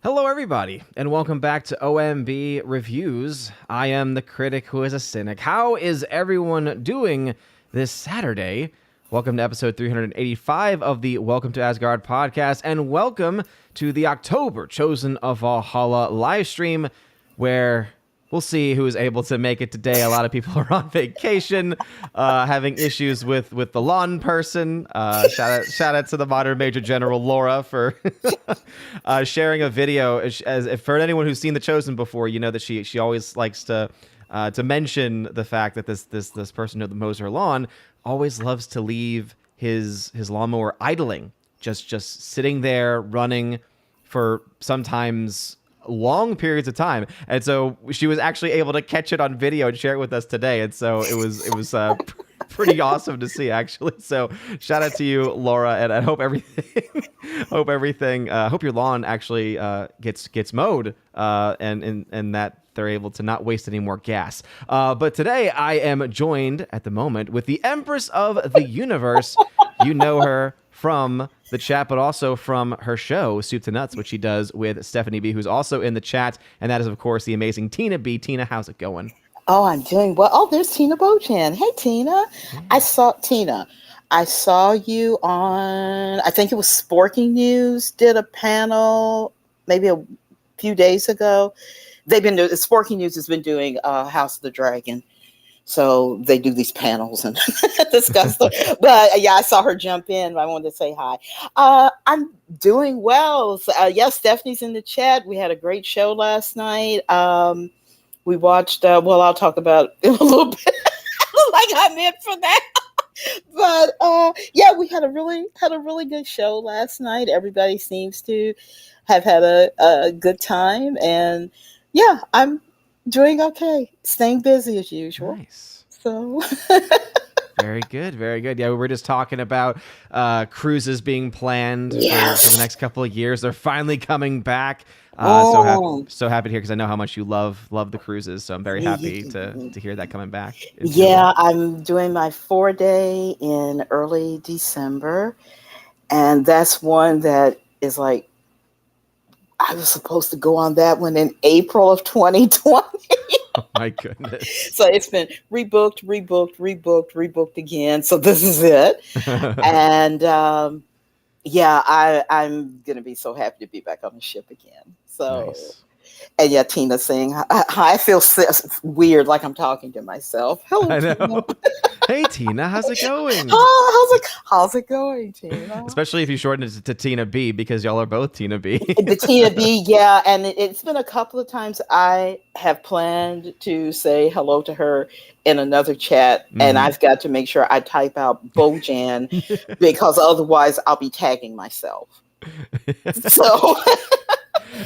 Hello, everybody, and welcome back to OMB Reviews. I am the critic who is a cynic. How is everyone doing this Saturday? Welcome to episode 385 of the Welcome to Asgard podcast, and welcome to the October Chosen of Valhalla live stream, where we'll see who is able to make it today. A lot of people are on vacation, having issues with the lawn person. Shout out to the modern Major General Laura for sharing a video. As if for anyone who's seen The Chosen before, you know that she always likes to mention the fact that this person who mows her lawn always loves to leave his lawnmower idling, just sitting there running for sometimes long periods of time. And so she was actually able to catch it on video and share it with us today. And so it was pretty awesome to see, actually. So shout out to you, Laura, and I hope everything hope your lawn actually gets mowed and that they're able to not waste any more gas. But today I am joined at the moment with the Empress of the Universe. You know her from the chat, but also from her show, Soup to Nuts, which she does with Stephanie B, who's also in the chat. And that is, of course, the amazing Tina B. Tina, how's it going? Oh, I'm doing well. Oh, there's Tina Bochan. Hey, Tina. Yeah. I saw you on, I think it was Sporking News, did a panel maybe a few days ago. Sporking News has been doing House of the Dragon. So they do these panels and discuss them. But yeah, I saw her jump in. I wanted to say hi. I'm doing well. So, yes, Stephanie's in the chat. We had a great show last night. We watched, I'll talk about it a little bit like I'm in for that. But yeah, we had a really good show last night. Everybody seems to have had a good time. And yeah, I'm doing okay. Staying busy as usual. Nice. So Very good, very good. Yeah, we were just talking about cruises being planned for the next couple of years. They're finally coming back. So happy to hear, because I know how much you love the cruises. So I'm very happy to hear that coming back. I'm doing my 4-day in early December, and that's one that is like, I was supposed to go on that one in April of 2020. Oh my goodness. So it's been rebooked again. So this is it. And I'm going to be so happy to be back on the ship again. So, nice. And yeah, Tina saying, I feel weird, like I'm talking to myself. Hello, I know. Tina. Hey, Tina, how's it going? How's it going, Tina? Especially if you shorten it to Tina B, because y'all are both Tina B. The Tina B, yeah. And it's been a couple of times I have planned to say hello to her in another chat, and I've got to make sure I type out Bojan, because otherwise I'll be tagging myself. So...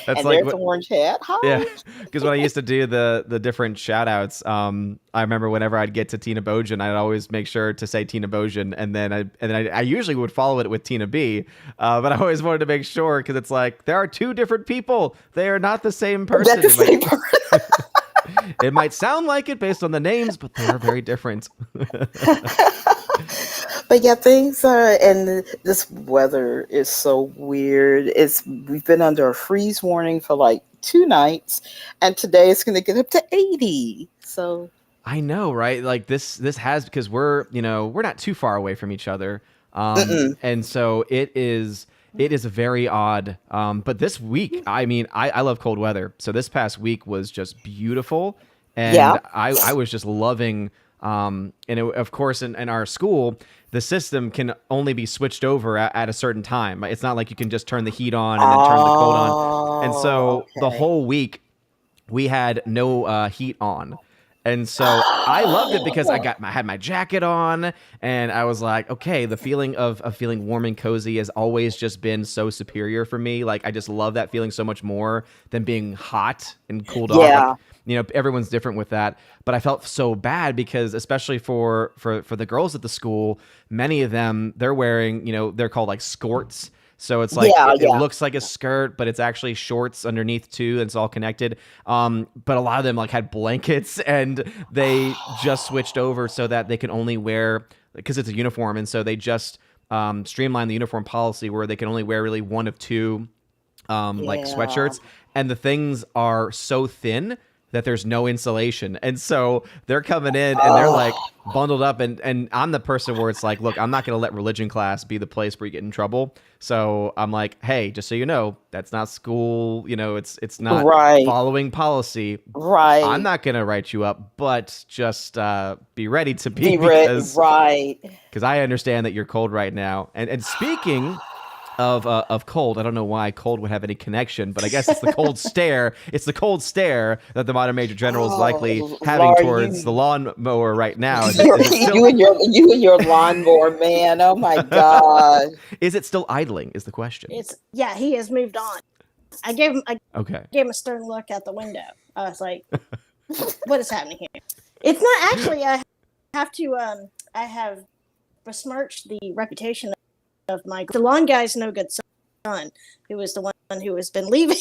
That's and like there's an orange hat. Hi. Yeah, because when I used to do the different shout outs, I remember whenever I'd get to Tina Bojan, I'd always make sure to say Tina Bojan, and then I usually would follow it with Tina B, but I always wanted to make sure, because it's like, there are two different people. They are not the same person. It might sound like it based on the names, but they are very different. But yeah, things are, and this weather is so weird. We've been under a freeze warning for like 2 nights, and today it's going to get up to 80. So I know, right? Like this has, because we're not too far away from each other, and so it is very odd. But this week, I mean, I love cold weather, so this past week was just beautiful, and I was just loving. Of course, in our school, the system can only be switched over at a certain time. It's not like you can just turn the heat on and then turn the cold on. And so the whole week we had no heat on. And so I loved it, because I had my jacket on, and I was like, okay, the feeling of feeling warm and cozy has always just been so superior for me. Like, I just love that feeling so much more than being hot and cooled off. Like, everyone's different with that, but I felt so bad, because especially for the girls at the school, many of them, they're wearing, they're called like skirts. So it's like, it looks like a skirt, but it's actually shorts underneath too. And it's all connected. But a lot of them like had blankets, and they just switched over so that they can only wear, because it's a uniform. And so they just streamlined the uniform policy where they can only wear really one of two like Yeah. sweatshirts, and the things are so thin that there's no insulation. And so they're coming in and they're like Oh, bundled up, and I'm the person where it's like, look, I'm not going to let religion class be the place where you get in trouble. So I'm like, hey, just so you know, that's not school, it's not right, following policy. I'm right. not going to write you up, but just be ready to be, Be ready, because right. I understand that you're cold right now. And speaking of cold, I don't know why cold would have any connection, but I guess it's the cold stare. It's the cold stare that the modern major general is likely Oh, having Laura, towards the lawnmower right now. Is it you're, is it still you and your lawnmower, man. Oh my God. is it still idling? Is the question. It's yeah, he has moved on. I Okay. gave him a stern look out the window. I was like, what is happening here? It's not actually I have besmirched the reputation of the lawn guy's no good son, who was the one who has been leaving.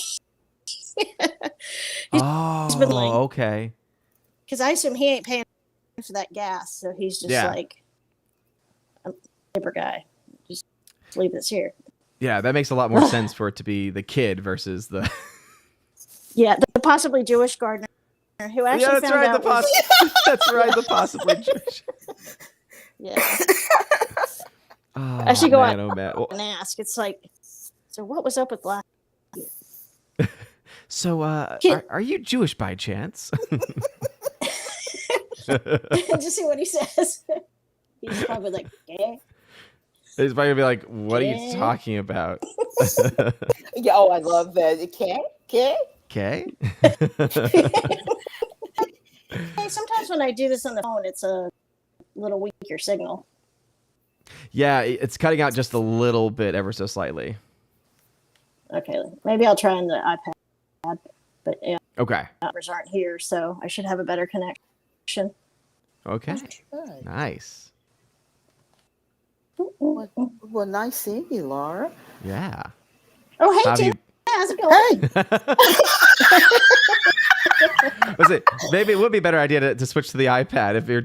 been like, Okay. because I assume he ain't paying for that gas, so he's just Yeah. like a neighbor guy. Just leave this here. Yeah, that makes a lot more sense for it to be the kid versus the. Yeah, the possibly Jewish gardener who actually Yeah, that's found right. out was, That's right. The possibly Jewish. yeah. Oh, I should go man, out oh man. Well, and ask. It's like, so what was up with last? so, Kid- are you Jewish by chance? Just see what he says. He's probably like, okay. He's probably gonna be like, "What are you Yeah. talking about?" Yeah, oh, I love that. Okay, okay. Okay. Hey, sometimes when I do this on the phone, it's a little weaker signal. Yeah, it's cutting out just a little bit, ever so slightly. Okay, maybe I'll try on the iPad, but yeah, Okay. numbers aren't here, so I should have a better connection. Okay. Good. Nice. Well, nice seeing you, Laura. Yeah. Oh, hey, How have Tim. you? How's it going? Hey. Was it? Maybe it would be a better idea to switch to the iPad if you're.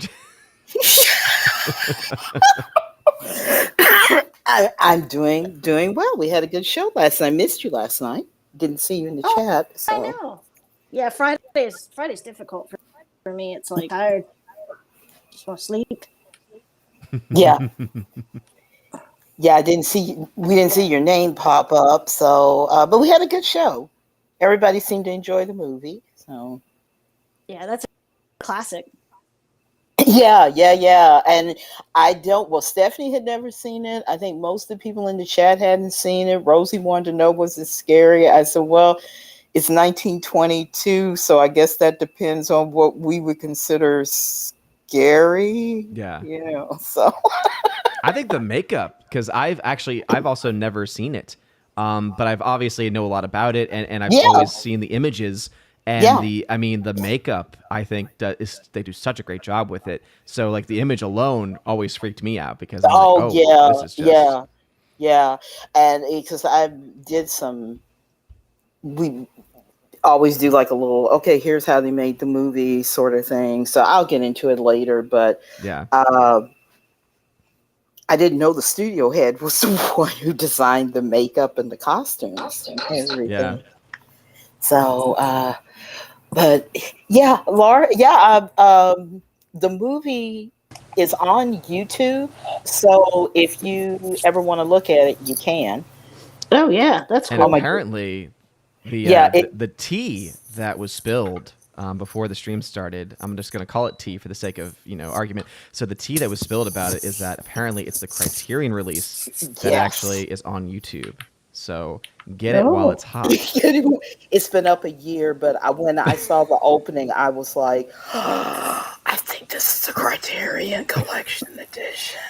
I'm doing well. We had a good show last night. I missed you last night. Didn't see you in the chat. I So know. Yeah, Friday's difficult for me. It's like tired. Just want to sleep. yeah. Yeah, we didn't see your name pop up. So but we had a good show. Everybody seemed to enjoy the movie. So Yeah, that's a classic. yeah. And Stephanie had never seen it. I think most of the people in the chat hadn't seen it. Rosie wanted to know, was it scary? I said, well, it's 1922, so I guess that depends on what we would consider scary. Yeah. So I think the makeup, because I've also never seen it, but I've obviously know a lot about it, and I've always seen the images. And the makeup, I think they do such a great job with it. So like the image alone always freaked me out because I'm like, this is just yeah. And because we always do like a little, okay, here's how they made the movie sort of thing. So I'll get into it later, but yeah. I didn't know the studio head was the one who designed the makeup and the costumes and everything. Yeah. So, but yeah, Laura, the movie is on YouTube. So if you ever want to look at it, you can. Oh yeah, that's And cool. apparently, the tea that was spilled before the stream started, I'm just going to call it tea for the sake of argument. So the tea that was spilled about it is that apparently it's the Criterion release that actually is on YouTube. So get it while it's hot. It's been up a year, but when I saw the opening, I was like, I think this is the Criterion Collection edition.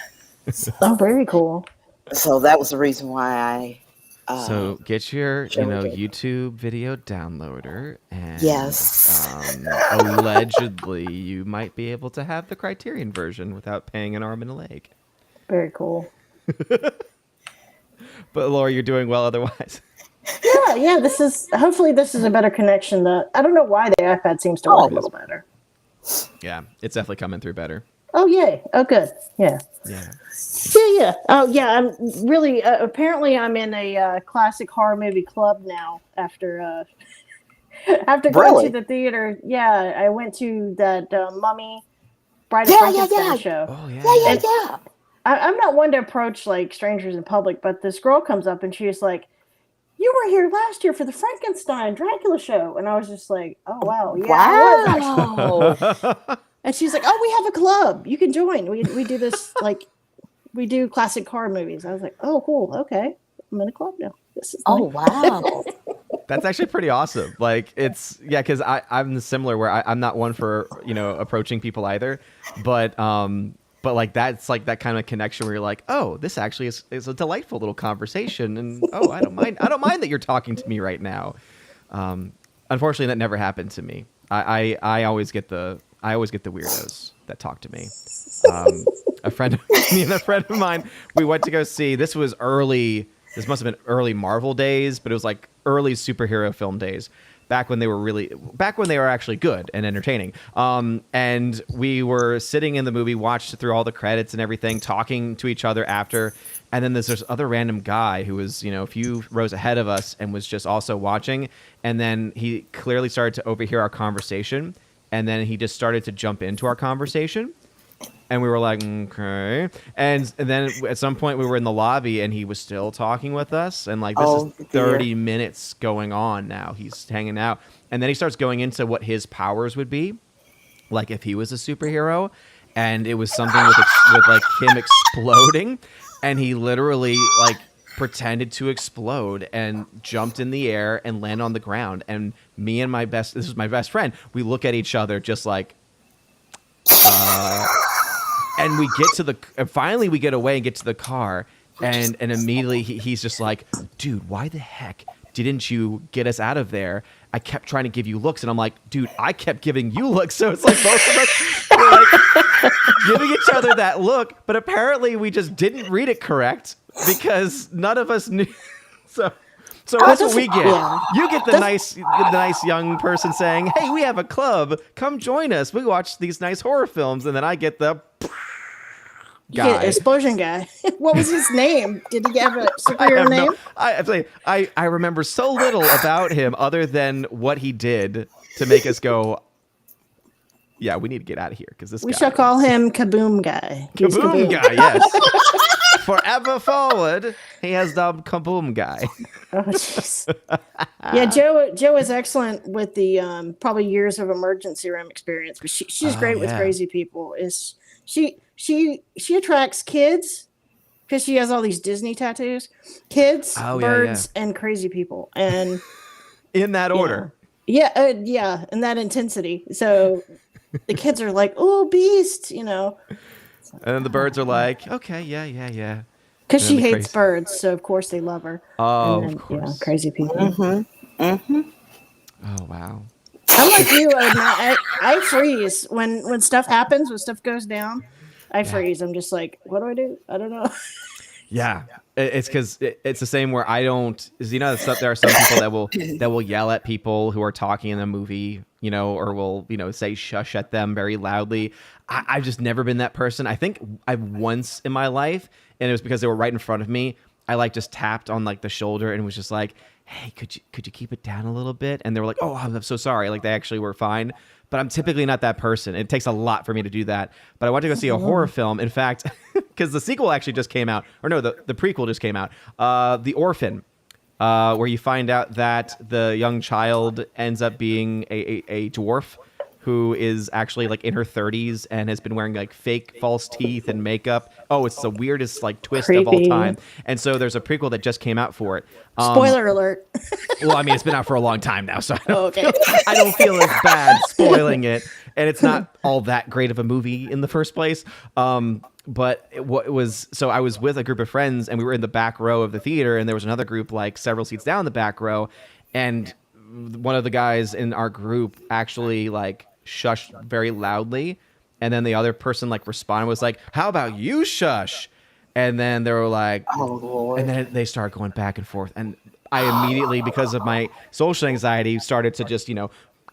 Oh, very cool. So that was the reason why so get your YouTube video downloader, and allegedly you might be able to have the Criterion version without paying an arm and a leg. Very cool. But Laura, you're doing well otherwise. Yeah. Hopefully this is a better connection. I don't know why the iPad seems to work a little better. Yeah, it's definitely coming through better. Oh, yay. Oh, good. Yeah. Yeah. Yeah. Oh, yeah. I'm really, apparently I'm in a classic horror movie club now after after going to Really? the theater. Yeah. I went to that Mummy Bride of Yeah, yeah, Frankenstein yeah. show. Oh yeah, Yeah, yeah. yeah, yeah. I'm not one to approach like strangers in public, but this girl comes up and she's like, "You were here last year for the Frankenstein Dracula show," and I was just like, "Oh wow, yeah, I was actually." Wow. And she's like, "Oh, we have a club. You can join. We do this like we do classic horror movies." I was like, "Oh, cool. Okay, I'm in a club now. This is Oh, nice." wow. That's actually pretty awesome. Like it's because I'm similar where I'm not one for approaching people either, but like that's like that kind of connection where you're like, oh, this actually is a delightful little conversation, and oh, I don't mind that you're talking to me right now. Unfortunately, that never happened to me. I always get the weirdos that talk to me. Me and a friend of mine, we went to go see. This was early. This must have been early Marvel days, but it was like early superhero film days. Back when they were actually good and entertaining. And we were sitting in the movie, watched through all the credits and everything, talking to each other after. And then there's this other random guy who was, a few rows ahead of us and was just also watching. And then he clearly started to overhear our conversation. And then he just started to jump into our conversation. And we were like, okay. And then at some point we were in the lobby and he was still talking with us. And like, this is 30 minutes going on now. He's hanging out. And then he starts going into what his powers would be. Like if he was a superhero. And it was something with like him exploding. And he literally like pretended to explode and jumped in the air and landed on the ground. And me and this is my best friend. We look at each other just like, and we get finally we get away and get to the car, and immediately he's just like, dude, why the heck didn't you get us out of there? I kept trying to give you looks, and I'm like, dude, I kept giving you looks. So it's like both of us were like giving each other that look, but apparently we just didn't read it correct because none of us knew. So that's what we get. Yeah. You get the nice young person saying, "Hey, we have a club. Come join us. We watch these nice horror films." And then I get the guy, Yeah, explosion guy. What was his name? Did he have a superhero name? I remember so little about him other than what he did to make us go, "Yeah, we need to get out of here," because We shall call him Kaboom Guy. He's Kaboom Guy. Yes. Forever forward, he has dubbed Kaboom Guy. Oh, jeez. Yeah, Joe is excellent with the probably years of emergency room experience, but she's great with crazy people. She attracts kids because she has all these Disney tattoos, kids, birds, and crazy people, and in that order. Yeah, in that intensity. So the kids are like, "Oh, beast," And then the birds are like, okay, yeah. Because she hates birds, so of course they love her. Oh, of course. Yeah, crazy people. Oh, wow. I'm like you. I freeze when stuff happens, when stuff goes down. I freeze. I'm just like, what do I do? I don't know. Yeah, it's because it's the same where I don't. There are some people that will yell at people who are talking in a movie, or will say shush at them very loudly. I've just never been that person. I think I've once in my life, and it was because they were right in front of me. I like just tapped on like the shoulder and was just like, "Hey, could you keep it down a little bit?" And they were like, "Oh, I'm so sorry." Like they actually were fine. But I'm typically not that person. It takes a lot for me to do that. But I went to go see a horror film. In fact, because the sequel actually just came out, or no, the prequel just came out. The Orphan, where you find out that the young child ends up being a dwarf who is actually like in her 30s and has been wearing like fake false teeth and makeup. Oh, it's the weirdest like twist of all time. And so there's a prequel that just came out for it. Spoiler alert. Well, I mean, it's been out for a long time now, so I don't feel as bad spoiling it. And it's not all that great of a movie in the first place. But I was with a group of friends and we were in the back row of the theater, and there was another group like several seats down the back row. And one of the guys in our group actually like shushed very loudly, and then the other person like responded, was like, "How about you shush?" And then they were like, "Oh Lord!" And then they started going back and forth, and I immediately, because of my social anxiety, started to just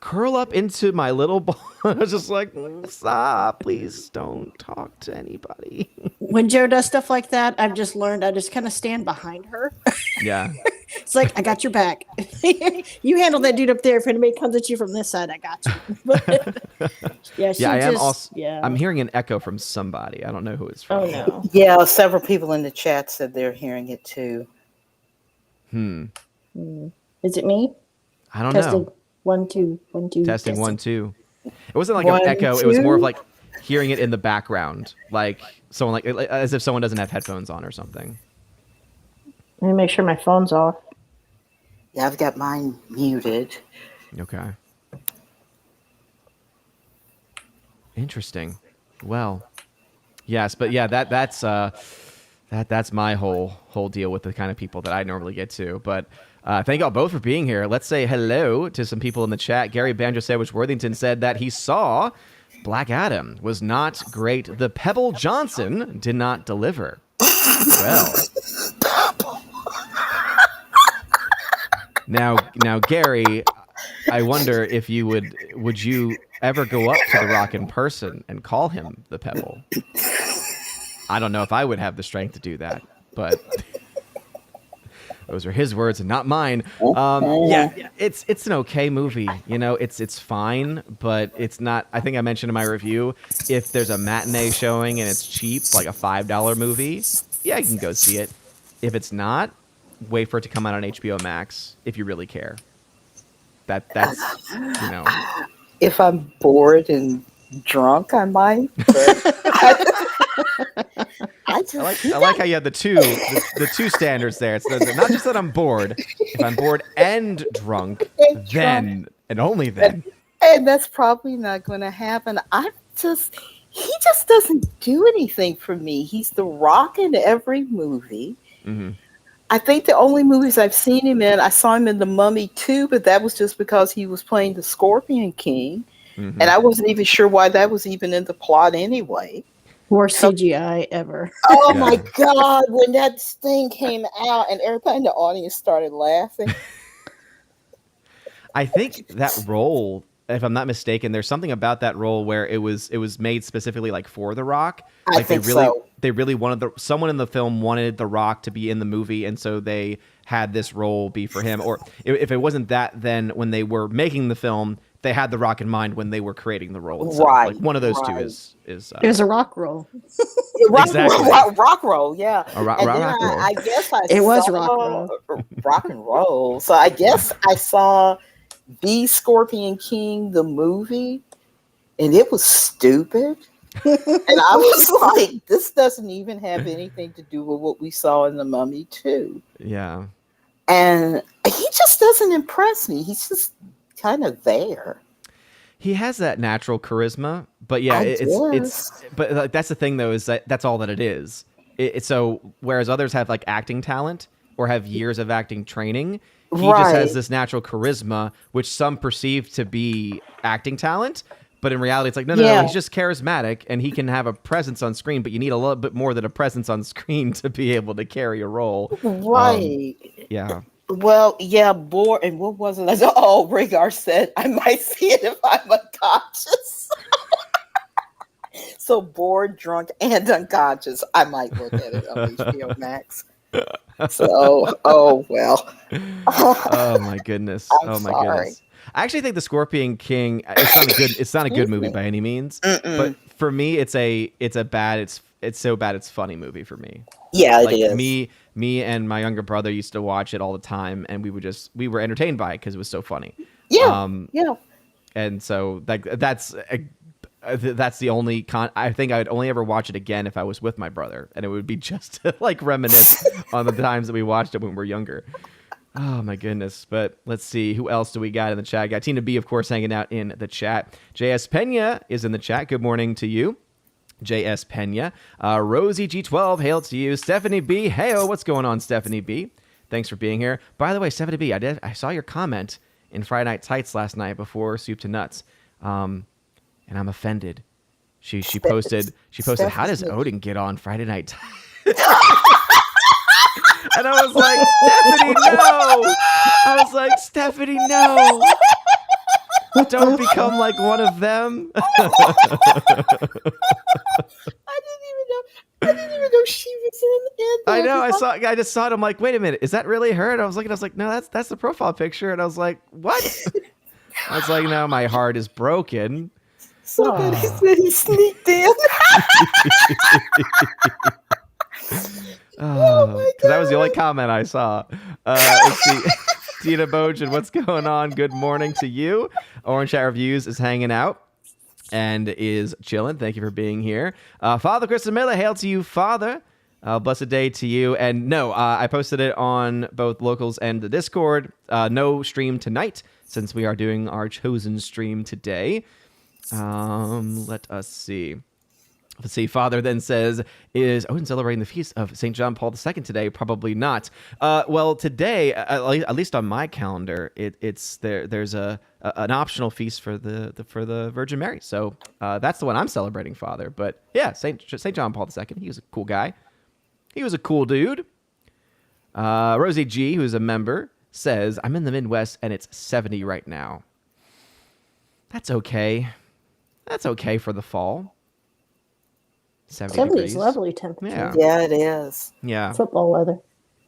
curl up into my little ball. I was just like, stop, please don't talk to anybody. When Joe does stuff like that, I've just learned I just kind of stand behind her. Yeah. It's like, I got your back. You handle that dude up there. If anybody comes at you from this side, I got you. Yeah, I am also. Yeah. I'm hearing an echo from somebody. I don't know who it's from. Oh no. Yeah, several people in the chat said they're hearing it too. Is it me? I don't Testing. know. 1 2 1 2. Testing 1 2. It wasn't like an echo. 1 It was 2. more of like hearing it in the background, like someone like as if someone doesn't have headphones on or something. Let me make sure my phone's off. Yeah, I've got mine muted. Okay. Interesting. Well, yes, but yeah, that's my whole deal with the kind of people that I normally get to. But thank y'all both for being here. Let's say hello to some people in the chat. Gary Banjo Sandwich Worthington said that he saw Black Adam was not great. The Pebble Johnson did not deliver. Well. Now, Gary, I wonder if you would you ever go up to The Rock in person and call him the Pebble? I don't know if I would have the strength to do that, but those are his words and not mine. Yeah, it's an okay movie. You know, it's fine, but it's not. I think I mentioned in my review, if there's a matinee showing and it's cheap, like a $5 movie, yeah, you can go see it. If it's not, wait for it to come out on HBO Max if you really care. That's you know. If I'm bored and drunk, I might. I like how you have the two standards there. It's not just that I'm bored. If I'm bored and drunk, then and only then. And that's probably not going to happen. He just doesn't do anything for me. He's the Rock in every movie. Mm-hmm. I think the only movies I've seen him in, I saw him in The Mummy 2, but that was just because he was playing the Scorpion King. Mm-hmm. And I wasn't even sure why that was even in the plot anyway. Worst CGI ever. Oh my God, when that thing came out and everybody in the audience started laughing. I think that role, if I'm not mistaken, there's something about that role where it was made specifically like for The Rock. Like they really wanted someone in the film wanted The Rock to be in the movie, and so they had this role be for him. Or if it wasn't that, then when they were making the film, they had The Rock in mind when they were creating the role itself. Right. Like one of those two is it was a rock roll. Exactly. Rock roll, yeah. Rock roll. I guess it was rock roll. Rock and roll. So I guess I saw The Scorpion King, the movie, and it was stupid. And I was like, this doesn't even have anything to do with what we saw in The Mummy 2. Yeah. And he just doesn't impress me. He's just kind of there. He has that natural charisma, but yeah, it's but that's the thing though, is that's all that it is. So whereas others have like acting talent or have years of acting training, he just has this natural charisma, which some perceive to be acting talent. But in reality, it's like, no, he's just charismatic, and he can have a presence on screen, but you need a little bit more than a presence on screen to be able to carry a role. Right. Yeah. Well, yeah, bored. And what was it? Oh, Rhaegar said, I might see it if I'm unconscious. So bored, drunk, and unconscious. I might look at it on HBO Max. So, oh, well. Oh, my goodness. I'm my sorry. Goodness. I actually think The Scorpion King, it's not a good movie by any means. Mm-mm. But for me, it's so bad it's funny movie for me. Yeah, like, it is. Me and my younger brother used to watch it all the time, and we were entertained by it because it was so funny. Yeah. Yeah. And so that's the only I think I would only ever watch it again if I was with my brother, and it would be just to like reminisce on the times that we watched it when we were younger. Oh my goodness. But let's see, who else do we got in the chat? Got Tina B, of course, hanging out in the chat. JS Pena is in the chat. Good morning to you, JS Pena. Rosie G12, hail to you. Stephanie B, heyo, what's going on, Stephanie B? Thanks for being here. By the way, Stephanie B, I saw your comment in Friday Night Tights last night before Soup to Nuts, and I'm offended. She posted how does Odin get on Friday Night Tights? And I was like, Stephanie, no. Don't become like one of them. I didn't even know she was in there. I know. I just saw it. I'm like, wait a minute, is that really her? And I was looking. I was like, no, that's the profile picture. And I was like, what? I was like, no, my heart is broken. Somebody said he sneaked in. Because that was the only comment I saw. Let's see. Tina Bojan, what's going on? Good morning to you. Orange Chat Reviews is hanging out and is chilling. Thank you for being here. Father Kristen Miller, hail to you, Father. Blessed day to you. And no, I posted it on both locals and the Discord. No stream tonight since we are doing our chosen stream today. Let us see. Let's see. Father then says, is Odin celebrating the feast of St. John Paul II today? Probably not. Well, today, at least on my calendar, it's there. There's an optional feast for the Virgin Mary. So that's the one I'm celebrating, Father. But yeah, St. John Paul II. He was a cool guy. He was a cool dude. Rosie G, who's a member, says, I'm in the Midwest and it's 70 right now. That's okay. That's okay for the fall. 70 is lovely temperature. Yeah, it is. Yeah. Football weather.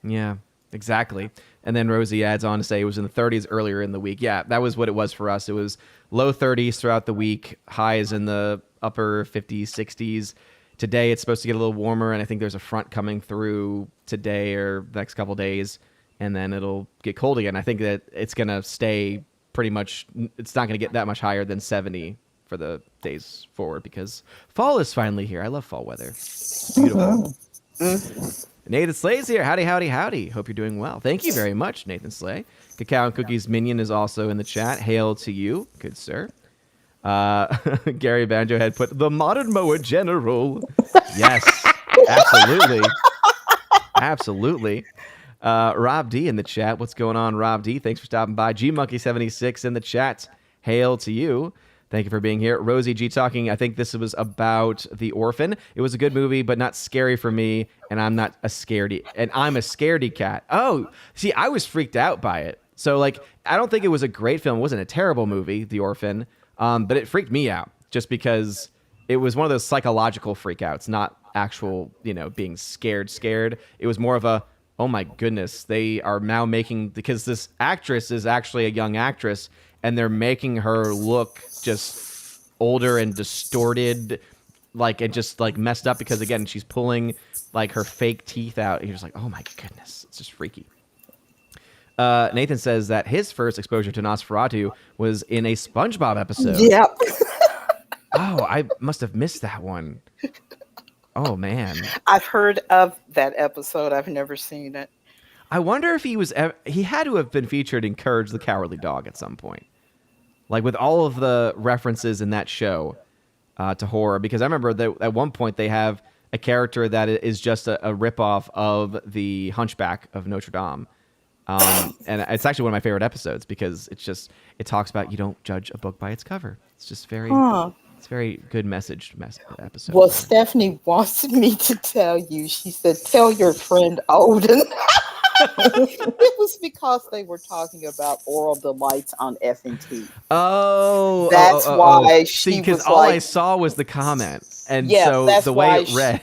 Yeah, exactly. And then Rosie adds on to say it was in the 30s earlier in the week. Yeah, that was what it was for us. It was low 30s throughout the week, highs in the upper 50s, 60s. Today it's supposed to get a little warmer, and I think there's a front coming through today or the next couple days, and then it'll get cold again. I think that it's going to stay pretty much, it's not going to get that much higher than 70 for the days forward because fall is finally here. I love fall weather. Beautiful. Nathan Slay's here. Howdy, howdy, howdy. Hope you're doing well. Thank you very much, Nathan Slay. Cacao and Cookies Minion is also in the chat. Hail to you, good sir. Gary Banjo had put the modern mower general. Yes, absolutely. Absolutely. Rob D in the chat. What's going on, Rob D? Thanks for stopping by. GMonkey76 in the chat. Hail to you. Thank you for being here. Rosie G talking, I think this was about The Orphan. It was a good movie, but not scary for me, and I'm not a scaredy, and I'm a scaredy cat. Oh, see, I was freaked out by it. So, like, I don't think it was a great film. It wasn't a terrible movie, The Orphan, but it freaked me out just because it was one of those psychological freakouts, not actual, being scared. It was more of a, oh my goodness, they are now making, because this actress is actually a young actress, and they're making her look just older and distorted, and just messed up because, again, she's pulling her fake teeth out. And you're just like, oh my goodness, it's just freaky. Nathan says that his first exposure to Nosferatu was in a SpongeBob episode. Yep. Oh, I must have missed that one. Oh man, I've heard of that episode. I've never seen it. I wonder if he had to have been featured in Courage the Cowardly Dog at some point. With all of the references in that show to horror, because I remember that at one point they have a character that is just a ripoff of the Hunchback of Notre Dame. And it's actually one of my favorite episodes because it talks about you don't judge a book by its cover. It's just it's very good message episode. Well, Stephanie wants me to tell you, she said, tell your friend Odin. It was because they were talking about Oral Delights on FNT. Oh, that's why she because was all I saw was the comment, and so the way it read.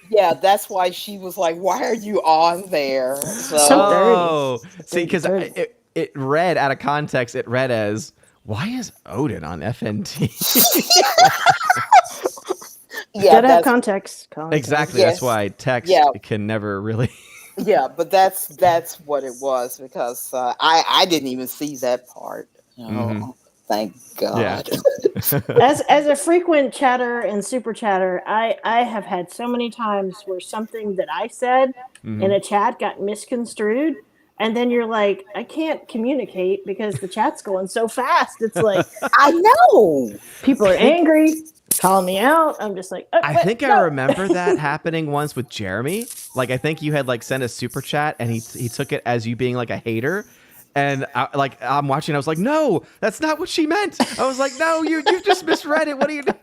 Yeah, that's why she was like, "Why are you on there?" So dirty. See, because it read out of context. It read as, "Why is Odin on FNT?" Yeah, gotta have context. Exactly. Yes. That's why text can never really. Yeah, but that's what it was because I didn't even see that part. Thank God. Yeah. as a frequent chatter and super chatter, I have had so many times where something that I said in a chat got misconstrued, and then you're like, I can't communicate because the chat's going so fast. It's like, I know people are angry, calling me out. I'm just like, I think I remember that happening once with Jeremy. I think you had sent a super chat and he took it as you being a hater. And I'm watching, I was like, no, that's not what she meant. I was like, no, you just misread it. What are you doing?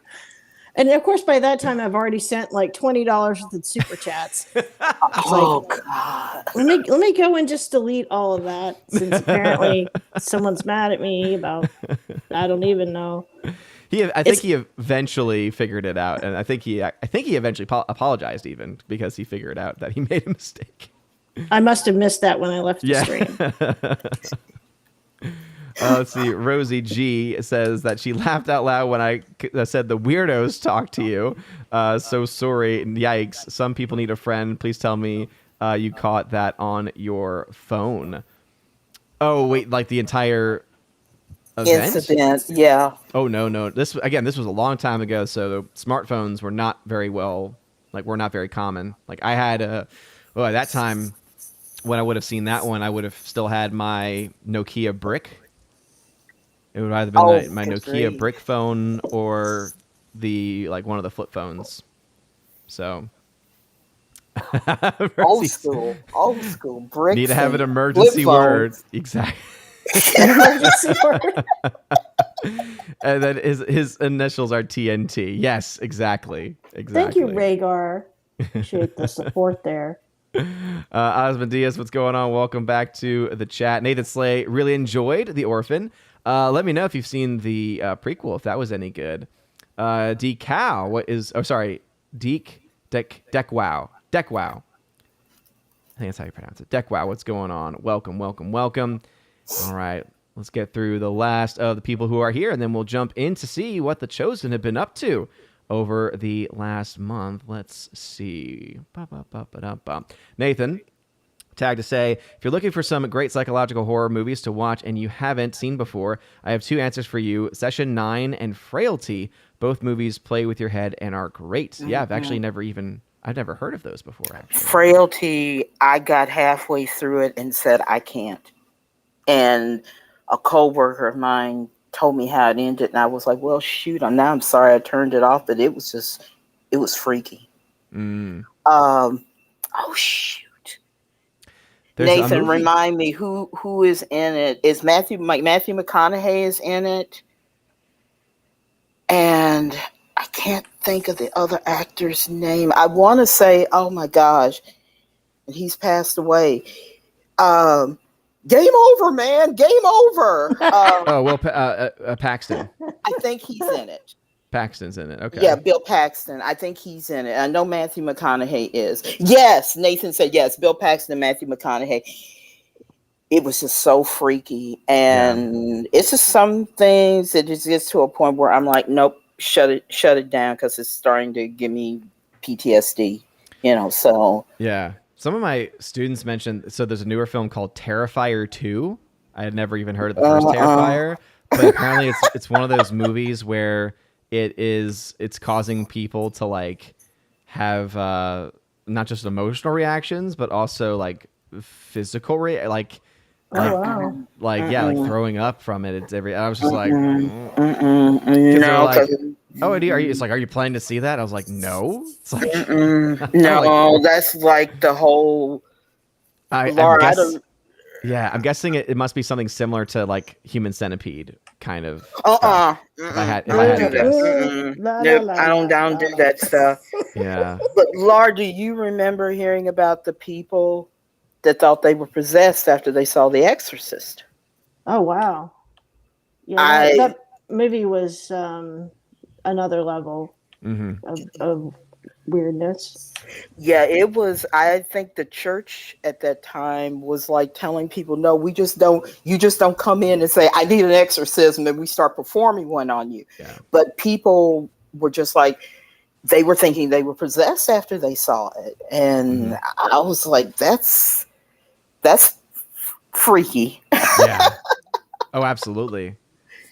And of course, by that time, I've already sent like $20 worth of super chats. Oh God. Let me go and just delete all of that, since apparently someone's mad at me about, I don't even know. I think he eventually figured it out, and I think he eventually apologized even because he figured out that he made a mistake. I must have missed that when I left the stream. Let's see. Rosie G says that she laughed out loud when I said the weirdos talk to you. So sorry. Yikes. Some people need a friend. Please tell me you caught that on your phone. Oh, wait, like the entire event? Incident, yeah. Oh, no. This was a long time ago, so smartphones were not very were not very common. Like I had at that time, when I would have seen that one, I would have still had my Nokia brick. It would either been my Nokia brick phone or one of the flip phones. So old school brick. Need to have an emergency word. Exactly. Emergency word. And then his initials are TNT. Yes, exactly. Thank you, Rhaegar. Appreciate the support there. Osmond Diaz, what's going on? Welcome back to the chat. Nathan Slay really enjoyed The Orphan. Let me know if you've seen the prequel, if that was any good. Decow, Deckwow. I think that's how you pronounce it. Deckwow, what's going on? Welcome. All right, let's get through the last of the people who are here, and then we'll jump in to see what the Chosen have been up to over the last month. Let's see. Nathan tagged to say, if you're looking for some great psychological horror movies to watch and you haven't seen before, I have two answers for you. Session 9 and Frailty. Both movies play with your head and are great. Mm-hmm. Yeah, I've never heard of those before, actually. Frailty, I got halfway through it and said, I can't. And a co-worker of mine told me how it ended, and I was like, well, shoot, I'm sorry I turned it off, but it was freaky. Oh, shoot. Nathan, remind me, who is in it? Is Matthew McConaughey is in it? And I can't think of the other actor's name. I want to say, oh my gosh, he's passed away. Game over, man. Game over. Paxton. I think he's in it. Paxton's in it. Okay. Yeah, Bill Paxton. I think he's in it. I know Matthew McConaughey is. Yes, Nathan said yes. Bill Paxton and Matthew McConaughey. It was just so freaky. And it's just some things that just gets to a point where I'm like, nope, shut it down, because it's starting to give me PTSD. So. Yeah. Some of my students mentioned, so there's a newer film called Terrifier 2. I had never even heard of the first Terrifier, but apparently it's one of those movies where it's causing people to like have not just emotional reactions, but also like physical throwing up from it. It's I was just like, oh, are you planning to see that? I was like, no. It's like, no, that's like the whole. I'm guessing it must be something similar to like Human Centipede kind of. If I had to guess. No, I don't do that stuff. Yeah. But Laura, do you remember hearing about the people that thought they were possessed after they saw The Exorcist? Oh wow! Yeah, that movie was another level of weirdness. Yeah, it was. I think the church at that time was like telling people, no, you just don't come in and say, I need an exorcism, and we start performing one on you. Yeah. But people were just like, they were thinking they were possessed after they saw it. And I was like, that's freaky. Yeah. Oh, absolutely.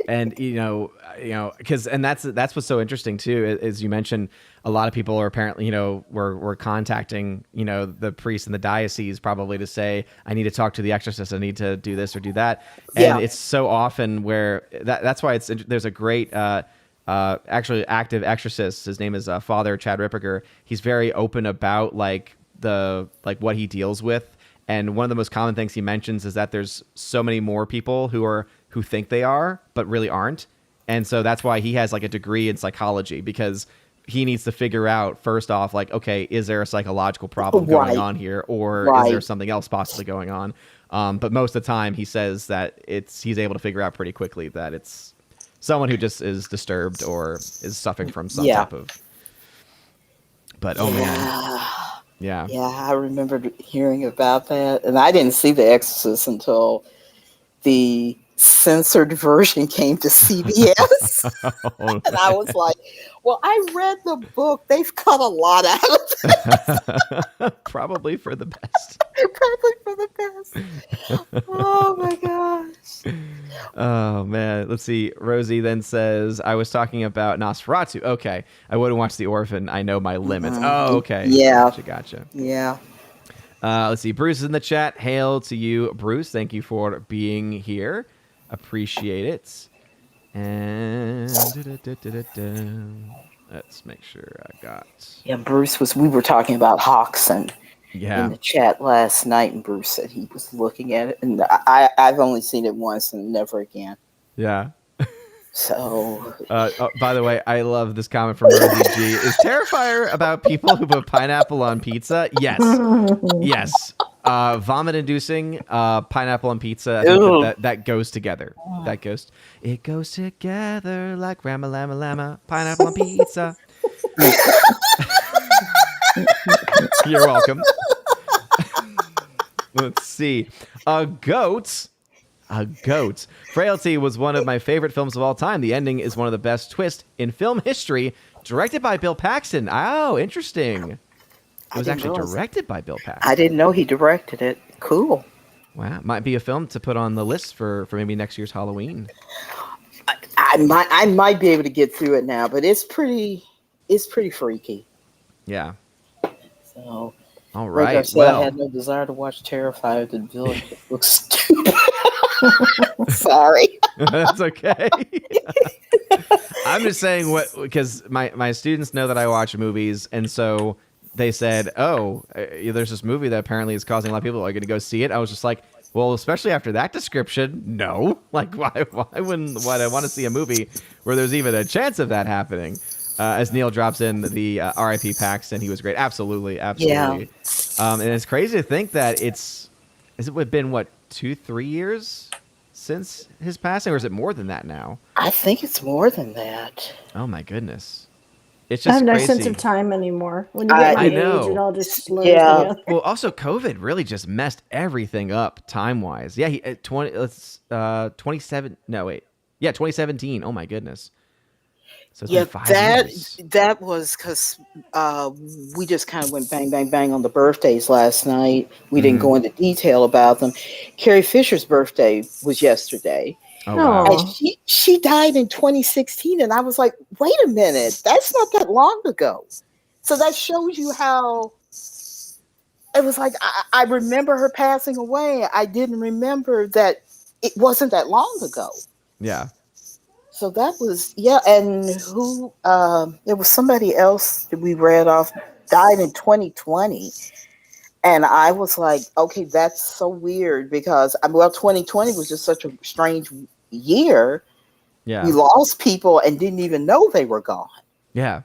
And that's what's so interesting too, is you mentioned a lot of people are apparently, were contacting, the priest in the diocese probably to say, I need to talk to the exorcist. I need to do this or do that. And it's so often where that's why there's a great, actually active exorcist. His name is Father Chad Ripperger. He's very open about what he deals with. And one of the most common things he mentions is that there's so many more people who think they are, but really aren't. And so that's why he has like a degree in psychology, because he needs to figure out first off, like, okay, is there a psychological problem Right. going on here, or is Right. there something else possibly going on? But most of the time, he says that he's able to figure out pretty quickly that it's someone who just is disturbed or is suffering from some Yeah. type of. But oh man, yeah. Yeah, I remember hearing about that, and I didn't see The Exorcist until the censored version came to CBS. Oh, And I was like, well, I read the book. They've cut a lot out of it. probably for the best. Probably for the best. Oh my gosh. Oh man, let's see. Rosie then says, "I was talking about Nosferatu. Okay, I wouldn't watch The Orphan. I know my limits. Oh, okay. Yeah. Gotcha. Yeah. Let's see. Bruce is in the chat. Hail to you, Bruce. Thank you for being here. Appreciate it. And let's make sure I got. Yeah, we were talking about Hoxton in Yeah. the chat last night, and Bruce said he was looking at it, and I've only seen it once and never again. Yeah. So By the way, I love this comment from Rosie G. Is Terrifier about people who put pineapple on pizza? Yes. Yes. Vomit-inducing pineapple on pizza. I think that goes together. It goes together like Rama Lama Lama, pineapple on pizza. You're welcome. Let's see. A goat. Frailty was one of my favorite films of all time. The ending is one of the best twists in film history. Directed by Bill Paxton. Oh, interesting. It was actually directed by Bill Paxton. I didn't know he directed it. Cool. Wow, might be a film to put on the list for maybe next year's Halloween. I might be able to get through it now, but it's pretty freaky. Yeah. So All like I right. said, I had no desire to watch Terrifier. The villain looks stupid. Sorry. That's okay. I'm just saying because my students know that I watch movies, and so they said, "Oh, there's this movie that apparently is causing a lot of people are going to go see it." I was just like, "Well, especially after that description, no. Like, why wouldn't I want to see a movie where there's even a chance of that happening?" As Neil drops in the R.I.P. Paxton, he was great. Absolutely. Yeah. And it's crazy to think that has it been 2-3 years since his passing, or is it more than that now? I think it's more than that. Oh my goodness. It's I just have no crazy. sense of time anymore. When you get I my know. age, it all just slows Yeah. down. Well, also COVID really just messed everything up time-wise. Yeah, 2017. Oh my goodness. So it's been 5 years. that was because we just kind of went bang, bang, bang on the birthdays last night. We didn't go into detail about them. Carrie Fisher's birthday was yesterday. Oh wow. Aw. And she died in 2016, and I was like, wait a minute, that's not that long ago. So that shows you how it was like, I remember her passing away. I didn't remember that it wasn't that long ago. Yeah. So that was, and who, it was somebody else that we read off, died in 2020. And I was like, okay, that's so weird because, 2020 was just such a strange year. Yeah. We lost people and didn't even know they were gone. Yeah.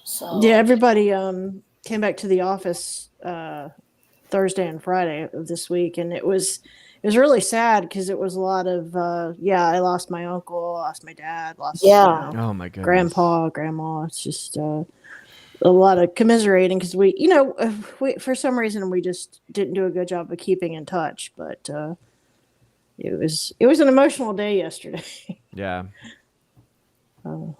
So Yeah, everybody came back to the office Thursday and Friday of this week, and it was really sad because it was a lot of I lost my uncle, lost my dad, lost Oh my goodness. grandpa, grandma. It's just a lot of commiserating because we for some reason we just didn't do a good job of keeping in touch, but it was an emotional day yesterday. Yeah. Oh.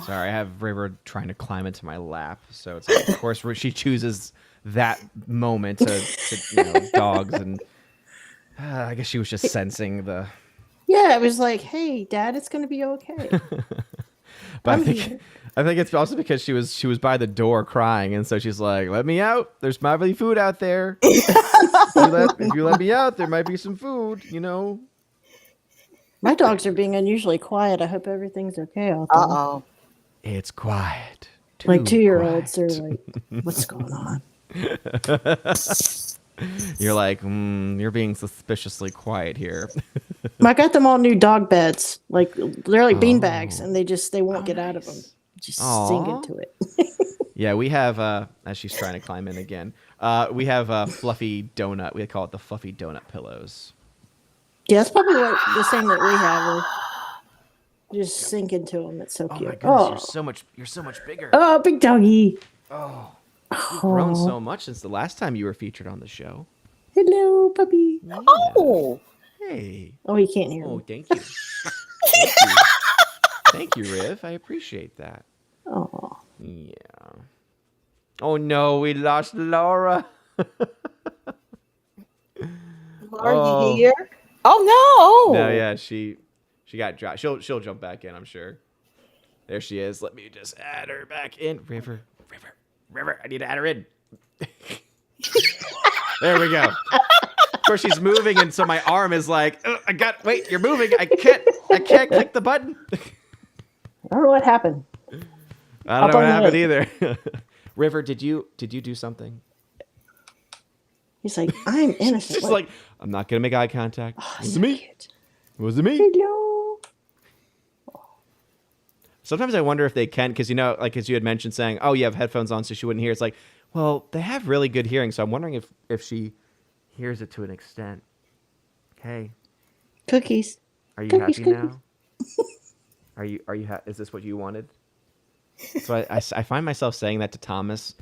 Sorry, I have River trying to climb into my lap, so it's like, of course she chooses that moment to dogs, and I guess she was just sensing the. Yeah, it was like, hey, Dad, it's gonna be okay. But I think it's also because she was by the door crying, and so she's like, "Let me out. There's probably food out there. If you let me out, there might be some food. My dogs are being unusually quiet. I hope everything's okay out there. Uh-oh. It's quiet. Like 2-year-olds, quiet. they're like, what's going on? You're like, you're being suspiciously quiet here. I got them all new dog beds. Like they're like bean bags, and they won't get out of them. Nice. Just Aw. sink into it. Yeah, we have as she's trying to climb in again. We have a fluffy donut. We call it the fluffy donut pillows. Yeah, that's probably what the same that we have. Just sink into them. It's so Oh cute. my goodness, you're so much bigger. Oh, big doggy. You've grown so much since the last time you were featured on the show. Hello, puppy. Yeah. Oh, Hey. Oh, he can't hear Oh, me. thank you. Thank you. Thank you, Riv. I appreciate that. Oh, Yeah. Oh no, we lost Laura. are you here? Oh no! No, yeah, she got dropped. She'll jump back in, I'm sure. There she is. Let me just add her back in. River. I need to add her in. There we go. Of course, she's moving, and so my arm is like, wait, you're moving. I can't click the button. I don't know what happened. I don't know what happened either. River, did you do something? He's like, I'm innocent. She's like, I'm not gonna make eye contact. Was it me? Cute. Was it me? Hello. Sometimes I wonder if they can, because like as you had mentioned, saying, "Oh, you have headphones on, so she wouldn't hear." It's like, well, they have really good hearing, so I'm wondering if she hears it to an extent. Hey, Cookies. are you Cookies, happy now? Are you is this what you wanted? So I find myself saying that to Thomas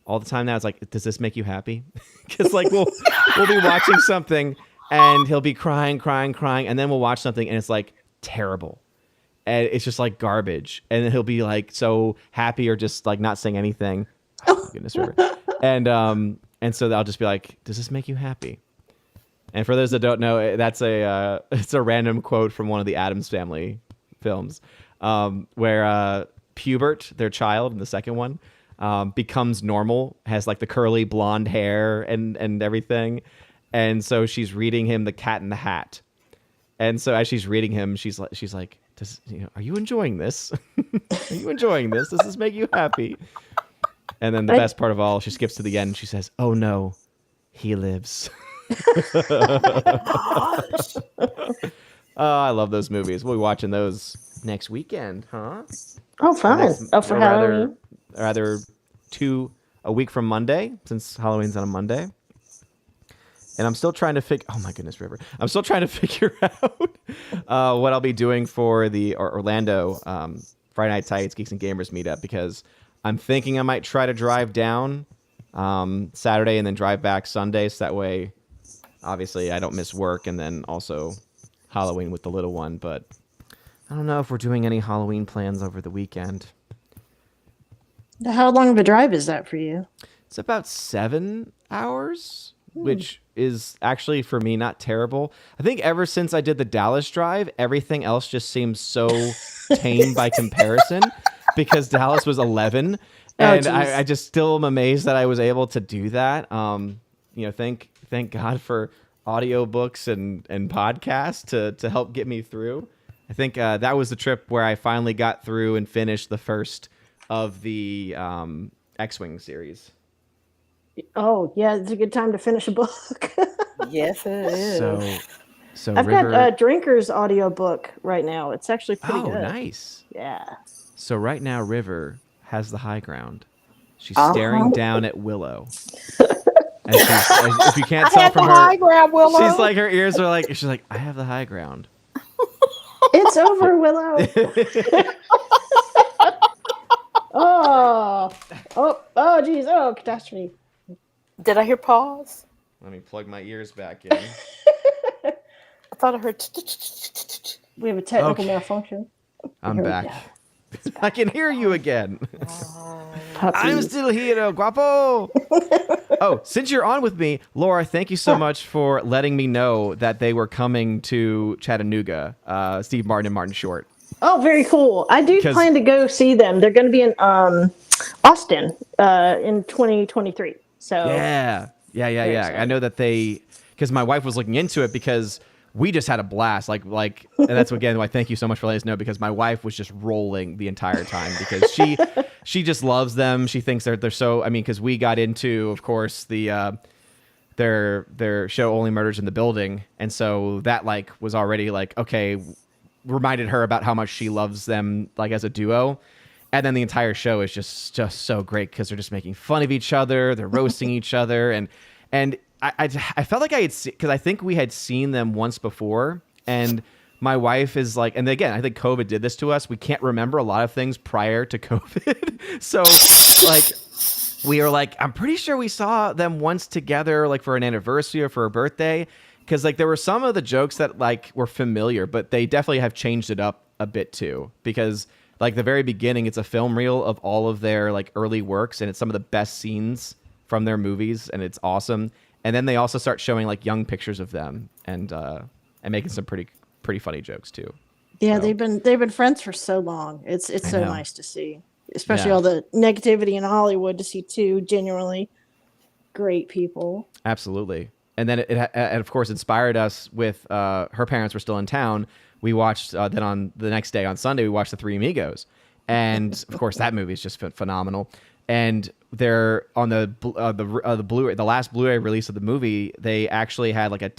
all the time now. It's like, does this make you happy? Because like we'll be watching something and he'll be crying, and then we'll watch something and it's like terrible. And it's just like garbage. And then he'll be like so happy or just like not saying anything. Oh, goodness, River. And so I'll just be like, does this make you happy? And for those that don't know, that's it's a random quote from one of the Addams Family films, where Pubert, their child in the second one, becomes normal, has like the curly blonde hair and everything. And so she's reading him The Cat in the Hat. And so as she's reading him, she's like, are you enjoying this? Are you enjoying this? Does this make you happy? And then the best part of all, she skips to the end and she says, oh no, he lives. I love those movies. We'll be watching those next weekend, huh? Oh, fun. For Halloween. Rather a week from Monday, since Halloween's on a Monday. And I'm still trying to figure... Oh, my goodness, River. I'm still trying to figure out what I'll be doing for the Orlando Friday Night Tights Geeks and Gamers meetup, because I'm thinking I might try to drive down Saturday and then drive back Sunday, so that way, obviously, I don't miss work, and then also Halloween with the little one. But I don't know if we're doing any Halloween plans over the weekend. How long of a drive is that for you? It's about 7 hours, which is actually, for me, not terrible. I think ever since I did the Dallas drive, everything else just seems so tame by comparison, because Dallas was 11. And I just still am amazed that I was able to do that. Thank God for audiobooks and podcasts to help get me through. I think that was the trip where I finally got through and finished the first of the X-Wing series. Oh, yeah, it's a good time to finish a book. Yes, it is. So I've River... got Drinker's audiobook right now. It's actually pretty good. Oh, nice. Yeah. So right now, River has the high ground. She's staring down at Willow. And if you can't tell from her, high ground, Willow. She's like, her ears are like, she's like, I have the high ground. It's over, Willow. Geez. Oh, catastrophe. Did I hear pause? Let me plug my ears back in. I thought I heard. We have a technical malfunction. I'm back. I can hear you again. I'm still here, guapo. Oh, since you're on with me, Laura, thank you so much for letting me know that they were coming to Chattanooga, Steve Martin and Martin Short. Oh, very cool. I do plan to go see them. They're going to be in Austin in 2023. So Yeah. I know that because my wife was looking into it, because we just had a blast. And that's again why thank you so much for letting us know, because my wife was just rolling the entire time, because she just loves them. She thinks they're so, because we got into, of course, the their show Only Murders in the Building, and so that like was already like okay, reminded her about how much she loves them like as a duo. And then the entire show is just so great because they're just making fun of each other, they're roasting each other, and I felt like I had because I think we had seen them once before, and my wife is like, and again, I think COVID did this to us. We can't remember a lot of things prior to COVID. So like we were like, I'm pretty sure we saw them once together, like for an anniversary or for a birthday. Cause like there were some of the jokes that like were familiar, but they definitely have changed it up a bit too. Because like the very beginning, it's a film reel of all of their like early works, and it's some of the best scenes from their movies, and it's awesome. And then they also start showing like young pictures of them and making some pretty funny jokes too. Yeah, So. they've been friends for so long. It's so nice to see, especially Yeah. all the negativity in Hollywood, to see two genuinely great people. Absolutely. And then it of course inspired us with her parents were still in town. We watched then on the next day on Sunday we watched The Three Amigos, and of course that movie is just phenomenal. And they're on the Blu-ray, the last Blu-ray release of the movie. They actually had like about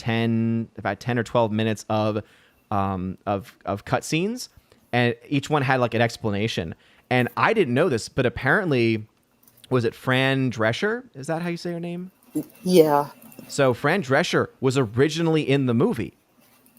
10 or 12 minutes of cut scenes, and each one had like an explanation. And I didn't know this, but apparently, was it Fran Drescher? Is that how you say her name? Yeah. So Fran Drescher was originally in the movie.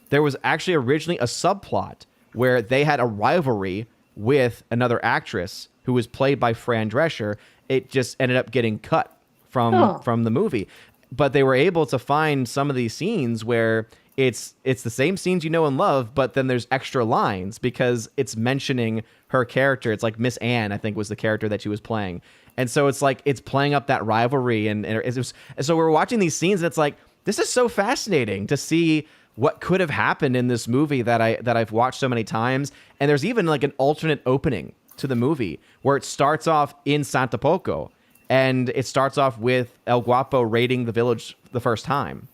There was actually originally a subplot where they had a rivalry with another actress who was played by Fran Drescher. It just ended up getting cut from the movie. But they were able to find some of these scenes where it's the same scenes you know and love, but then there's extra lines because it's mentioning her character. It's like Miss Anne, I think, was the character that she was playing. And so it's like it's playing up that rivalry, and so we're watching these scenes, and it's like this is so fascinating to see what could have happened in this movie that I've watched so many times. And there's even like an alternate opening to the movie where it starts off in Santa Poco, and it starts off with El Guapo raiding the village the first time.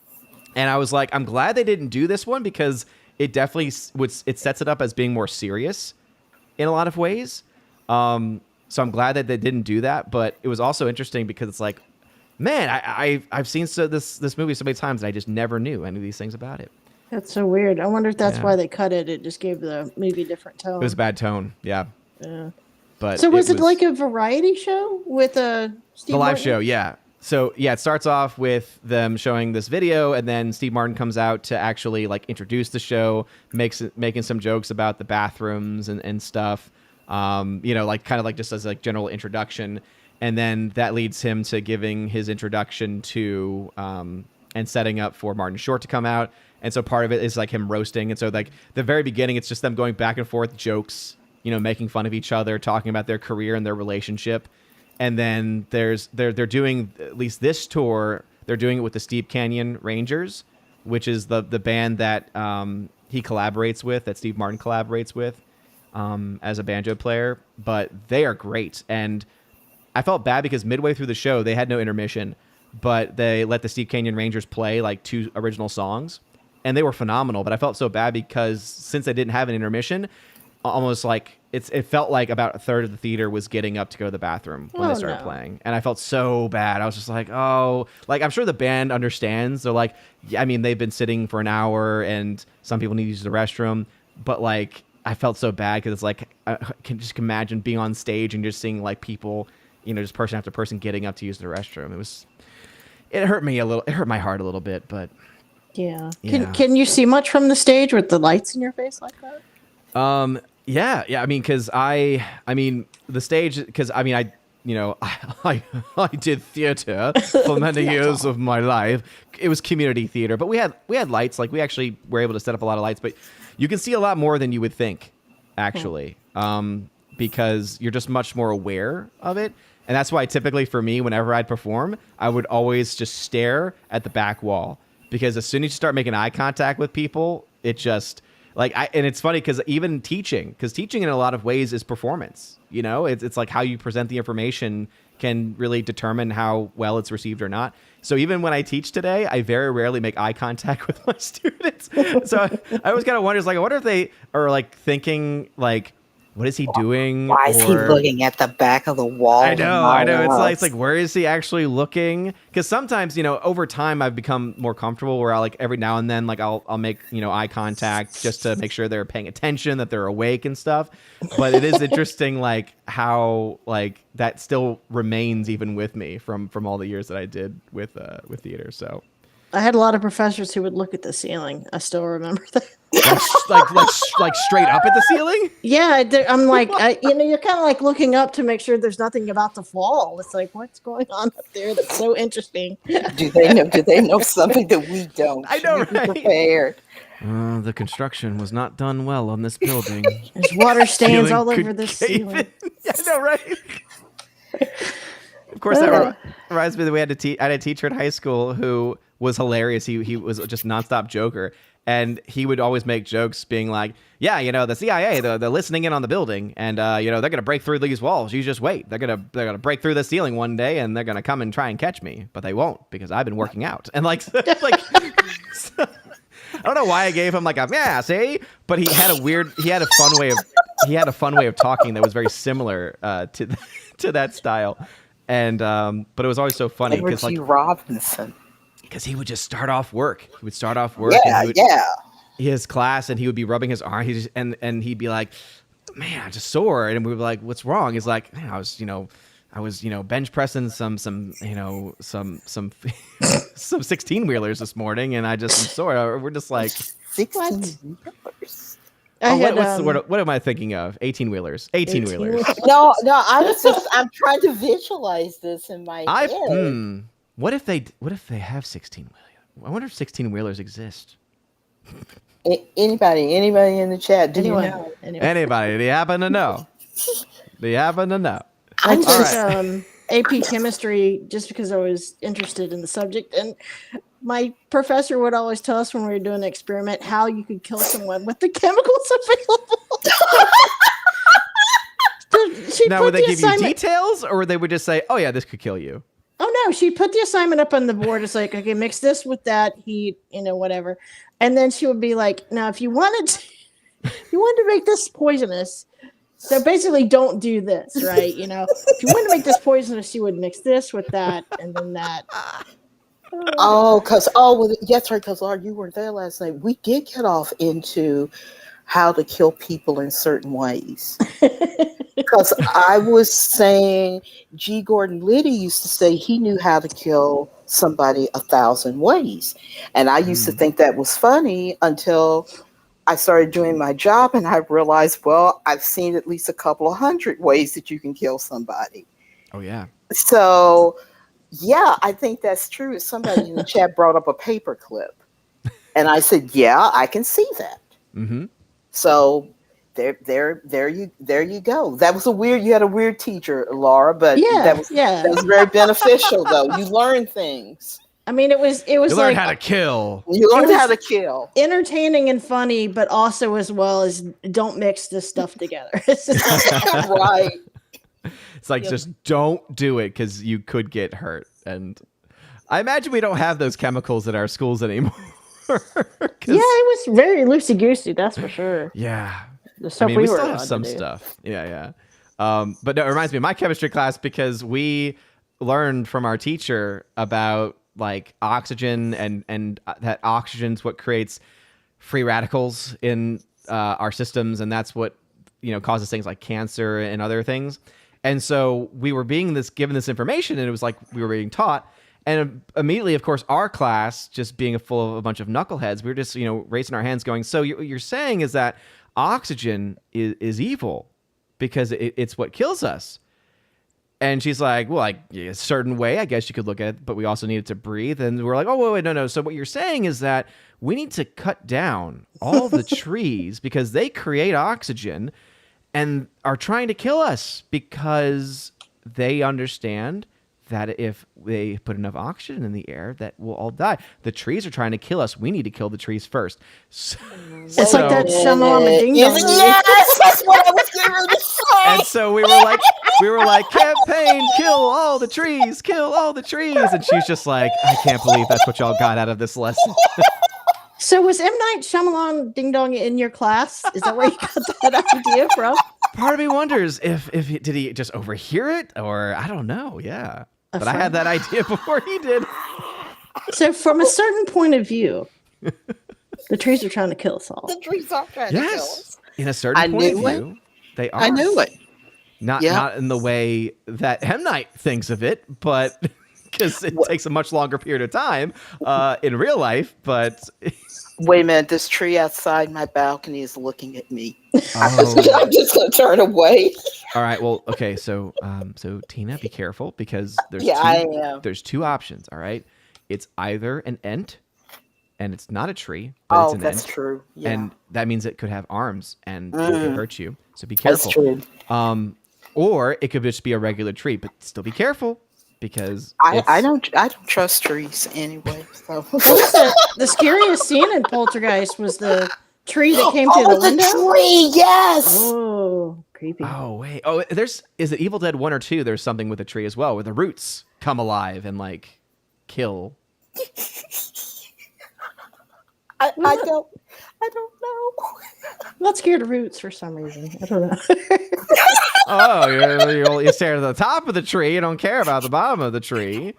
And I was like, I'm glad they didn't do this one because it definitely it sets it up as being more serious in a lot of ways. So I'm glad that they didn't do that, but it was also interesting because it's like, man, I've seen this movie so many times and I just never knew any of these things about it. That's so weird. I wonder if that's why they cut it. It just gave the movie a different tone. It was a bad tone, yeah. But so was it like a variety show with Steve the live Martin? show? Yeah. So yeah, it starts off with them showing this video, and then Steve Martin comes out to actually like introduce the show, making some jokes about the bathrooms and stuff. Like kind of like just as like general introduction, and then that leads him to giving his introduction to and setting up for Martin Short to come out. And so part of it is like him roasting. And so like the very beginning, it's just them going back and forth jokes, making fun of each other, talking about their career and their relationship. And then they're doing, at least this tour, they're doing it with the Steep Canyon Rangers, which is the band that he collaborates with, that Steve Martin collaborates with as a banjo player. But they are great. And I felt bad because midway through the show, they had no intermission, but they let the Steep Canyon Rangers play like 2 original songs. And they were phenomenal, but I felt so bad because since I didn't have an intermission, almost like it felt like about a third of the theater was getting up to go to the bathroom when they started playing. And I felt so bad. I was just like, oh, like I'm sure the band understands. They're like, yeah, I mean, they've been sitting for an hour and some people need to use the restroom. But like, I felt so bad because it's like, I can just imagine being on stage and just seeing like people, just person after person getting up to use the restroom. It hurt me a little. It hurt my heart a little bit, but. Yeah. Can you see much from the stage with the lights in your face like that? Yeah. I mean, because the stage. Because I did theater for many years of my life. It was community theater, but we had lights. Like we actually were able to set up a lot of lights, but you can see a lot more than you would think, actually, because you're just much more aware of it. And that's why typically for me, whenever I'd perform, I would always just stare at the back wall. Because as soon as you start making eye contact with people, it just and it's funny because even teaching in a lot of ways is performance. It's like how you present the information can really determine how well it's received or not. So even when I teach today, I very rarely make eye contact with my students. So I always kind of wonder, I wonder if they are like thinking like, what is he doing? Why is he looking at the back of the wall? I know. It's like, where is he actually looking? Because sometimes, over time, I've become more comfortable where I like every now and then, like I'll make eye contact just to make sure they're paying attention, that they're awake and stuff. But it is interesting, like how like that still remains even with me from all the years that I did with theater. So I had a lot of professors who would look at the ceiling. I still remember that. like straight up at the ceiling. Yeah, I'm like, you're kind of like looking up to make sure there's nothing about to fall. It's like, what's going on up there? That's so interesting. Do they know something that we don't? I know, Should we be right? prepared? The construction was not done well on this building. There's water stains Ceiling all could over the cave ceiling. in. Yeah, I know, right? Of course, that reminds me that I had a teacher in high school who was hilarious. He was just nonstop joker. And he would always make jokes being like, yeah, the CIA, they're listening in on the building. And, they're going to break through these walls. You just wait. They're going to break through the ceiling one day and they're going to come and try and catch me. But they won't because I've been working out. And like, so, I don't know why I gave him like see? But he had a fun way of talking that was very similar to that style. And, but it was always so funny. Edward G. Robinson. Because he would just start off work. His class, and he would be rubbing his arm. And he'd be like, "Man, I'm just sore." And we were like, "What's wrong?" He's like, "Man, I was bench pressing some 16-wheelers this morning, and I just am sore." We're just like, 16-wheelers. What am I thinking of? 18-wheelers. 18-wheelers. No, I'm trying to visualize this in my head. What if they have 16-wheelers? I wonder if 16-wheelers exist. Anybody in the chat? Do you know? Anybody? Do you happen to know? I took AP chemistry just because I was interested in the subject, and my professor would always tell us when we were doing an experiment how you could kill someone with the chemicals available. Now, would they give you details, or they would just say, "Oh yeah, this could kill you"? Oh no, she put the assignment up on the board. It's like, okay, mix this with that heat, whatever. And then she would be like, now if you wanted to make this poisonous, so basically don't do this, right? If you want to make this poisonous, you would mix this with that and then that. That's right, because Laura, you were there last night. We did get off into how to kill people in certain ways. Because I was saying, G. Gordon Liddy used to say he knew how to kill somebody 1,000 ways. And I used to think that was funny until I started doing my job and I realized, well, I've seen at least a couple of 100 ways that you can kill somebody. Oh, yeah. So, yeah, I think that's true. Somebody in the chat brought up a paper clip. And I said, yeah, I can see that. Mm-hmm. So there you go. That was you had a weird teacher, Laura, but that was very beneficial though. You learned things. I mean, it was you like learned how to kill. You learned how to kill. Entertaining and funny, but also as well as don't mix this stuff together. Right. It's like just don't do it because you could get hurt. And I imagine we don't have those chemicals at our schools anymore. Yeah, it was very loosey-goosey, that's for sure. Yeah. The stuff we still have some stuff. Yeah. But no, it reminds me of my chemistry class because we learned from our teacher about like oxygen and that oxygen's what creates free radicals in our systems, and that's what causes things like cancer and other things. And so we were given this information, and it was like we were being taught. And immediately, of course, our class, just being full of a bunch of knuckleheads, we were just, raising our hands going, so what you're saying is that oxygen is evil because it's what kills us. And she's like, well, like a certain way, I guess you could look at it, but we also needed to breathe. And we're like, oh, wait, no. So what you're saying is that we need to cut down all the trees because they create oxygen and are trying to kill us because they understand that if they put enough oxygen in the air, that we'll all die. The trees are trying to kill us. We need to kill the trees first. It's like that Shyamalan Ding Dong. Yes, that's what I was getting ready to say. And so we were like, campaign, kill all the trees. And she's just like, I can't believe that's what y'all got out of this lesson. So was M. Night Shyamalan Ding Dong in your class? Is that where you got that idea from? Part of me wonders if did he just overhear it, or I don't know. Yeah, but I had that idea before he did. So from a certain point of view, the trees are trying to kill us all. The trees are trying to kill us. In a certain point of view, they are. I knew it. Not in the way that M. Night thinks of it, but because it takes a much longer period of time in real life. But wait a minute, this tree outside my balcony is looking at me. Oh. I'm just going to turn away. All right. Well, okay. So Tina, be careful because there's two options. All right. It's either an ent, and it's not a tree, but it's an that's ent. true. Yeah. And that means it could have arms and it could hurt you. So be careful. That's true. Or it could just be a regular tree, but still be careful because I don't trust trees anyway. So the scariest scene in Poltergeist was the tree that came through the window. The tree, yes. Oh, creepy. Oh wait. Oh, is it Evil Dead 1 or 2? There's something with a tree as well, where the roots come alive and like kill. I don't know. I'm not scared of roots for some reason. I don't know. Oh, you stare at the top of the tree. You don't care about the bottom of the tree.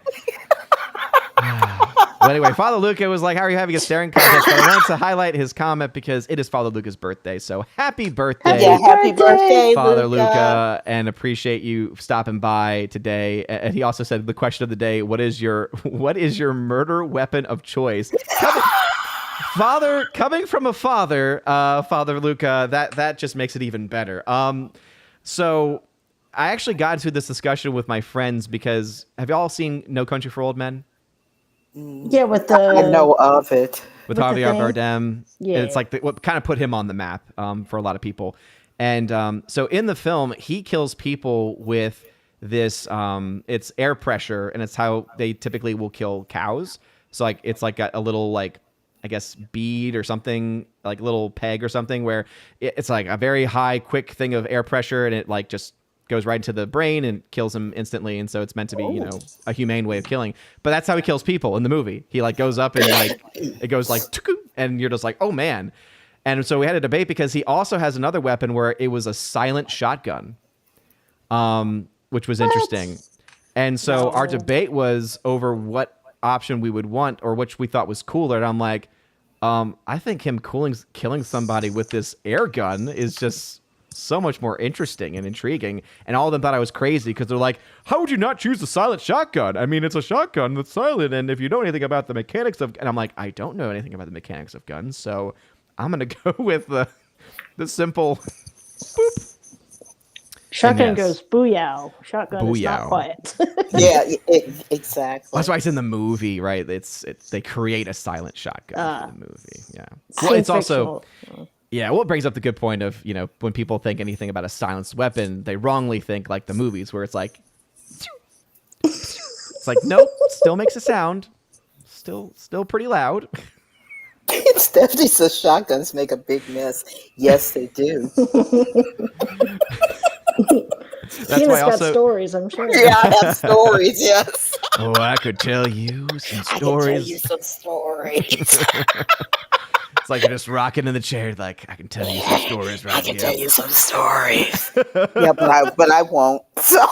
But anyway, Father Luca was like, how are you having a staring contest? But I wanted to highlight his comment because it is Father Luca's birthday. So happy birthday, happy birthday, Father Luca, and appreciate you stopping by today. And he also said the question of the day, what is your murder weapon of choice? Coming from a father, Father Luca, that just makes it even better. So I actually got into this discussion with my friends because have y'all seen No Country for Old Men? Yeah, with the I know of it. With Javier Bardem. Yeah. And it's like what kind of put him on the map for a lot of people. And so in the film, he kills people with this, it's air pressure, and it's how they typically will kill cows. So like it's like a little like, I guess, bead or something, like a little peg or something, where it's like a very high, quick thing of air pressure, and it like just goes right into the brain and kills him instantly. And so it's meant to be, a humane way of killing. But that's how he kills people in the movie. He like goes up and like it goes like, and you're just like, oh man. And so we had a debate because he also has another weapon where it was a silent shotgun, which was interesting. And so our debate was over what option we would want or which we thought was cooler. And I'm like, I think him killing somebody with this air gun is just so much more interesting and intriguing. And all of them thought I was crazy because they're like, how would you not choose the silent shotgun? I mean, it's a shotgun that's silent. And if you know anything about the mechanics of, and I'm like, I don't know anything about the mechanics of guns. So I'm going to go with the simple boop. Shotgun goes booyah. Shotgun is not quiet. Yeah, exactly. That's why it's in the movie, right? They create a silent shotgun in the movie. Yeah. Well, it's also well, it brings up the good point of, when people think anything about a silenced weapon, they wrongly think like the movies where it's like it's like nope, still makes a sound. Still pretty loud. Stephanie says shotguns make a big mess. Yes, they do. That's why got stories, I'm sure. Yeah, I have stories, yes. Oh, I could tell you some stories. It's like you're just rocking in the chair, like, I can tell you some stories right I can tell you some stories. Yeah, but I won't. So.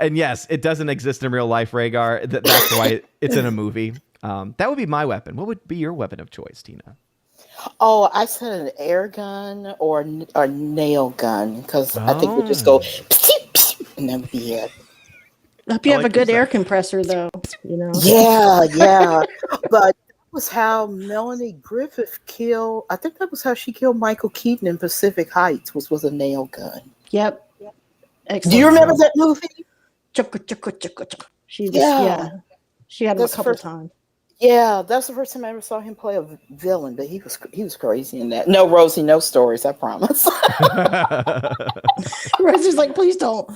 And yes, it doesn't exist in real life, Rhaegar. That's why it's in a movie. That would be my weapon. What would be your weapon of choice, Tina? Oh, I said an air gun or a nail gun because I think we just go and that would be it. I hope you have a good air compressor, though. Yeah. But that was how Melanie Griffith killed. I think that was how she killed Michael Keaton in Pacific Heights. Was a nail gun. Yep. Excellent. Do you remember that movie? She had him a couple times. Yeah, that's the first time I ever saw him play a villain, but he was crazy in that. No, Rosie, no stories, I promise. Rosie's like, please don't.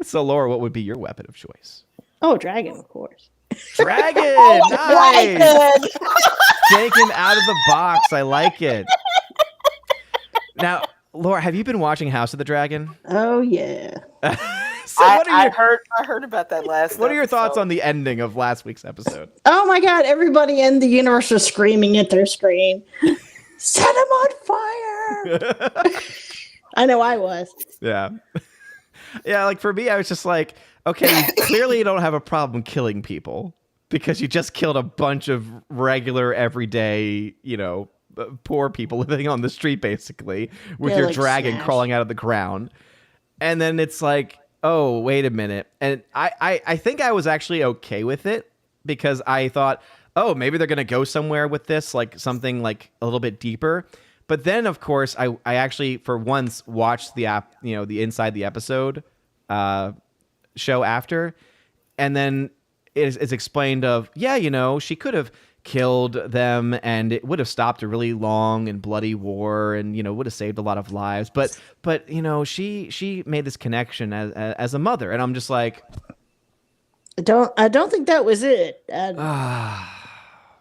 So, Laura, what would be your weapon of choice? Oh, dragon, of course. Dragon! Nice! Thinking out of the box. I like it. Now, Laura, have you been watching House of the Dragon? Oh, yeah. I heard about that last. What are your thoughts on the ending of last week's episode? Oh my god, everybody in the universe was screaming at their screen. Set him on fire! I know I was. Yeah. Yeah, like for me, I was just like, okay, clearly you don't have a problem killing people because you just killed a bunch of regular, everyday, poor people living on the street, basically, with your dragon crawling out of the ground. And then it's like, oh, wait a minute. And I think I was actually okay with it because I thought, oh, maybe they're going to go somewhere with this, like something like a little bit deeper. But then, of course, I actually, for once, watched the Inside the Episode show after. And then it's explained of, she could have killed them and it would have stopped a really long and bloody war and, would have saved a lot of lives. But she made this connection as a mother. And I'm just like... I don't think that was it. Yeah.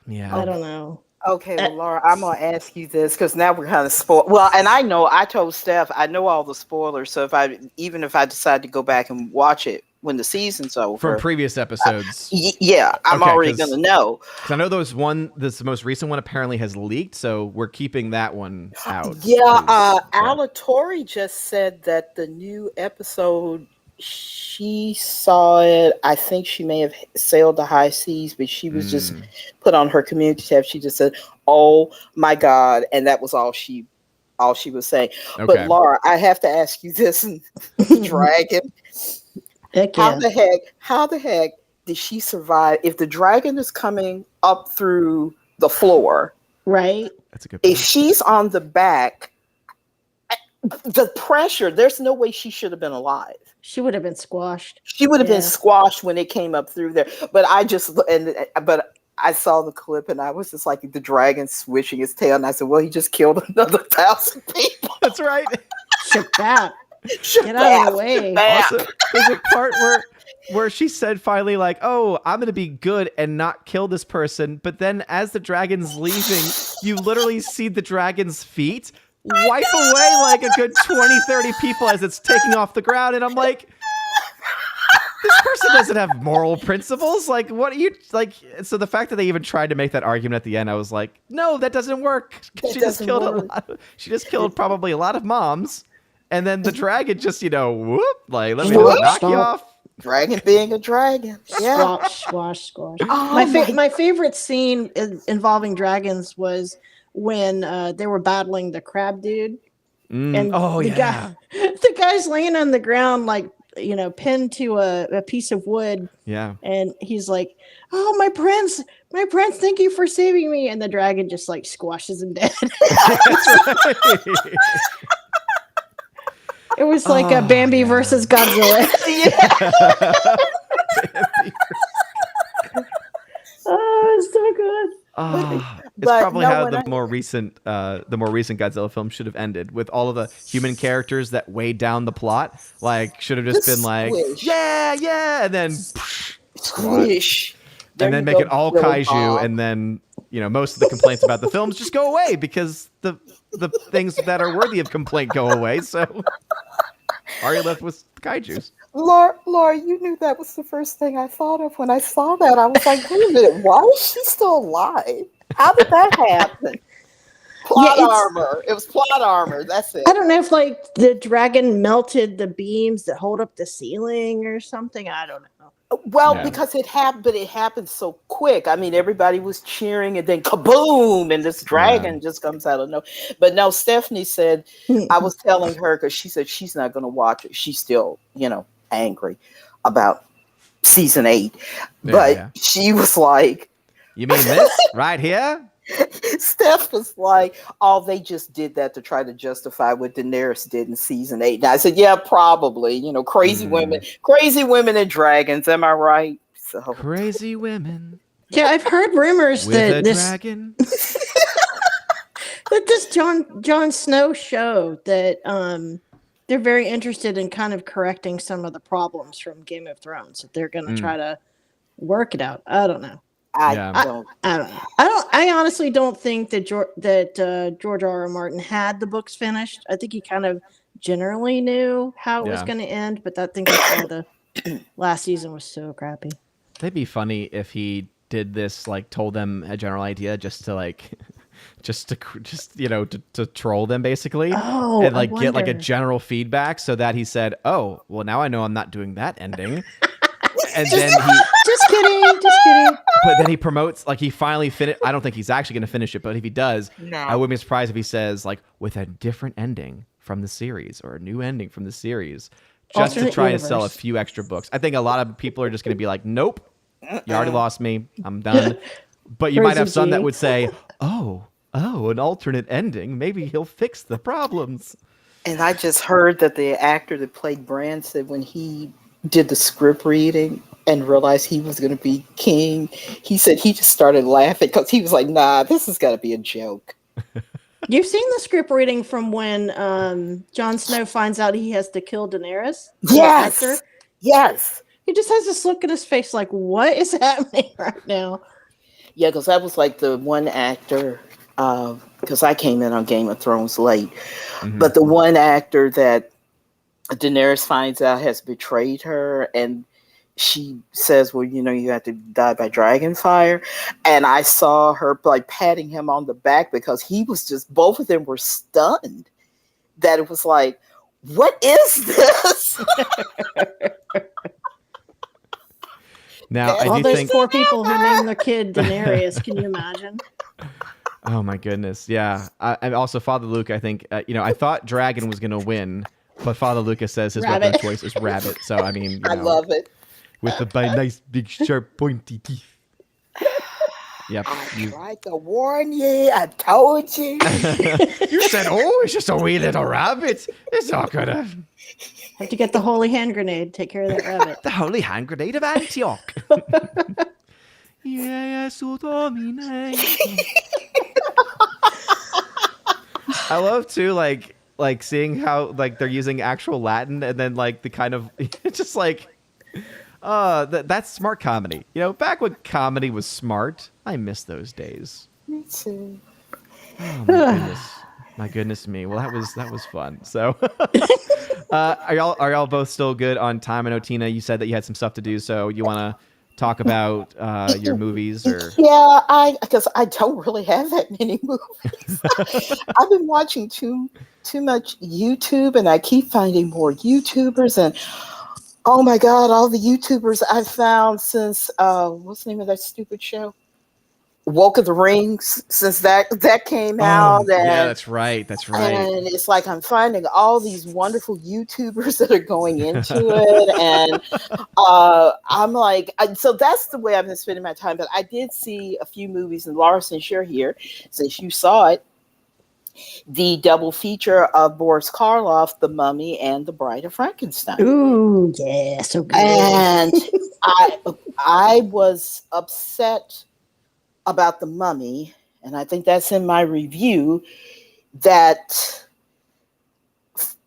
I don't know. Okay, well, Laura, I'm going to ask you this because now we're kind of spoiled. Well, and I told Steph, I know all the spoilers. So even if I decide to go back and watch it when the season's over. From previous episodes. I'm already going to know. Because I know this most recent one apparently has leaked. So we're keeping that one out. Yeah. Alatori just said that the new episode, she saw it. I think she may have sailed the high seas, but she was just put on her community tab. She just said, "Oh my God," and that was all she was saying. Okay. But Laura, I have to ask you this: dragon. How the heck did she survive? If the dragon is coming up through the floor, right? That's a good point. If she's on the back, the pressure. There's no way she should have been alive. She would have been squashed. She would have been squashed when it came up through there. But I saw the clip and I was just like the dragon swishing his tail, and I said, "Well, he just killed another 1,000 people." That's right. Shabbat. Get out of the way. Also, there's a part where she said finally, like, "Oh, I'm gonna be good and not kill this person." But then, as the dragon's leaving, you literally see the dragon's feet wipe away like a good 20, 30 people as it's taking off the ground. And I'm like, this person doesn't have moral principles. Like, what are you like? So the fact that they even tried to make that argument at the end, I was like, no, that doesn't work. She just killed probably a lot of moms. And then the dragon just, whoop, like, let me knock you off. Dragon being a dragon. Yeah. Squash. Oh, my favorite scene involving dragons was when they were battling the crab dude. And the guy's laying on the ground, like, pinned to a piece of wood. Yeah. And he's like, "Oh, my prince, thank you for saving me." And the dragon just like squashes him dead. It was like a Bambi versus Godzilla. Oh, it's so good. It's probably how the more recent Godzilla film should have ended, with all of the human characters that weighed down the plot. Like, should have just been like, yeah, and then squish, and then make it all kaiju, and then most of the complaints about the films just go away because the things that are worthy of complaint go away. So are you left with kaijus? Laura, you knew that was the first thing I thought of when I saw that. I was like, wait a minute, why is she still alive? How did that happen? Plot armor. It was plot armor. That's it. I don't know if like the dragon melted the beams that hold up the ceiling or something. I don't know. Well, because it happened, but it happened so quick. I mean, everybody was cheering, and then kaboom, and this dragon just comes out of nowhere. But no, Stephanie said, I was telling her because she said she's not going to watch it. She's still, angry about season 8, but she was like, "You mean this right here?" Steph was like, "Oh, they just did that to try to justify what Daenerys did in season 8." And I said, "Yeah, probably. Crazy women and dragons. Am I right?" So crazy women. Yeah, I've heard rumors with that this dragon. That this Jon Snow show that they're very interested in kind of correcting some of the problems from Game of Thrones. That they're going to try to work it out. I don't know. I don't know. I honestly don't think that George R.R. Martin had the books finished. I think he kind of generally knew how it was Yeah. going to end, but that thing I saw the last season was so crappy. That'd be funny if he did this, like told them a general idea just to like, just to troll them basically, Oh, and I like get like a wonder. general feedback so that he said, oh, well now I know I'm not doing that ending. And then he, Just kidding. but then he promotes, like he finally finished. I don't think he's actually going to finish it, but if he does, No. I wouldn't be surprised if he says like with a different ending from the series or a new ending from the series, just to Alternate try and sell a universe. few extra books. I think a lot of people are just going to be like, nope, you already lost me. I'm done. But you might have some that would say, oh, an alternate ending. Maybe he'll fix the problems. And I just heard that the actor that played Bran said when he did the script reading and realized he was going to be king, he said he just started laughing because he was like, nah, this has got to be a joke. You've seen the script reading from when Jon Snow finds out he has to kill Daenerys? Yes. The actor? Yes. He just has this look at his face like, what is happening right now? Yeah, because that was like the one actor, because I came in on Game of Thrones late, but the one actor that Daenerys finds out has betrayed her, and she says, well, you have to die by dragon fire. And I saw her like patting him on the back because he was just, both of them were stunned that it was like, what is this? Now, I All do those think, poor people who named their kid Daenerys. Can you imagine? oh my goodness. Yeah. And also Father Luke, I think, I thought Dragon was going to win, but Father Lucas says his weapon of choice is rabbit. So, I mean, I love it. with the nice, big, sharp, pointy teeth. Yep. I tried to warn you. I told you. You said, oh, it's just a wee little rabbit. It's not gonna. Have to get the holy hand grenade. Take care of that rabbit. The holy hand grenade of Antioch. Yeah, so dominate. I love too, like seeing how like they're using actual Latin and then like the kind of it's just like that's smart comedy. Back when comedy was smart, I miss those days. Me too. Oh my goodness. My goodness me. Well, that was fun. So are y'all both still good on time? I know Tina, you said that you had some stuff to do, so you want to talk about your movies or Yeah, because I don't really have that many movies. I've been watching too much YouTube, and I keep finding more YouTubers, and oh my God, all the YouTubers I've found since what's the name of that stupid show? Woke of the Rings, since that came out. And, yeah, that's right. And it's like I'm finding all these wonderful YouTubers that are going into it. And I'm like, so that's the way I've been spending my time. But I did see a few movies, and Laura, since you're here, since you saw it, the double feature of Boris Karloff, The Mummy and The Bride of Frankenstein. Ooh, yeah, so good. And I was upset about The Mummy, and I think that's in my review, that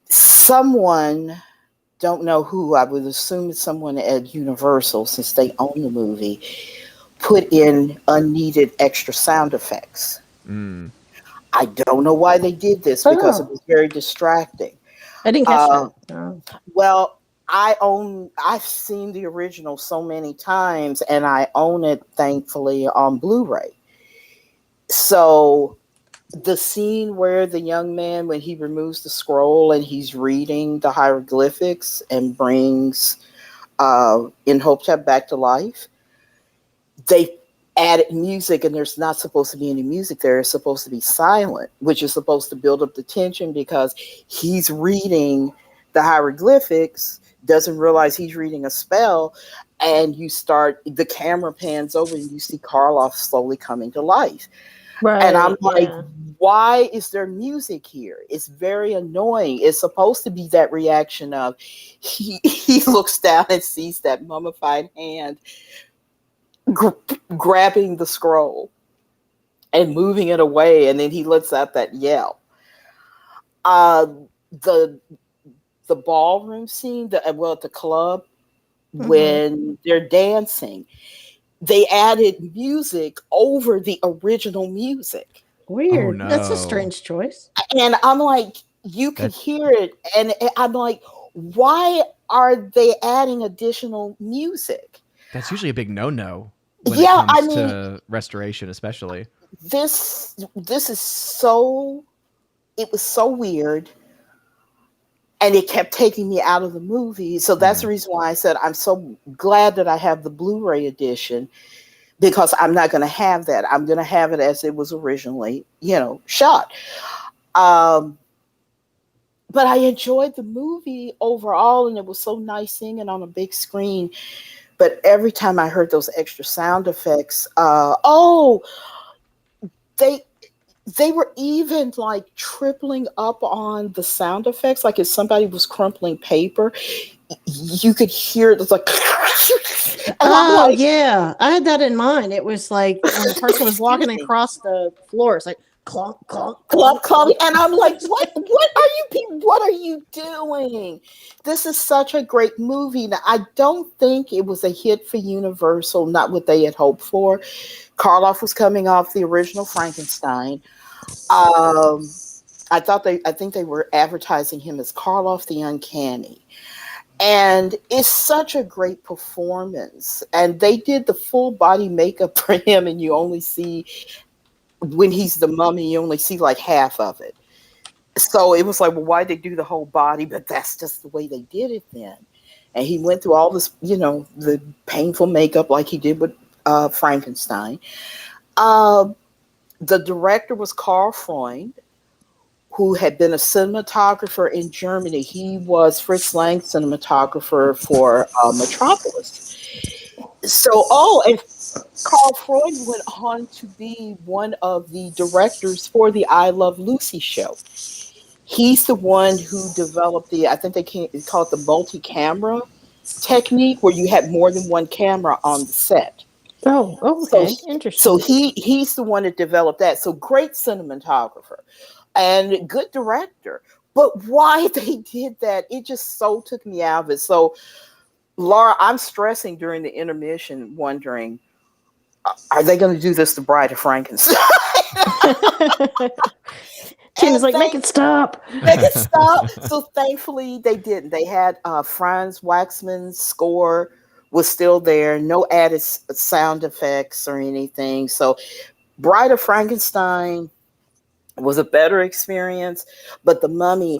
someone, don't know who, I would assume it's someone at Universal, since they own the movie, put in unneeded extra sound effects. I don't know why they did this, because it was very distracting. I didn't catch that. Well, I've seen the original so many times, and I own it, thankfully, on Blu-ray. So the scene where the young man, when he removes the scroll and he's reading the hieroglyphics and brings Imhotep back to life, they added music, and there's not supposed to be any music there. It's supposed to be silent, which is supposed to build up the tension, because he's reading the hieroglyphics, doesn't realize he's reading a spell, and the camera pans over and you see Karloff slowly coming to life. Right, and I'm like, why is there music here? It's very annoying. It's supposed to be that reaction of he looks down and sees that mummified hand grabbing the scroll and moving it away, and then he lets out that yell. The ballroom scene, at the club, when they're dancing, they added music over the original music. Weird. Oh, no. That's a strange choice. And I'm like, you could hear it, and I'm like, why are they adding additional music? That's usually a big no-no when it Yeah, I comes mean, to restoration, especially. this is so, it was so weird, and it kept taking me out of the movie. So that's the reason why I said I'm so glad that I have the Blu-ray edition, because I'm not going to have that. I'm going to have it as it was originally, shot. Um, but I enjoyed the movie overall, and it was so nice seeing it on a big screen. But every time I heard those extra sound effects, they they were even like tripling up on the sound effects. Like if somebody was crumpling paper, you could hear it was like, and I'm Oh like, yeah, I had that in mind. It was like when the person was walking excuse me, across the floor, it's like clunk, clunk, clump, clunk, clump, clunk. and I'm like, what are you doing? This is such a great movie. Now, I don't think it was a hit for Universal, not what they had hoped for. Karloff was coming off the original Frankenstein. Um, I think they were advertising him as Karloff the Uncanny. And it's such a great performance. And they did the full body makeup for him, and you only see, when he's the mummy, you only see like half of it. So it was like, well, why'd they do the whole body? But that's just the way they did it then. And he went through all this, the painful makeup like he did with Frankenstein. Uh, the director was Carl Freund, who had been a cinematographer in Germany. He was Fritz Lang's cinematographer for Metropolis. And Carl Freund went on to be one of the directors for the I Love Lucy show. He's the one who developed I think they call it the multi-camera technique, where you had more than one camera on the set. Oh, So, okay, so interesting. he's the one that developed that. So great cinematographer and good director. But why they did that, it just so took me out of it. So, Laura, I'm stressing during the intermission, wondering, are they going to do this to Bride of Frankenstein? Tim is like, make it stop. Make it stop. So thankfully they didn't. They had Franz Waxman's score was still there, no added sound effects or anything. So Bride of Frankenstein was a better experience, but The Mummy,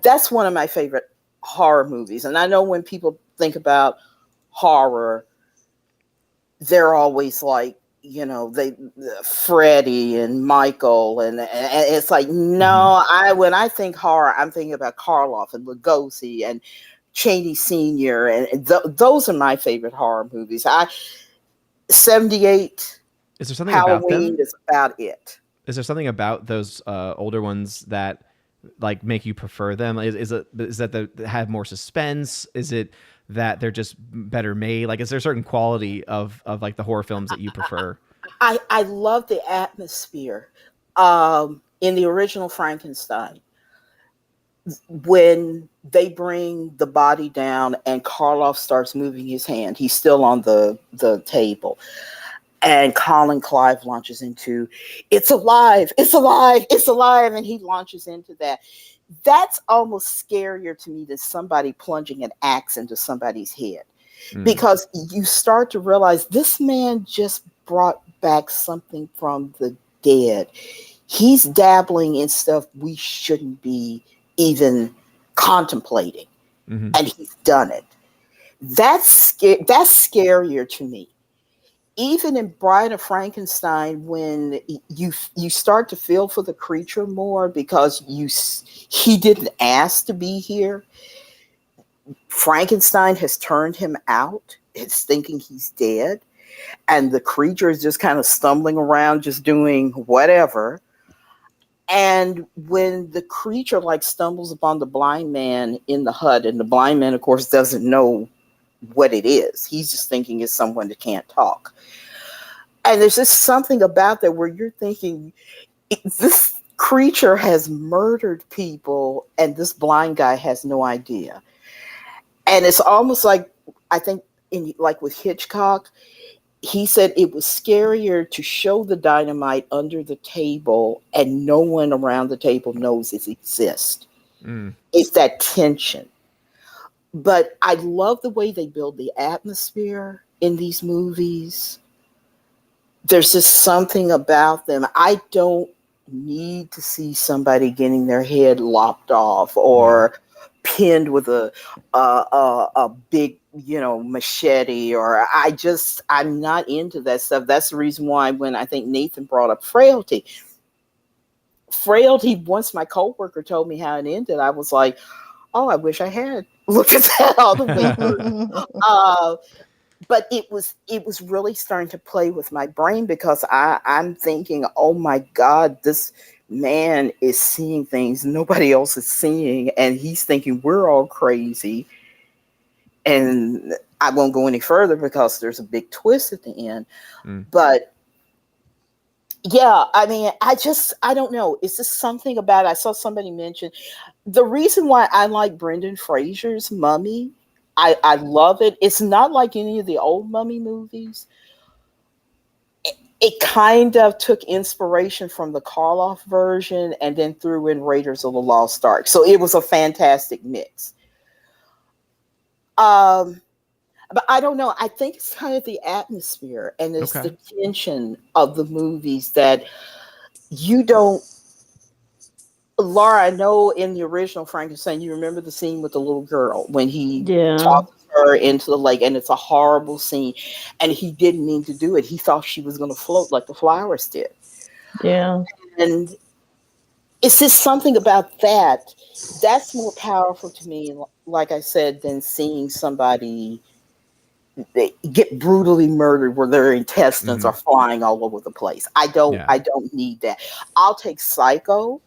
that's one of my favorite horror movies. And I know when people think about horror, they're always like, Freddie and Michael, and it's like, no, when I think horror, I'm thinking about Karloff and Lugosi and Chaney Sr. and those are my favorite horror movies. 78 Is there something about Halloween them? is about it. Is there something about those older ones that like make you prefer them? Is that they have more suspense? Is it that they're just better made? Like, is there a certain quality of like the horror films that you prefer? I love the atmosphere in the original Frankenstein. When they bring the body down and Karloff starts moving his hand, he's still on the table. And Colin Clive launches into, it's alive, it's alive, it's alive. And he launches into that. That's almost scarier to me than somebody plunging an axe into somebody's head. Because you start to realize this man just brought back something from the dead. He's dabbling in stuff we shouldn't be even contemplating. And he's done it. That's scarier to me. Even in Bride of Frankenstein, when you start to feel for the creature more, because he didn't ask to be here. Frankenstein has turned him out. It's thinking he's dead, and the creature is just kind of stumbling around, just doing whatever. And when the creature like stumbles upon the blind man in the hut, and the blind man, of course, doesn't know what it is. He's just thinking it's someone that can't talk. And there's just something about that where you're thinking, this creature has murdered people and this blind guy has no idea. And it's almost like, I think, like with Hitchcock, he said it was scarier to show the dynamite under the table and no one around the table knows it exists. It's that tension. But I love the way they build the atmosphere in these movies. There's just something about them. I don't need to see somebody getting their head lopped off or pinned with a big, machete, or I'm not into that stuff. That's the reason why when I think Nathan brought up Frailty, once my coworker told me how it ended, I was like, oh, I wish I had looked at that all the way through. But it was really starting to play with my brain because I'm thinking, oh my God, this man is seeing things nobody else is seeing, and he's thinking we're all crazy. And I won't go any further because there's a big twist at the end. But yeah, I mean, I don't know. It's just something about it. I saw somebody mention the reason why I like Brendan Fraser's Mummy. I love it. It's not like any of the old Mummy movies. It kind of took inspiration from the Karloff version and then threw in Raiders of the Lost Ark. So it was a fantastic mix. But I don't know. I think it's kind of the atmosphere and it's the tension of the movies that you don't. Laura, I know in the original Frankenstein, you remember the scene with the little girl when he talks her into the lake, and it's a horrible scene, and he didn't mean to do it. He thought she was going to float like the flowers did. Yeah. And it's just something about that. That's more powerful to me, like I said, than seeing somebody get brutally murdered where their intestines are flying all over the place. I don't need that. I'll take Psycho.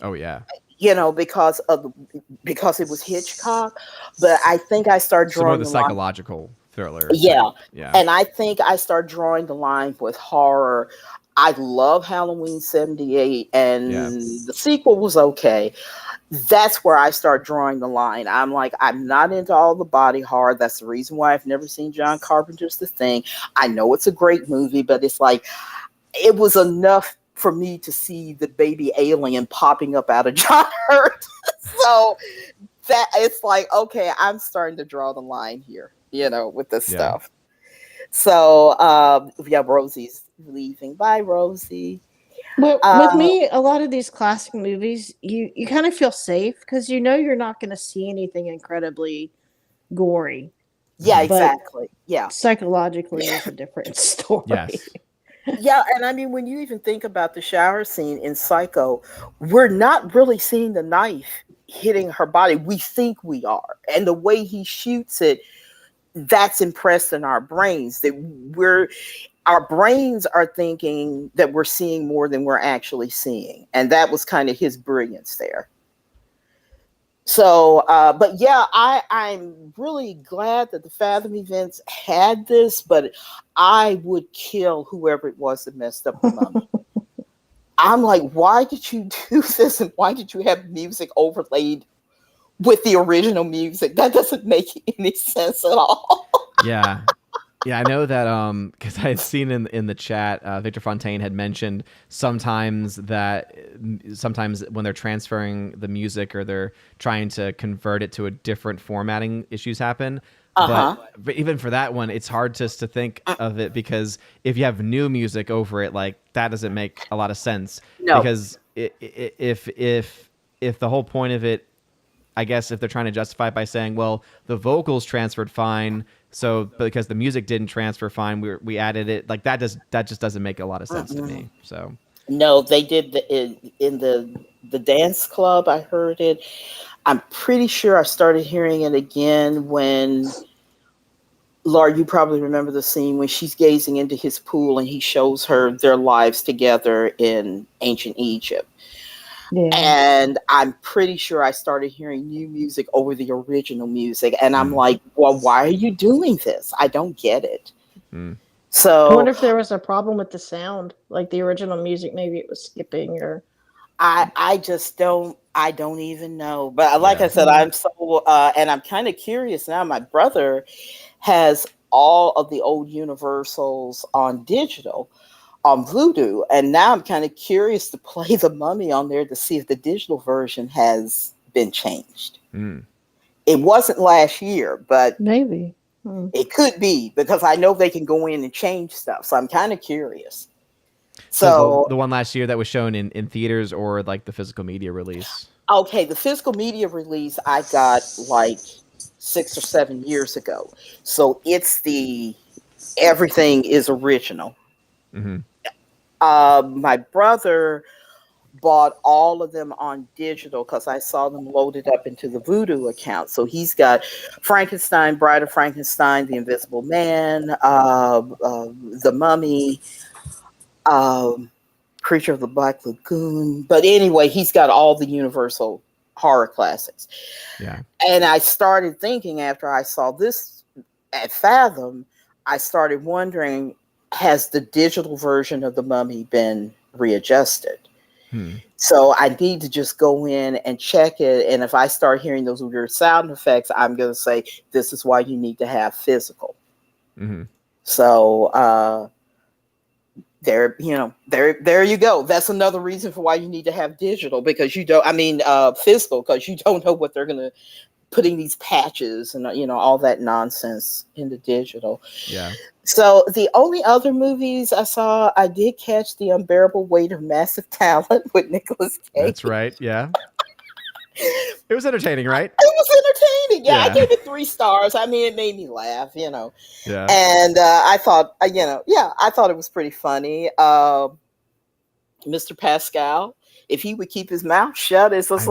Oh yeah. Because it was Hitchcock, but I think I started drawing more the psychological thriller. Yeah. Yeah. And I think I started drawing the line with horror. I love Halloween 78 and the sequel was okay. That's where I start drawing the line. I'm like, I'm not into all the body horror. That's the reason why I've never seen John Carpenter's The Thing. I know it's a great movie, but it's like, it was enough for me to see the baby alien popping up out of John Hurt. So that it's like, okay, I'm starting to draw the line here, with this stuff. So Rosie's leaving. Bye, Rosie. Well, with me, a lot of these classic movies, you kind of feel safe because you're not going to see anything incredibly gory. Yeah, exactly. Yeah. Psychologically, it's a different story. Yes. Yeah, and I mean, when you even think about the shower scene in Psycho, we're not really seeing the knife hitting her body. We think we are. And the way he shoots it, that's impressed in our brains that our brains are thinking that we're seeing more than we're actually seeing. And that was kind of his brilliance there. So, but yeah, I'm really glad that the Fathom events had this, but I would kill whoever it was that messed up the Mummy. I'm like, why did you do this? And why did you have music overlaid with the original music? That doesn't make any sense at all. Yeah. Yeah, I know that because I had seen in the chat, Victor Fontaine had mentioned sometimes when they're transferring the music or they're trying to convert it to a different formatting, issues happen. But even for that one, it's hard just to think of it because if you have new music over it, like that doesn't make a lot of sense. No. Because if the whole point of it, I guess if they're trying to justify it by saying, well, the vocals transferred fine, so because the music didn't transfer fine, we added it, like that just doesn't make a lot of sense to me. So no, they did in the dance club. I heard it. I'm pretty sure I started hearing it again when Laura, you probably remember the scene when she's gazing into his pool and he shows her their lives together in ancient Egypt. Yeah. And I'm pretty sure I started hearing new music over the original music. And I'm like, well, why are you doing this? I don't get it. So I wonder if there was a problem with the sound, like the original music, maybe it was skipping or. I don't even know. But like I said, I'm so, and I'm kind of curious now. My brother has all of the old Universals on digital on Vudu, and now I'm kind of curious to play the Mummy on there to see if the digital version has been changed. It wasn't last year, but Maybe. it could be, because I know they can go in and change stuff. So I'm kind of curious. So the one last year that was shown in theaters, or like the physical media release? Okay, the physical media release I got like 6 or 7 years ago. So it's the everything is original. My brother bought all of them on digital because I saw them loaded up into the Vudu account. So he's got Frankenstein, Bride of Frankenstein, The Invisible Man, The Mummy, Creature of the Black Lagoon. But anyway, he's got all the Universal horror classics. Yeah. And I started thinking, after I saw this at Fathom, I started wondering, has the digital version of The Mummy been readjusted? So I need to just go in and check it. And if I start hearing those weird sound effects, I'm going to say, this is why you need to have physical. So there you go. That's another reason for why you need to have digital, because physical, because you don't know what they're going to putting these patches and all that nonsense into digital. Yeah. So the only other movies I saw, I did catch The Unbearable Weight of Massive Talent with Nicolas Cage. That's right. Yeah. It was entertaining, right? It was entertaining. Yeah, Yeah. I gave it 3 stars. I mean, it made me laugh, Yeah. And I thought, I thought it was pretty funny. Mr. Pascal, if he would keep his mouth shut, it's just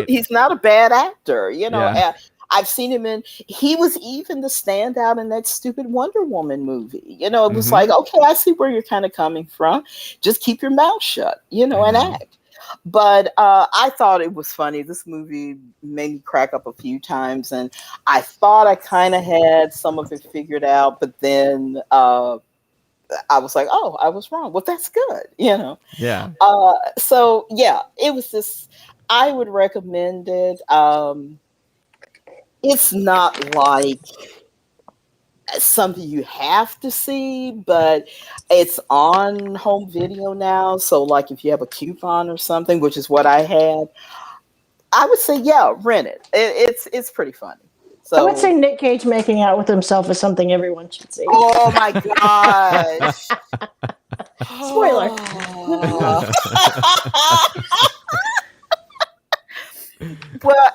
he's not a bad actor, Yeah. I've seen him he was even the standout in that stupid Wonder Woman movie. It was like, okay, I see where you're kind of coming from. Just keep your mouth shut, and act. But I thought it was funny. This movie made me crack up a few times, and I thought I kind of had some of it figured out, but then I was like, oh, I was wrong. Well, that's good, Yeah. So yeah, it was just, I would recommend it. It's not like something you have to see, but it's on home video now. So like if you have a coupon or something, which is what I had, I would say, yeah, rent it. It's pretty funny. So I would say Nick Cage making out with himself is something everyone should see. Oh my gosh. Spoiler. Well,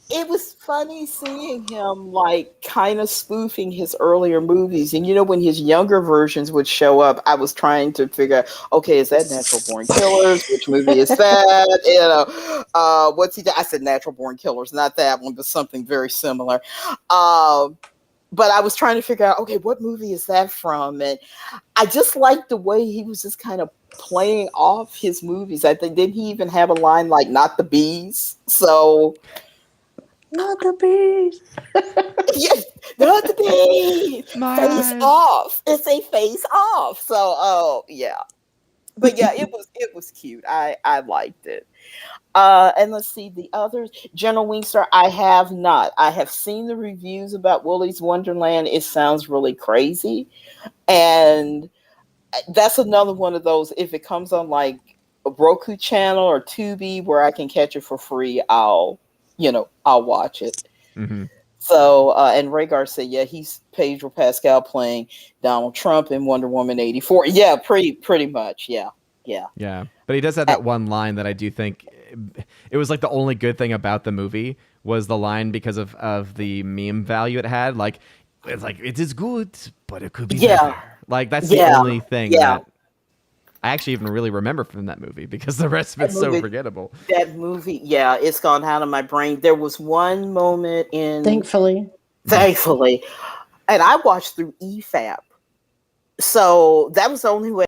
it was funny seeing him like kind of spoofing his earlier movies. And when his younger versions would show up, I was trying to figure out, okay, is that Natural Born Killers? Which movie is that? What's he? I said Natural Born Killers, not that one, but something very similar. But I was trying to figure out, okay, what movie is that from? And I just liked the way he was just kind of playing off his movies. I think, didn't he even have a line like "Not the bees"? So, not the bees. Yes, not the bees. Face off. It's a face off. So, oh yeah, but yeah, it was cute. I liked it. And let's see the others. General Wingster, I have not. I have seen the reviews about Willy's Wonderland. It sounds really crazy, and that's another one of those. If it comes on like a Roku channel or Tubi where I can catch it for free, I'll watch it. So, and Rhaegar said, yeah, he's Pedro Pascal playing Donald Trump in Wonder Woman 84. Yeah, pretty much. Yeah. Yeah. But he does have that one line that I do think it was like the only good thing about the movie was the line because of the meme value it had. Like, it's like, it is good, but it could be better. Like, that's the only thing that I actually even really remember from that movie, because the rest of it's so forgettable. That movie, yeah, it's gone out of my brain. There was one moment in... Thankfully. And I watched through EFAP. So that was the only way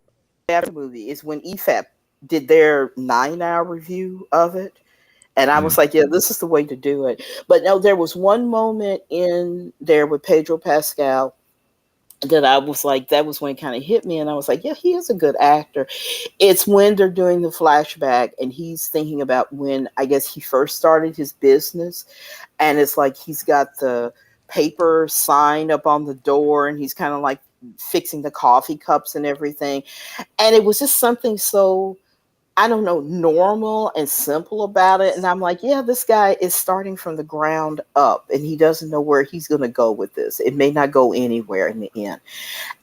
after the movie is when EFAP did their 9-hour review of it. And I was like, yeah, this is the way to do it. But no, there was one moment in there with Pedro Pascal that I was like, that was when it kind of hit me. And I was like, yeah, he is a good actor. It's when they're doing the flashback and he's thinking about when, I guess, he first started his business. And it's like he's got the paper sign up on the door, and he's kind of like fixing the coffee cups and everything. And it was just something so, I don't know, normal and simple about it. And I'm like, yeah, this guy is starting from the ground up and he doesn't know where he's going to go with this. It may not go anywhere in the end.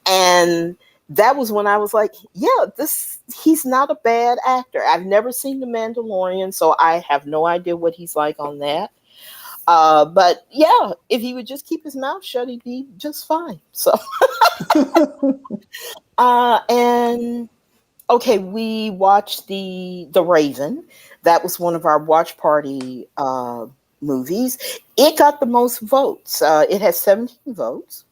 And that was when I was like, yeah, he's not a bad actor. I've never seen The Mandalorian, so I have no idea what he's like on that. But yeah, if he would just keep his mouth shut, he'd be just fine. So, and okay, we watched the Raven. That was one of our watch party movies. It got the most votes. It has 17 votes.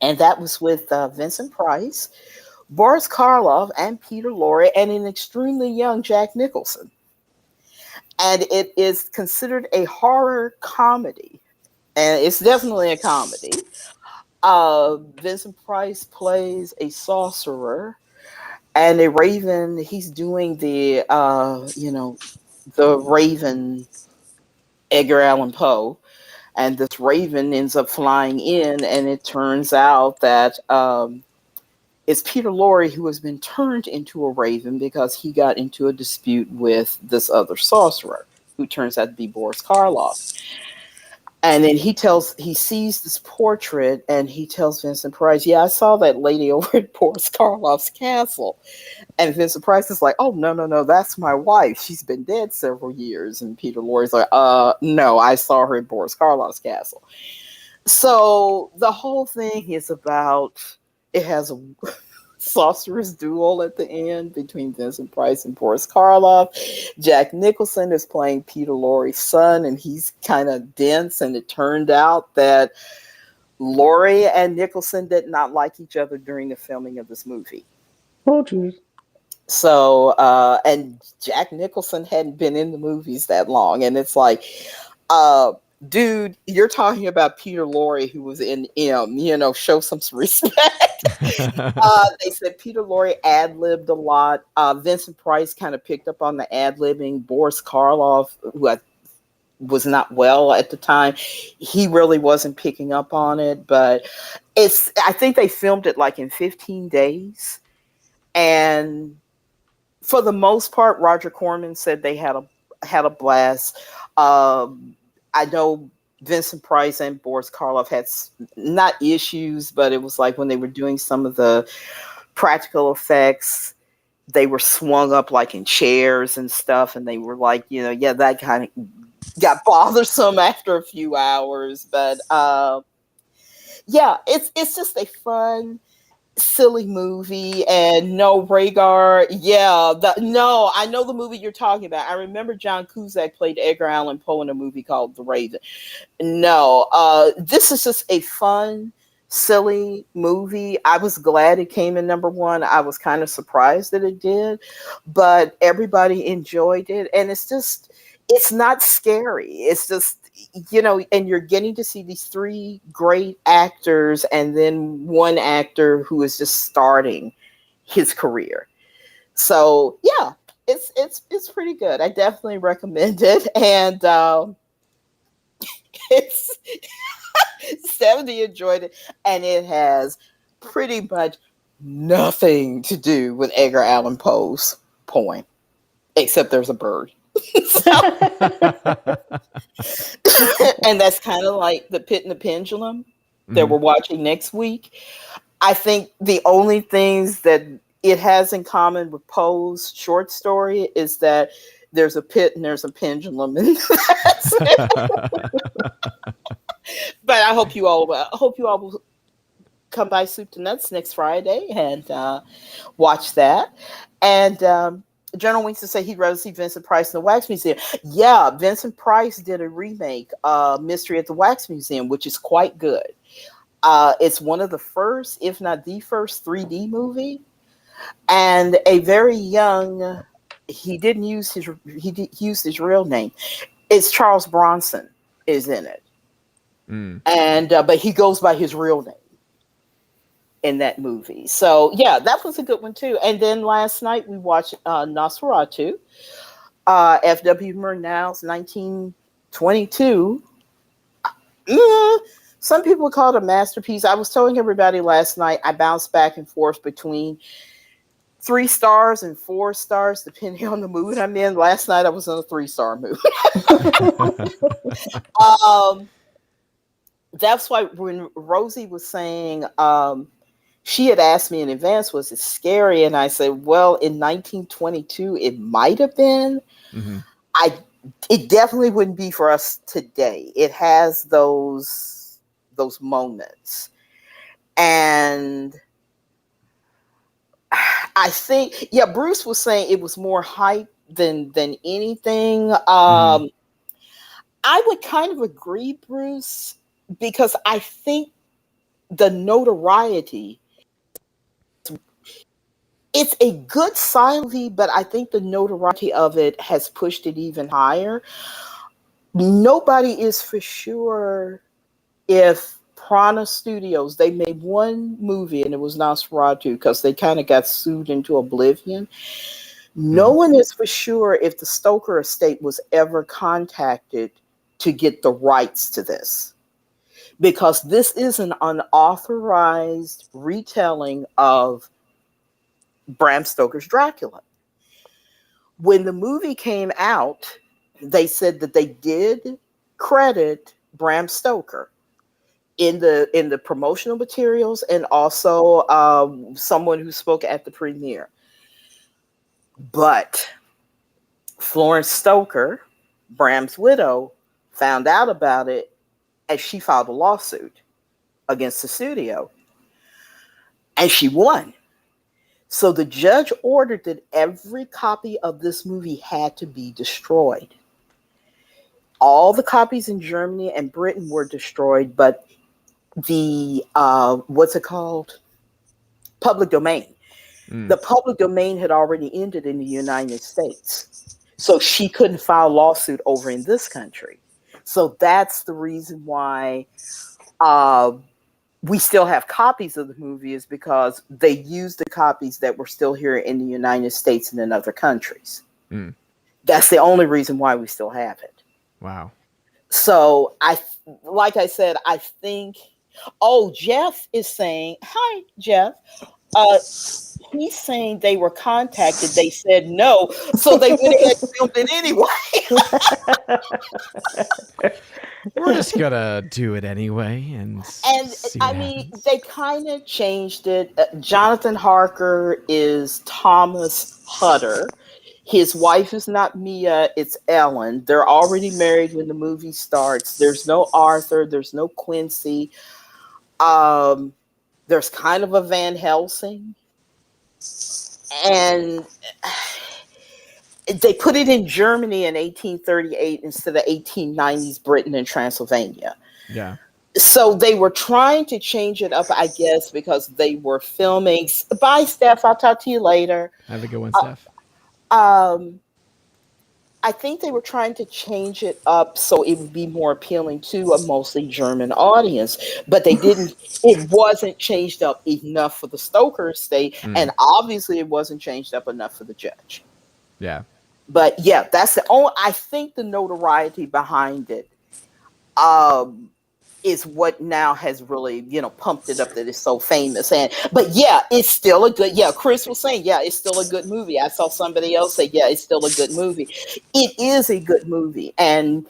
And that was with Vincent Price, Boris Karloff, and Peter Lorre, and an extremely young Jack Nicholson. And it is considered a horror comedy. And it's definitely a comedy. Vincent Price plays a sorcerer. And a raven, he's doing the Raven, Edgar Allan Poe. And this raven ends up flying in, and it turns out that it's Peter Lorre who has been turned into a raven because he got into a dispute with this other sorcerer, who turns out to be Boris Karloff. And then he sees this portrait, and he tells Vincent Price, yeah, I saw that lady over at Boris Karloff's castle. And Vincent Price is like, oh, no, that's my wife. She's been dead several years. And Peter Lorre's like, no, I saw her at Boris Karloff's castle. So the whole thing is about, it has a sorcerer's duel at the end between Vincent Price and Boris Karloff. Jack Nicholson is playing Peter Lorre's son, and he's kind of dense. And it turned out that Lorre and Nicholson did not like each other during the filming of this movie. Oh, geez. So, and Jack Nicholson hadn't been in the movies that long. And it's like, dude, you're talking about Peter Lorre, who was in M, show some respect. They said Peter Lorre ad-libbed a lot. Vincent Price kind of picked up on the ad-libbing. Boris Karloff, who was not well at the time, he really wasn't picking up on it. But I think they filmed it like in 15 days. And for the most part, Roger Corman said they had a blast. I know Vincent Price and Boris Karloff had not issues, but it was like when they were doing some of the practical effects, they were swung up like in chairs and stuff, and they were like, that kind of got bothersome after a few hours. But it's just a fun, silly movie. And no, Rhaegar, I know the movie you're talking about. I remember John Cusack played Edgar Allan Poe in a movie called The Raven. No, this is just a fun, silly movie. I was glad it came in number one. I was kind of surprised that it did, but everybody enjoyed it. And it's not scary. It's just, and you're getting to see these three great actors and then one actor who is just starting his career. So yeah, it's pretty good. I definitely recommend it. And it's 70 enjoyed it, and it has pretty much nothing to do with Edgar Allan Poe's poem, except there's a bird. And that's kind of like The Pit and the Pendulum that we're watching next week. I think the only things that it has in common with Poe's short story is that there's a pit and there's a pendulum, and that's it. But I hope you all will come by Soup to Nuts next Friday and watch that. And General Winks to say he'd rather see Vincent Price in the Wax Museum. Yeah, Vincent Price did a remake, Mystery at the Wax Museum, which is quite good. It's one of the first, if not the first, 3D movie. And a very young, he used his real name. It's Charles Bronson is in it. And but he goes by his real name in that movie. So yeah, that was a good one too. And then last night we watched Nosferatu, F.W. Murnau's 1922. Some people call it a masterpiece. I was telling everybody last night, I bounced back and forth between 3 stars and 4 stars, depending on the mood I'm in. Last night I was in a 3-star mood. That's why when Rosie was saying, she had asked me in advance, was it scary? And I said, well, in 1922, it might have been. Mm-hmm. It definitely wouldn't be for us today. It has those moments. And I think, yeah, Bruce was saying it was more hype than anything. Mm-hmm. I would kind of agree, Bruce, because I think the notoriety, it's a good silent movie, but I think the notoriety of it has pushed it even higher. Nobody is for sure if Prana Studios, they made one movie and it was Nosferatu because they kind of got sued into oblivion. No one is for sure if the Stoker estate was ever contacted to get the rights to this, because this is an unauthorized retelling of Bram Stoker's Dracula. When the movie came out, they said that they did credit Bram Stoker in the promotional materials, and also someone who spoke at the premiere. But Florence Stoker, Bram's widow, found out about it, and she filed a lawsuit against the studio, and she won. So the judge ordered that every copy of this movie had to be destroyed. All the copies in Germany and Britain were destroyed, but the what's it called? Public domain. The public domain had already ended in the United States. So she couldn't file a lawsuit over in this country. So that's the reason why we still have copies of the movie, is because they used the copies that were still here in the United States and in other countries. That's the only reason why we still have it. Wow. So like I said, I think, Jeff is saying, hi, Jeff. He's saying they were contacted. They said no. So they went ahead and filmed it anyway. We're just gonna do it anyway, and see what happens. They kind of changed it. Jonathan Harker is Thomas Hutter. His wife is not Mia, it's Ellen. They're already married when the movie starts. There's no Arthur, there's no Quincy. There's kind of a Van Helsing. And they put it in Germany in 1838 instead of 1890s Britain and Transylvania. Yeah. So they were trying to change it up, I guess, because they were filming. Bye, Steph. I'll talk to you later. Have a good one, Steph. I think they were trying to change it up so it would be more appealing to a mostly German audience, but they didn't. It wasn't changed up enough for the Stoker estate, and obviously it wasn't changed up enough for the judge. Yeah. But yeah, that's the only. I think the notoriety behind it is what now has really, pumped it up that it's so famous. But yeah, it's still a good. Yeah, Chris was saying, yeah, it's still a good movie. I saw somebody else say, yeah, it's still a good movie. It is a good movie. And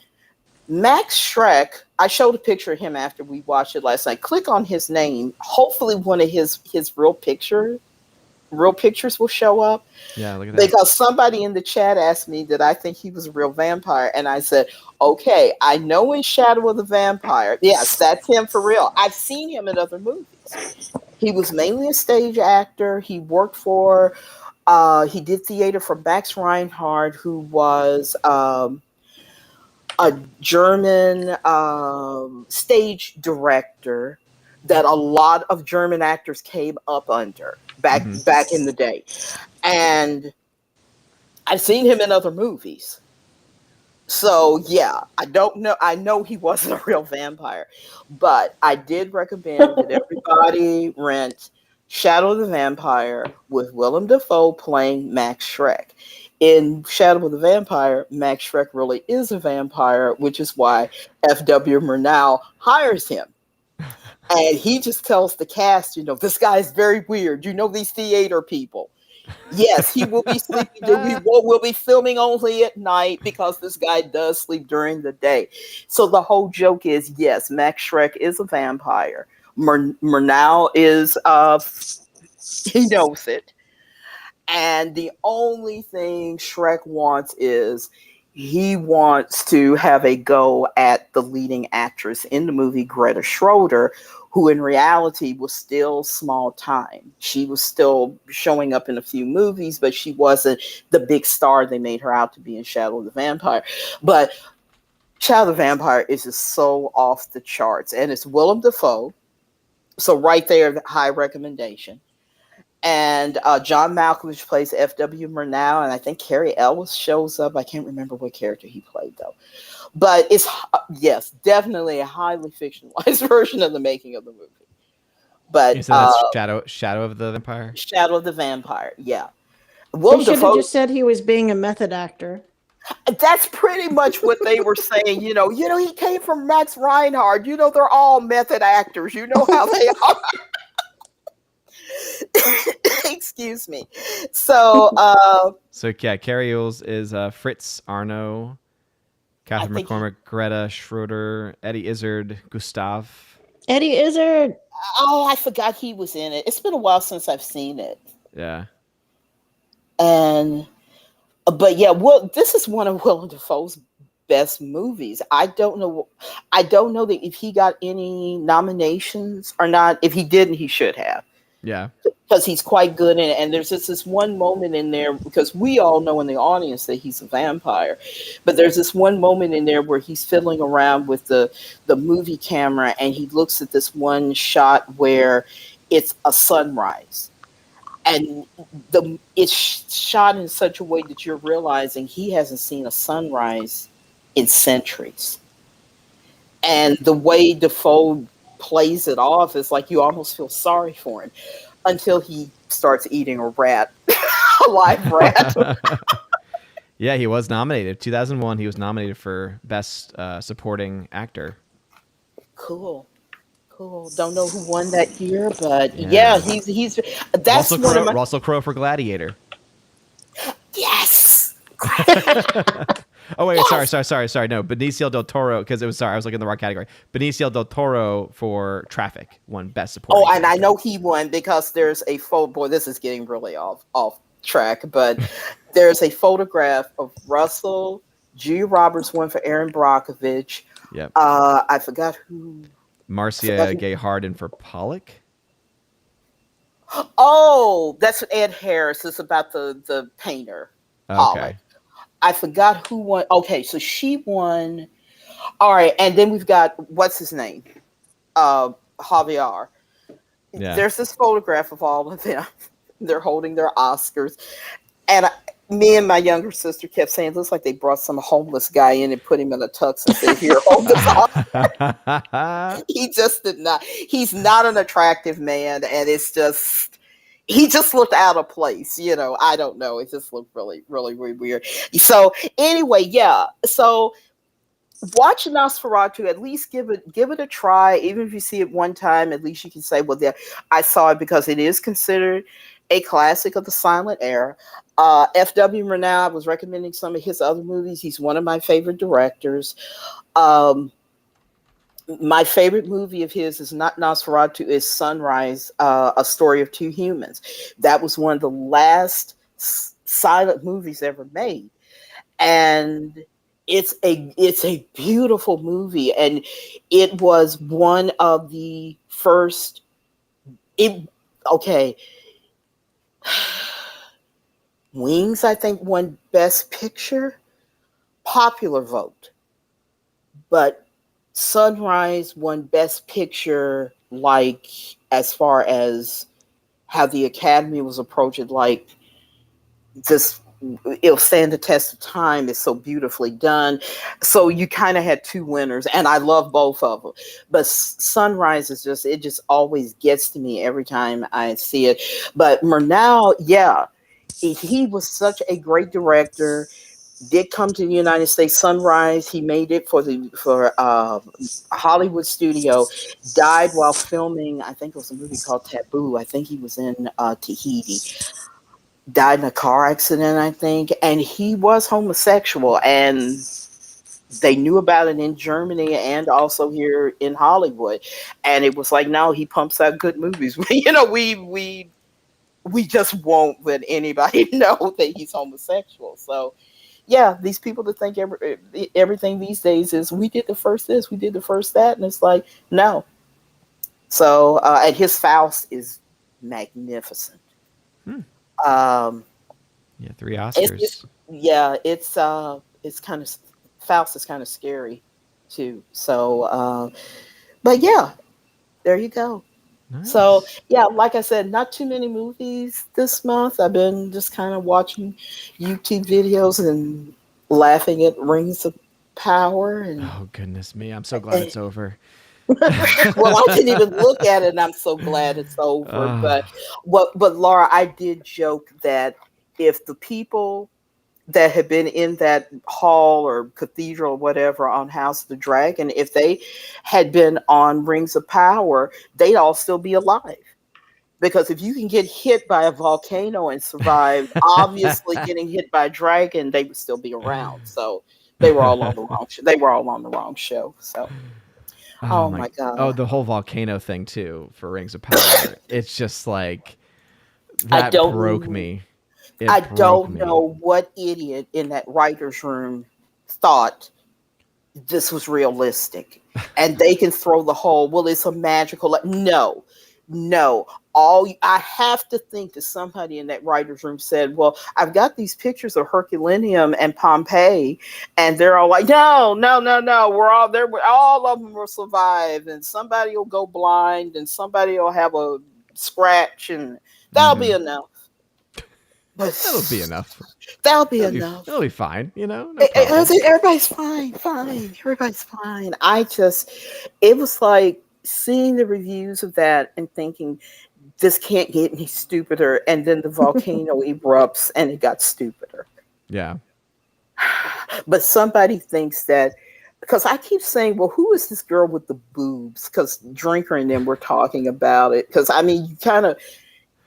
Max Schreck, I showed a picture of him after we watched it last night. Click on his name. Hopefully, one of his real pictures will show up. Yeah, look at that. Because somebody in the chat asked me that I think he was a real vampire, and I said, okay, I know in Shadow of the Vampire, yes, that's him for real. I've seen him in other movies. He was mainly a stage actor. He worked for, he did theater for Max Reinhardt, who was a German stage director that a lot of German actors came up under back in the day. And I've seen him in other movies. So yeah, I don't know. I know he wasn't a real vampire, but I did recommend that everybody rent Shadow of the Vampire with Willem Dafoe playing Max Schreck. In Shadow of the Vampire, Max Schreck really is a vampire, which is why F.W. Murnau hires him And he just tells the cast, this guy is very weird. These theater people. Yes, he will be sleeping. We'll be filming only at night because this guy does sleep during the day. So the whole joke is, yes, Max Schreck is a vampire. Murnau is, he knows it. And the only thing Schreck wants is he wants to have a go at the leading actress in the movie, Greta Schroeder, who in reality was still small time. She was still showing up in a few movies, but she wasn't the big star they made her out to be in Shadow of the Vampire. But Shadow of the Vampire is just so off the charts. And it's Willem Dafoe. So right there, high recommendation. And John Malkovich plays F.W. Murnau, and I think Cary Elwes shows up. I can't remember what character he played, though. But it's, yes, definitely a highly fictionalized version of the making of the movie. But so that's Shadow of the Vampire? Shadow of the Vampire, yeah. They should have just said he was being a method actor. That's pretty much what they were saying. He came from Max Reinhardt. They're all method actors. You know how they are. Excuse me. So yeah, Cary Elwes is Fritz Arno, Catherine McCormick, Greta Schroeder, Eddie Izzard, Gustav. Eddie Izzard. Oh, I forgot he was in it. It's been a while since I've seen it. Yeah. But yeah, this is one of Willem Dafoe's best movies. I don't know that if he got any nominations or not. If he didn't, he should have. Yeah. Because he's quite good in it. And there's just this one moment in there, because we all know in the audience that he's a vampire. But there's this one moment in there where he's fiddling around with the movie camera, and he looks at this one shot where it's a sunrise. And it's shot in such a way that you're realizing he hasn't seen a sunrise in centuries. And the way Dafoe plays it off is like you almost feel sorry for him until he starts eating a rat, a live rat. Yeah, he was nominated. 2001, he was nominated for Best Supporting Actor. Cool. Don't know who won that year, but yeah, he's that's Russell Crowe for Gladiator. Yes. Oh wait, sorry. No, Benicio del Toro, because I was looking in the wrong category. Benicio del Toro for Traffic won Best Supporting. Oh, and I know he won because there's a photo. Boy, this is getting really off track, but there's a photograph of Russell. Julia Roberts won for Erin Brockovich. Yep. I forgot who. Marcia Gay Harden for Pollock. Oh, that's Ed Harris. It's about the painter. Okay. Pollock. I forgot who won. Okay, so she won. All right, and then we've got what's his name, Javier. Yeah. There's this photograph of all of them. They're holding their Oscars, and me and my younger sister kept saying, it looks like they brought some homeless guy in and put him in a tux and said, here, hold this Oscar. He just did not. He's not an attractive man, and it's just. He just looked out of place, I don't know. It just looked really, really, really weird. So anyway, yeah. So watch Nosferatu. At least give it a try. Even if you see it one time, at least you can say, well, yeah, I saw it, because it is considered a classic of the silent era. F.W. Murnau, I was recommending some of his other movies. He's one of my favorite directors. My favorite movie of his is not Nosferatu, is Sunrise, A Story of Two Humans. That was one of the last silent movies ever made. And it's a beautiful movie. And it was one of the first, Wings, I think, won Best Picture, popular vote. But Sunrise won Best Picture, like, as far as how the Academy was approaching, like, just, it'll stand the test of time. It's so beautifully done. So you kind of had two winners, and I love both of them. But Sunrise is it just always gets to me every time I see it. But Murnau, yeah, he was such a great director. did come to the United States. Sunrise, he made it for a Hollywood studio. Died while filming, I think it was a movie called Taboo. I think he was in Tahiti. Died in a car accident, I think, and he was homosexual, and they knew about it in Germany and also here in Hollywood. And it was like, no, he pumps out good movies. We just won't let anybody know that he's homosexual. So yeah, these people that think everything these days is, we did the first this, we did the first that, and it's like, no. So and his Faust is magnificent. Yeah, 3 Oscars. It's kind of, Faust is kind of scary too. So but yeah, there you go. Nice. So yeah, like I said, not too many movies this month. I've been just kind of watching YouTube videos and laughing at Rings of Power. And Oh goodness me, I'm so glad it's over. well, I didn't even look at it, and I'm so glad it's over. But Laura, I did joke that if the people that had been in that hall or cathedral or whatever on House of the Dragon, if they had been on Rings of Power, they'd all still be alive. Because if you can get hit by a volcano and survive, obviously getting hit by a dragon, they would still be around. So they were all on the wrong. They were all on the wrong show. So, oh my God! Oh, the whole volcano thing too for Rings of Power. It's just like that broke me. I don't know what idiot in that writer's room thought this was realistic. And they can throw the whole, well, it's a magical. No. I have to think that somebody in that writer's room said, well, I've got these pictures of Herculaneum and Pompeii. And they're all like, no. We're all there. All of them will survive. And somebody will go blind. And somebody will have a scratch. And that'll be enough. That'll be enough. It'll be fine, No everybody's fine. Everybody's fine. It was like seeing the reviews of that and thinking, this can't get any stupider. And then the volcano erupts and it got stupider. Yeah. But somebody thinks that, because I keep saying, well, who is this girl with the boobs? Because Drinker and them were talking about it. Because, I mean,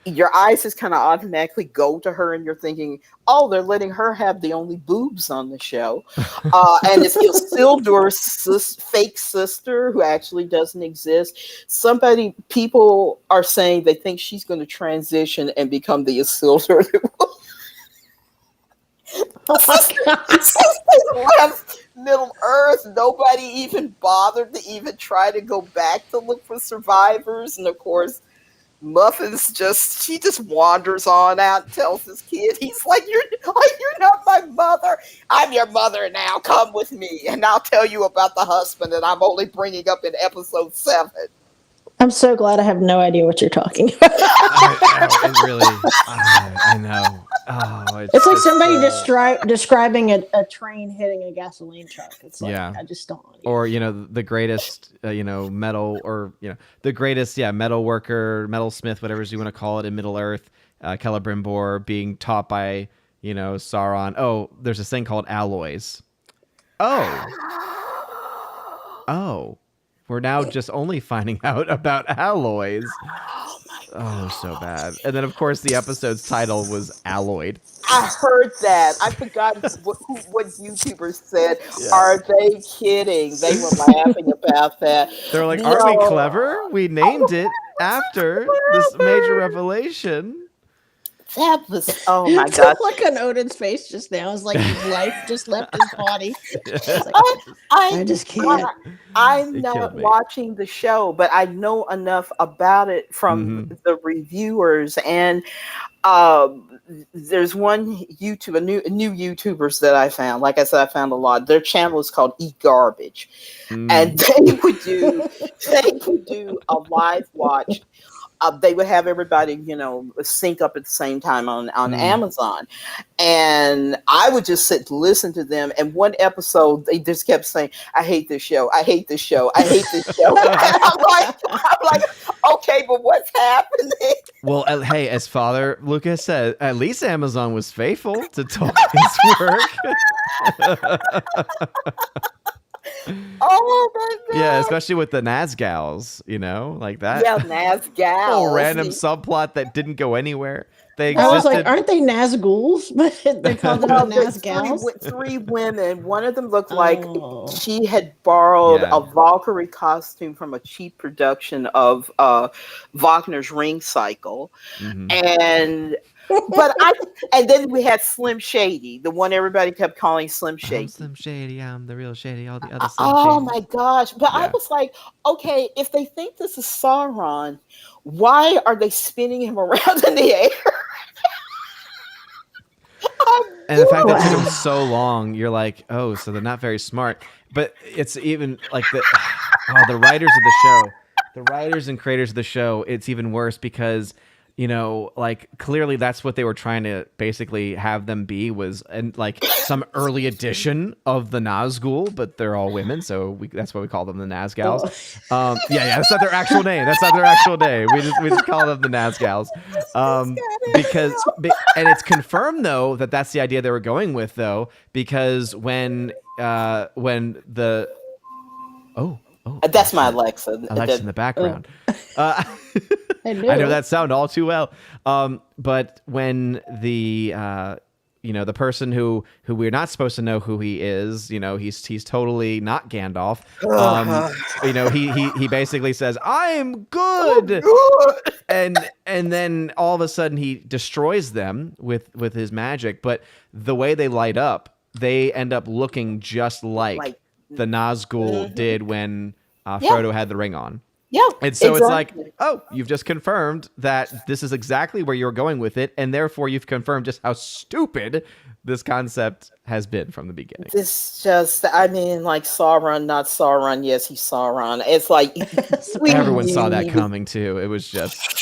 your eyes just kind of automatically go to her and you're thinking, oh, they're letting her have the only boobs on the show. And it's Isildur's fake sister who actually doesn't exist. People are saying they think she's going to transition and become the Isildur. Left Middle Earth. Nobody even bothered to even try to go back to look for survivors. And of course, Muffin's she just wanders on out and tells his kid, he's like, you're not my mother. I'm your mother now. Come with me, and I'll tell you about the husband that I'm only bringing up in episode 7. I'm so glad I have no idea what you're talking about. I know. Oh, it's like somebody describing a train hitting a gasoline truck. It's like, yeah. I just don't. Or the greatest metal, or the greatest metal worker, metalsmith, whatever you want to call it, in Middle Earth, Celebrimbor being taught by Sauron. Oh, there's this thing called alloys. Oh. We're now just only finding out about alloys. Oh, so bad. And then, of course, the episode's title was Alloyed. I heard that. I forgot what YouTubers said. Yeah. Are they kidding? They were laughing about that. They're like, aren't we clever? We named it after this major revelation. That was, oh my God. Look on Odin's face just now. It's like his life just left his body. Like, I just can't. I'm not watching the show, but I know enough about it from the reviewers. And there's one YouTube, a new YouTubers that I found. Like I said, I found a lot. Their channel is called Eat Garbage. And they would do a live watch. They would have everybody, sync up at the same time on Amazon. And I would just sit and listen to them. And one episode, they just kept saying, I hate this show. I hate this show. I hate this show. And I'm like, Okay, but what's happening? Well, hey, as Father Lucas said, at least Amazon was faithful to Tolkien's work. Oh my god! Yeah, especially with the Nazgals, like that. Yeah, Nazgals. Whole random subplot that didn't go anywhere. They I was like, existed. aren't they Nazguls? But they called them the Nazgals. Three women. One of them looked like Oh. she had borrowed Yeah. a Valkyrie costume from a cheap production of Wagner's Ring Cycle, Mhm. and then we had Slim Shady, the one everybody kept calling Slim Shady. I'm Slim Shady. I'm the real Shady. All the other Slim Oh Shady. my gosh! But I Yeah. was like, okay, if they think this is Sauron, why are they spinning him around in the air? And the fact that it took them so long, you're like, oh, so they're not very smart. But it's even like the writers of the show, the writers and creators of the show, it's even worse because, like clearly that's what they were trying to basically have them be was like some early edition of the Nazgul, but they're all women, so that's why we call them the Nazgals. Yeah, that's not their actual name. We just call them the Nazgals. Because it's confirmed though that that's the idea they were going with though, because when the that's my Alexa. Alexa in the background. I know that sound all too well. But when the the person who we're not supposed to know who he is, he's totally not Gandalf. He basically says, "I'm good," and then all of a sudden he destroys them with his magic. But the way they light up, they end up looking just like the Nazgul did when Frodo had the ring on. Yeah. And so it's like, oh, you've just confirmed that this is exactly where you're going with it, and therefore you've confirmed just how stupid this concept has been from the beginning. This just, like Sauron, not Sauron. Yes, he's Sauron. It's like everyone saw that coming too. It was just.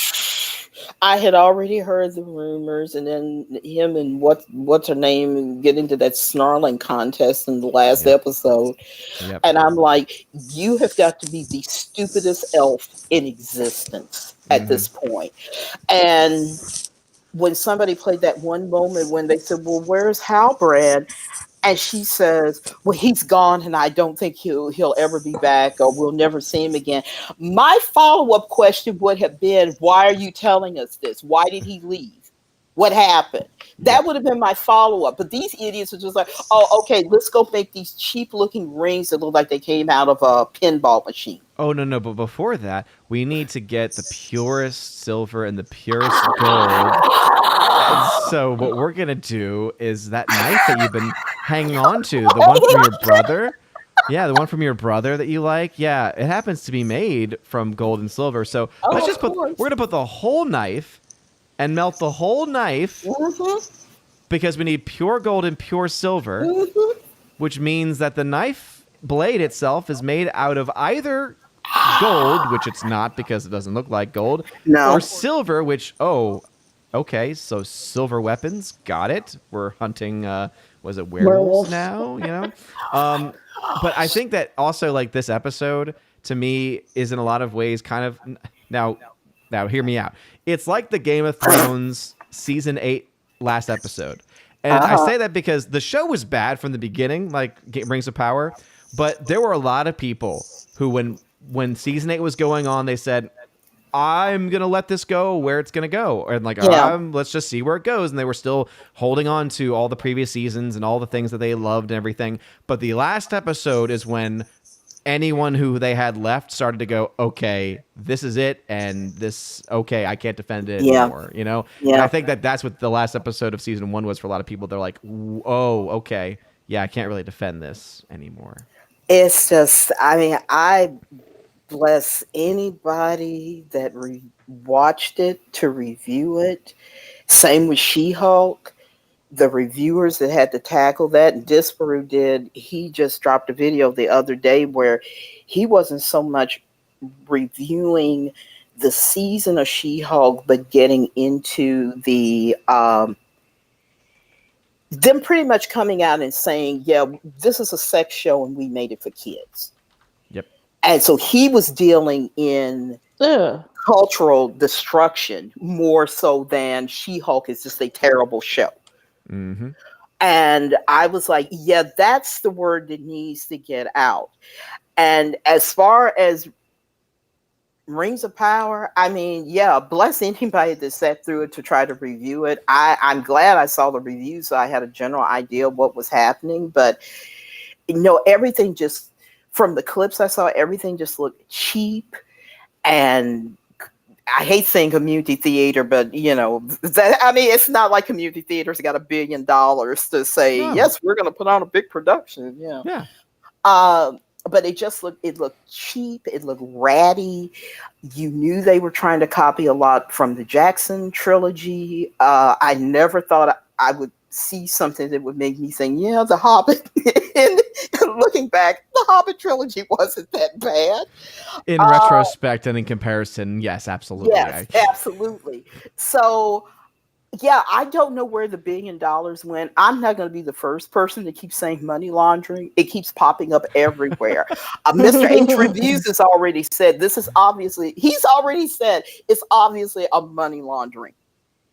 I had already heard the rumors, and then him and what's her name get into that snarling contest in the last episode. Yep. And I'm like, you have got to be the stupidest elf in existence at this point. And when somebody played that one moment when they said, well, where's Halbrand? And she says, well, he's gone, and I don't think he'll ever be back, or we'll never see him again. My follow-up question would have been, why are you telling us this? Why did he leave? What happened? That would have been my follow-up. But these idiots are just like, oh, okay, let's go make these cheap-looking rings that look like they came out of a pinball machine. Oh, no. But before that, we need to get the purest silver and the purest gold. And so what we're going to do is that knife that you've been hanging on to, the one from your brother. Yeah, the one from your brother that you like. Yeah, it happens to be made from gold and silver. So we're going to put the whole knife and melt the whole knife because we need pure gold and pure silver, which means that the knife blade itself is made out of either gold, which it's not because it doesn't look like gold, or silver, which, okay, so silver weapons, got it. We're hunting, was it werewolves now? But I think that also, like, this episode, to me, is in a lot of ways kind of... Now, hear me out. It's like the Game of Thrones Season 8 last episode. And I say that because the show was bad from the beginning, like Rings of Power, but there were a lot of people who, when Season 8 was going on, they said, I'm going to let this go where it's going to go. And let's just see where it goes. And they were still holding on to all the previous seasons and all the things that they loved and everything. But the last episode is when anyone who they had left started to go, okay, this is it. And I can't defend it anymore. Yeah. And I think that's what the last episode of season 1 was for a lot of people. They're like, oh, okay. Yeah, I can't really defend this anymore. It's just, I bless anybody that watched it to review it. Same with She-Hulk. The reviewers that had to tackle that, and Disparu did. He just dropped a video the other day where he wasn't so much reviewing the season of She-Hulk, but getting into the them pretty much coming out and saying, yeah, this is a sex show and we made it for kids. Yep. And so he was dealing in cultural destruction more so than She-Hulk is just a terrible show. Mm-hmm. And I was like, yeah, that's the word that needs to get out. And as far as Rings of Power, I mean, yeah, bless anybody that sat through it to try to review it. I'm glad I saw the reviews, so I had a general idea of what was happening. But, everything just, from the clips I saw, everything just looked cheap. And I hate saying community theater, but it's not like community theaters got $1 billion to say, yes, we're going to put on a big production. Yeah. But it looked cheap. It looked ratty. You knew they were trying to copy a lot from the Jackson trilogy. I never thought I would see something that would make me think, yeah, The Hobbit. And looking back, the Hobbit trilogy wasn't that bad. In retrospect and in comparison, yes, absolutely. Yes, absolutely. So, yeah, I don't know where the $1 billion went. I'm not going to be the first person to keep saying money laundering. It keeps popping up everywhere. Mr. H Reviews has already said he's already said it's obviously a money laundering.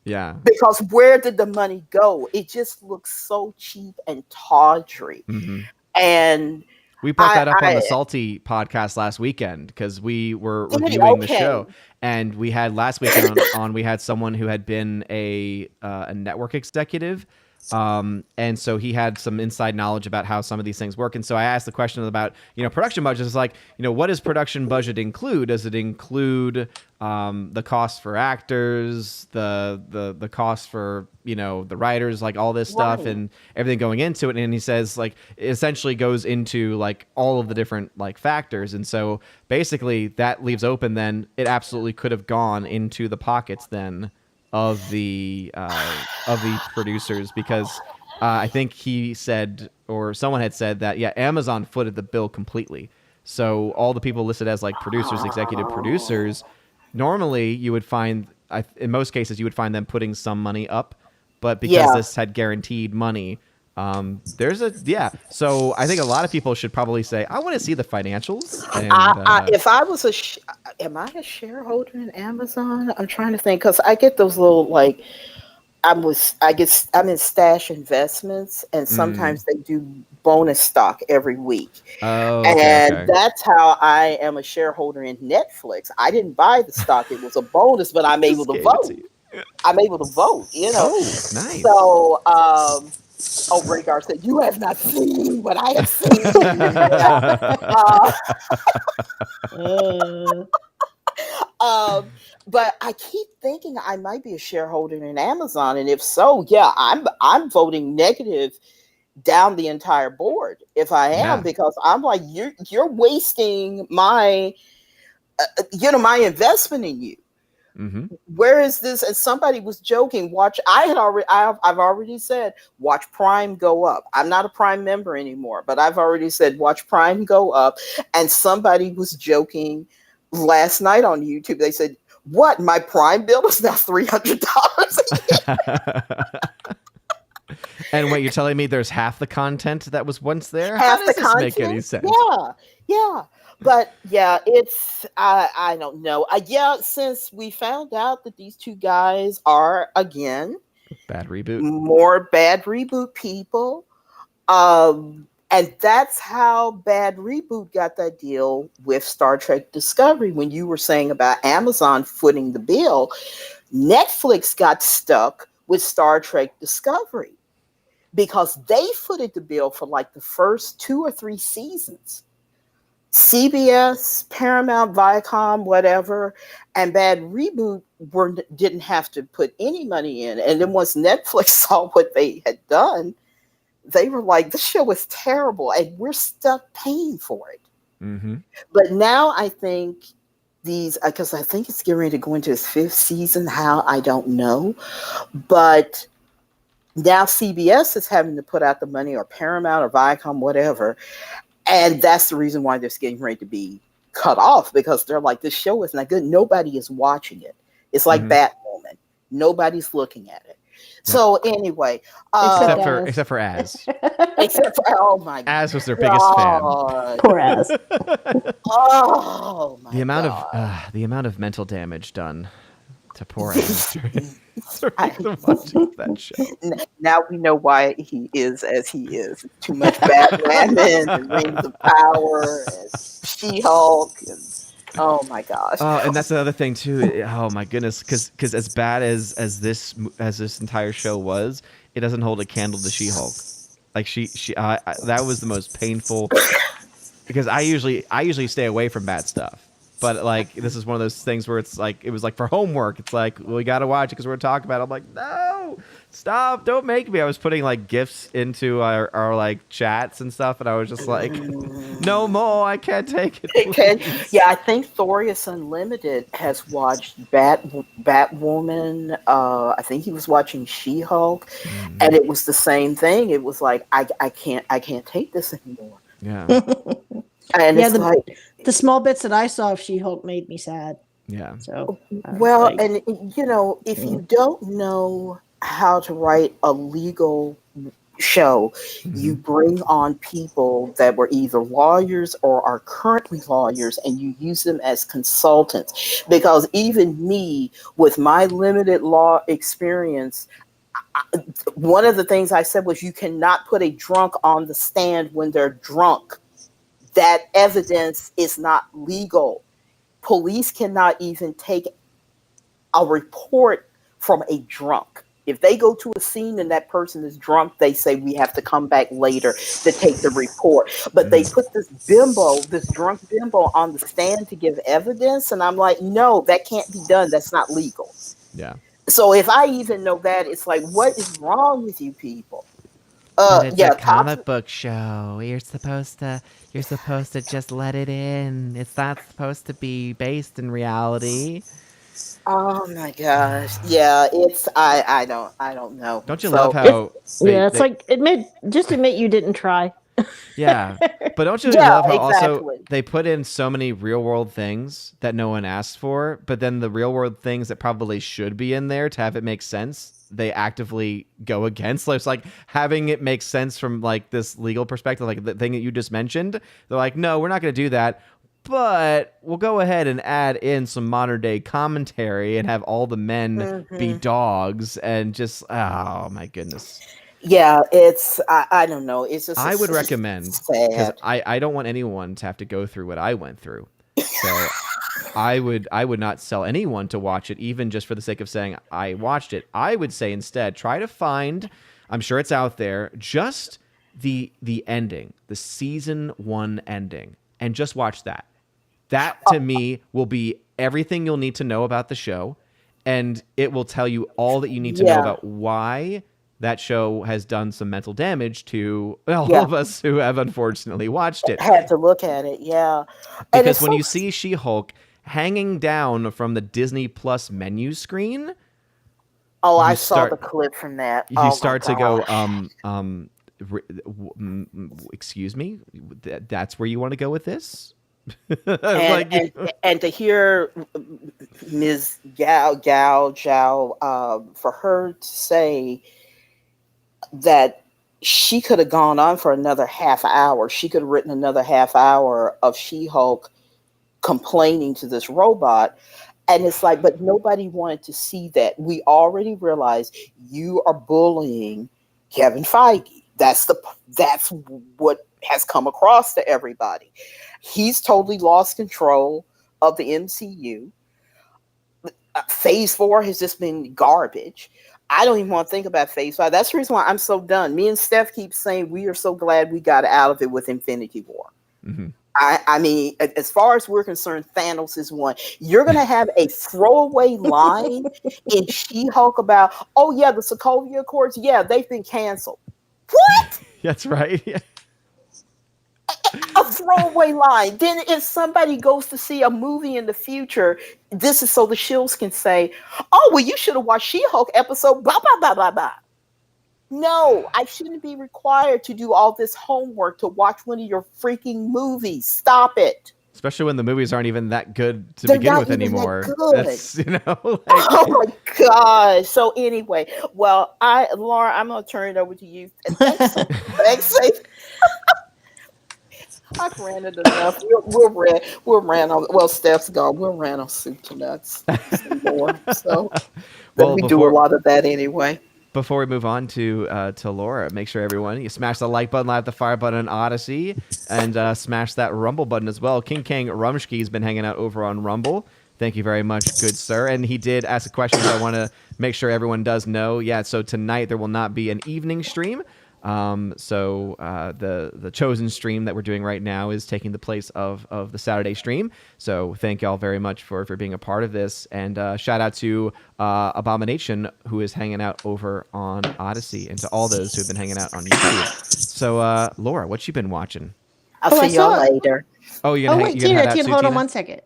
Yeah. Because where did the money go? It just looks so cheap and tawdry. Mm-hmm. And we brought that up on the Salty podcast last weekend because we were reviewing the show, and we had last weekend on we had someone who had been a network executive, and so he had some inside knowledge about how some of these things work. And so I asked the question about production budgets. It's like, what does production budget include? Does it include the cost for actors, the cost for the writers, like all this stuff and everything going into it? And he says like it essentially goes into like all of the different like factors. And so basically that leaves open then it absolutely could have gone into the pockets then of the producers, because I think he said, or someone had said that Amazon footed the bill completely. So all the people listed as like producers, executive producers, normally you would find, in most cases, you would find them putting some money up, but because this had guaranteed money, so I think a lot of people should probably say, I want to see the financials. And, if I was am I a shareholder in Amazon? I'm trying to think, because I get those little like, I'm in Stash Investments, and sometimes they do bonus stock every week. Oh, and that's how I am a shareholder in Netflix. I didn't buy the stock; it was a bonus, but I'm able to vote. I'm able to vote. Oh, nice. So, Rhaegar said, "You have not seen what I have seen." But I keep thinking I might be a shareholder in Amazon, and if so, I'm voting negative down the entire board if I am, because I'm like, you're wasting my my investment in you. Mm-hmm. Where is this? And somebody was joking. I've already said, watch Prime go up. I'm not a Prime member anymore, but I've already said, watch Prime go up. And somebody was joking last night on YouTube. They said, what? My Prime bill is now $300 a year. And wait, you're telling me there's half the content that was once there? Half How does the this content? make any sense? Yeah. But it's I don't know. Since we found out that these two guys are again more bad reboot people, and that's how Bad Reboot got that deal with Star Trek Discovery. When you were saying about Amazon footing the bill, Netflix got stuck with Star Trek Discovery because they footed the bill for like the first 2 or 3 seasons. CBS, Paramount, Viacom, whatever, and Bad Reboot didn't have to put any money in. And then once Netflix saw what they had done, they were like, "The show is terrible, and we're stuck paying for it." Mm-hmm. But now I think because I think it's getting ready to go into its 5th season. How, I don't know, but now CBS is having to put out the money, or Paramount, or Viacom, whatever. And that's the reason why they're getting ready to be cut off, because they're like, this show is not good. Nobody is watching it. It's like Batwoman. Nobody's looking at it. So anyway, except for Az. except for oh my Az was their biggest fan. Poor Az. Oh my The god. the amount of mental damage done to poor Az during watching that show. Now we know why he is as he is. Too much Batman and Rings of Power and She-Hulk and oh my gosh. Oh, and that's another thing too. Oh my goodness, because as bad as this entire show was, it doesn't hold a candle to She-Hulk. Like that was the most painful. Because I usually stay away from bad stuff, but like this is one of those things where it was like for homework. It's like, well, we got to watch it because we're talking about it. I'm like, no, stop, don't make me. I was putting like gifs into our like chats and stuff, and I was just like, no more, I can't take it. Yeah, I think Thorius Unlimited has watched Batwoman. I think he was watching She-Hulk, and it was the same thing. It was like I can't take this anymore. Yeah. And it's the small bits that I saw of She-Hulk made me sad. Yeah. So and you know, if you don't know how to write a legal show, you bring on people that were either lawyers or are currently lawyers, and you use them as consultants. Because even me, with my limited law experience, one of the things I said was you cannot put a drunk on the stand when they're drunk. That evidence is not legal. Police cannot even take a report from a drunk. If they go to a scene and that person is drunk, they say we have to come back later to take the report. But they put this drunk bimbo on the stand to give evidence. And I'm like, no, that can't be done. That's not legal. Yeah. So if I even know that, it's like, what is wrong with you people? But it's a comic book show. You're supposed to just let it in. It's not supposed to be based in reality. Oh my gosh. Yeah, it's I don't know. Don't you love how like admit you didn't try. Yeah. But don't you love how also they put in so many real world things that no one asked for, but then the real world things that probably should be in there to have it make sense, they actively go against. So it's like having it make sense from like this legal perspective, like the thing that you just mentioned. They're like, no, we're not going to do that. But we'll go ahead and add in some modern day commentary and have all the men be dogs and just, oh my goodness. Yeah, it's, I don't know. It's just, I would recommend, because I don't want anyone to have to go through what I went through. So I would not sell anyone to watch it, even just for the sake of saying I watched it. I would say instead, try to find, I'm sure it's out there, just the ending, the season 1 ending, and just watch that. That, to me, will be everything you'll need to know about the show, and it will tell you all that you need to know about why that show has done some mental damage to all of us who have unfortunately watched it. Had to look at it, yeah. Because when you see She-Hulk hanging down from the Disney Plus menu screen... Oh, I saw the clip from that. You start to go, excuse me? That's where you want to go with this? And to hear Ms. Zhao, for her to say that she could have gone on for another half hour. She could have written another half hour of She-Hulk complaining to this robot. And it's like, but nobody wanted to see that. We already realized you are bullying Kevin Feige. That's what has come across to everybody. He's totally lost control of the MCU. Phase 4 has just been garbage. I don't even want to think about Phase 5. That's the reason why I'm so done. Me and Steph keep saying we are so glad we got out of it with Infinity War. Mm-hmm. I mean, as far as we're concerned, Thanos is one. You're going to have a throwaway line in She-Hulk about, oh yeah, the Sokovia Accords, yeah, they've been canceled. What? That's right. A throwaway line. Then if somebody goes to see a movie in the future, this is so the Shills can say, oh, well, you should have watched She-Hulk episode blah, blah, blah, blah, blah. No, I shouldn't be required to do all this homework to watch one of your freaking movies. Stop it. Especially when the movies aren't even that good to They're begin not with even that anymore. good. That's, like, Oh my gosh. So anyway, well, Laura, I'm gonna turn it over to you. And thanks. I've ranted enough. We'll rant on. Well, Steph's gone. We'll rant on soup to nuts some more. So well, we do a lot of that anyway. Before we move on to Laura, make sure everyone you smash the like button, live the fire button on Odyssey, and smash that Rumble button as well. King Kang Rumsky has been hanging out over on Rumble. Thank you very much, good sir. And he did ask a question that I want to make sure everyone does know. Yeah, so tonight there will not be an evening stream. So the chosen stream that we're doing right now is taking the place of the Saturday stream. So thank y'all very much for being a part of this, and shout out to Abomination, who is hanging out over on Odyssey, and to all those who have been hanging out on YouTube. So Laura, what you been watching? I'll see y'all later. Oh, you're gonna Tina, hold on one second.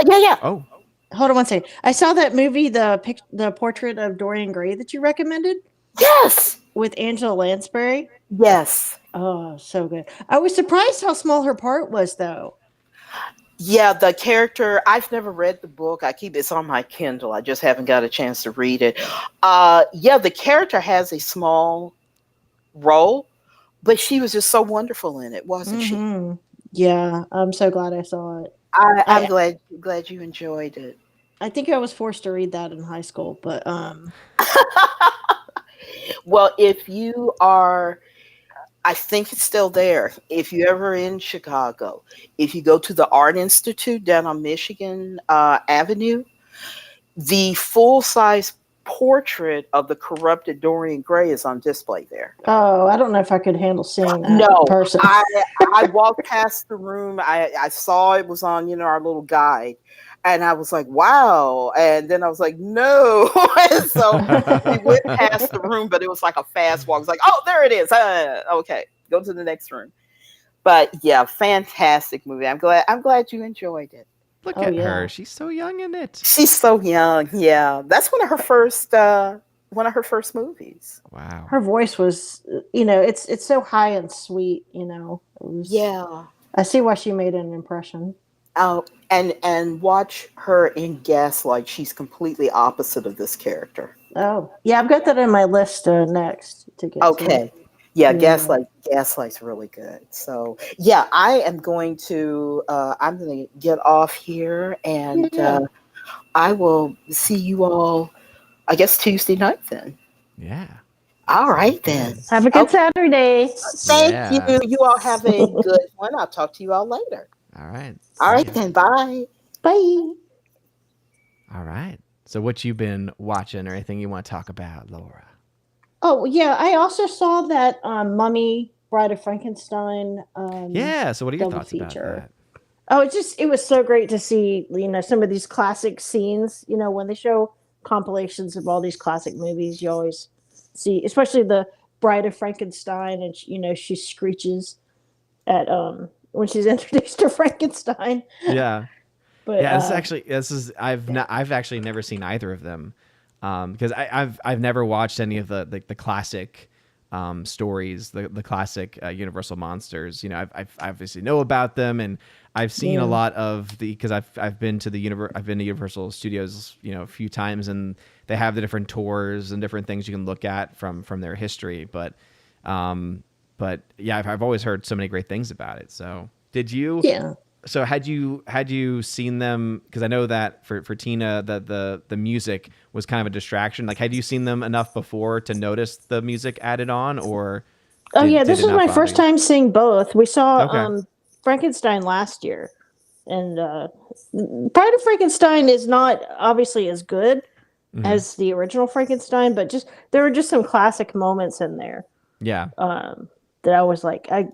Yeah. Oh, hold on one second. I saw that movie, the portrait of Dorian Gray that you recommended. Yes. With Angela Lansbury? Yes. Oh, so good. I was surprised how small her part was, though. Yeah, the character, I've never read the book. It's on my Kindle. I just haven't got a chance to read it. Yeah, the character has a small role, but she was just so wonderful in it, wasn't she? Yeah, I'm so glad I saw it. I'm glad you enjoyed it. I think I was forced to read that in high school, but well, if you are, I think it's still there. If you're ever in Chicago, if you go to the Art Institute down on Michigan Avenue, the full-size portrait of the corrupted Dorian Gray is on display there. Oh, I don't know if I could handle seeing that in person. I walked past the room. I saw it was on, our little guide. And I was like, wow. And then I was like, no. And so we went past the room, but it was like a fast walk. I was like, oh, there it is. Okay, go to the next room. But yeah, fantastic movie. I'm glad you enjoyed it. Look at her. She's so young in it. She's so young. Yeah. That's one of her first movies. Wow. Her voice was, it's so high and sweet, Yeah. I see why she made an impression. And watch her in Gaslight. She's completely opposite of this character. Oh, yeah, I've got that on my list next to get. Okay. To. Yeah, Gaslight's really good. So yeah, I'm going to get off here, and I will see you all, I guess, Tuesday night then. Yeah. All right then. Have a good Saturday. Thank you. You all have a good one. I'll talk to you all later. All right. All right then. Bye. Bye. All right. So what you been watching or anything you want to talk about, Laura? Oh, yeah. I also saw that Mummy, Bride of Frankenstein. Yeah. So what are your thoughts about that? Oh, it was so great to see, some of these classic scenes. When they show compilations of all these classic movies, you always see, especially the Bride of Frankenstein, and she screeches at when she's introduced to Frankenstein. Yeah. But yeah, I've actually never seen either of them, because I've never watched any of the classic stories, the classic Universal monsters. I obviously know about them, and I've seen a lot of because I've been to Universal Studios a few times, and they have the different tours and different things you can look at from their history. But yeah, I've always heard so many great things about it. So did you? Yeah. So had you seen them? Because I know that for Tina, the music was kind of a distraction. Like, had you seen them enough before to notice the music added on, or? This was my first time seeing both. We saw Frankenstein last year, and Bride of Frankenstein is not obviously as good as the original Frankenstein, but there were just some classic moments in there. Yeah. That I was like, I'm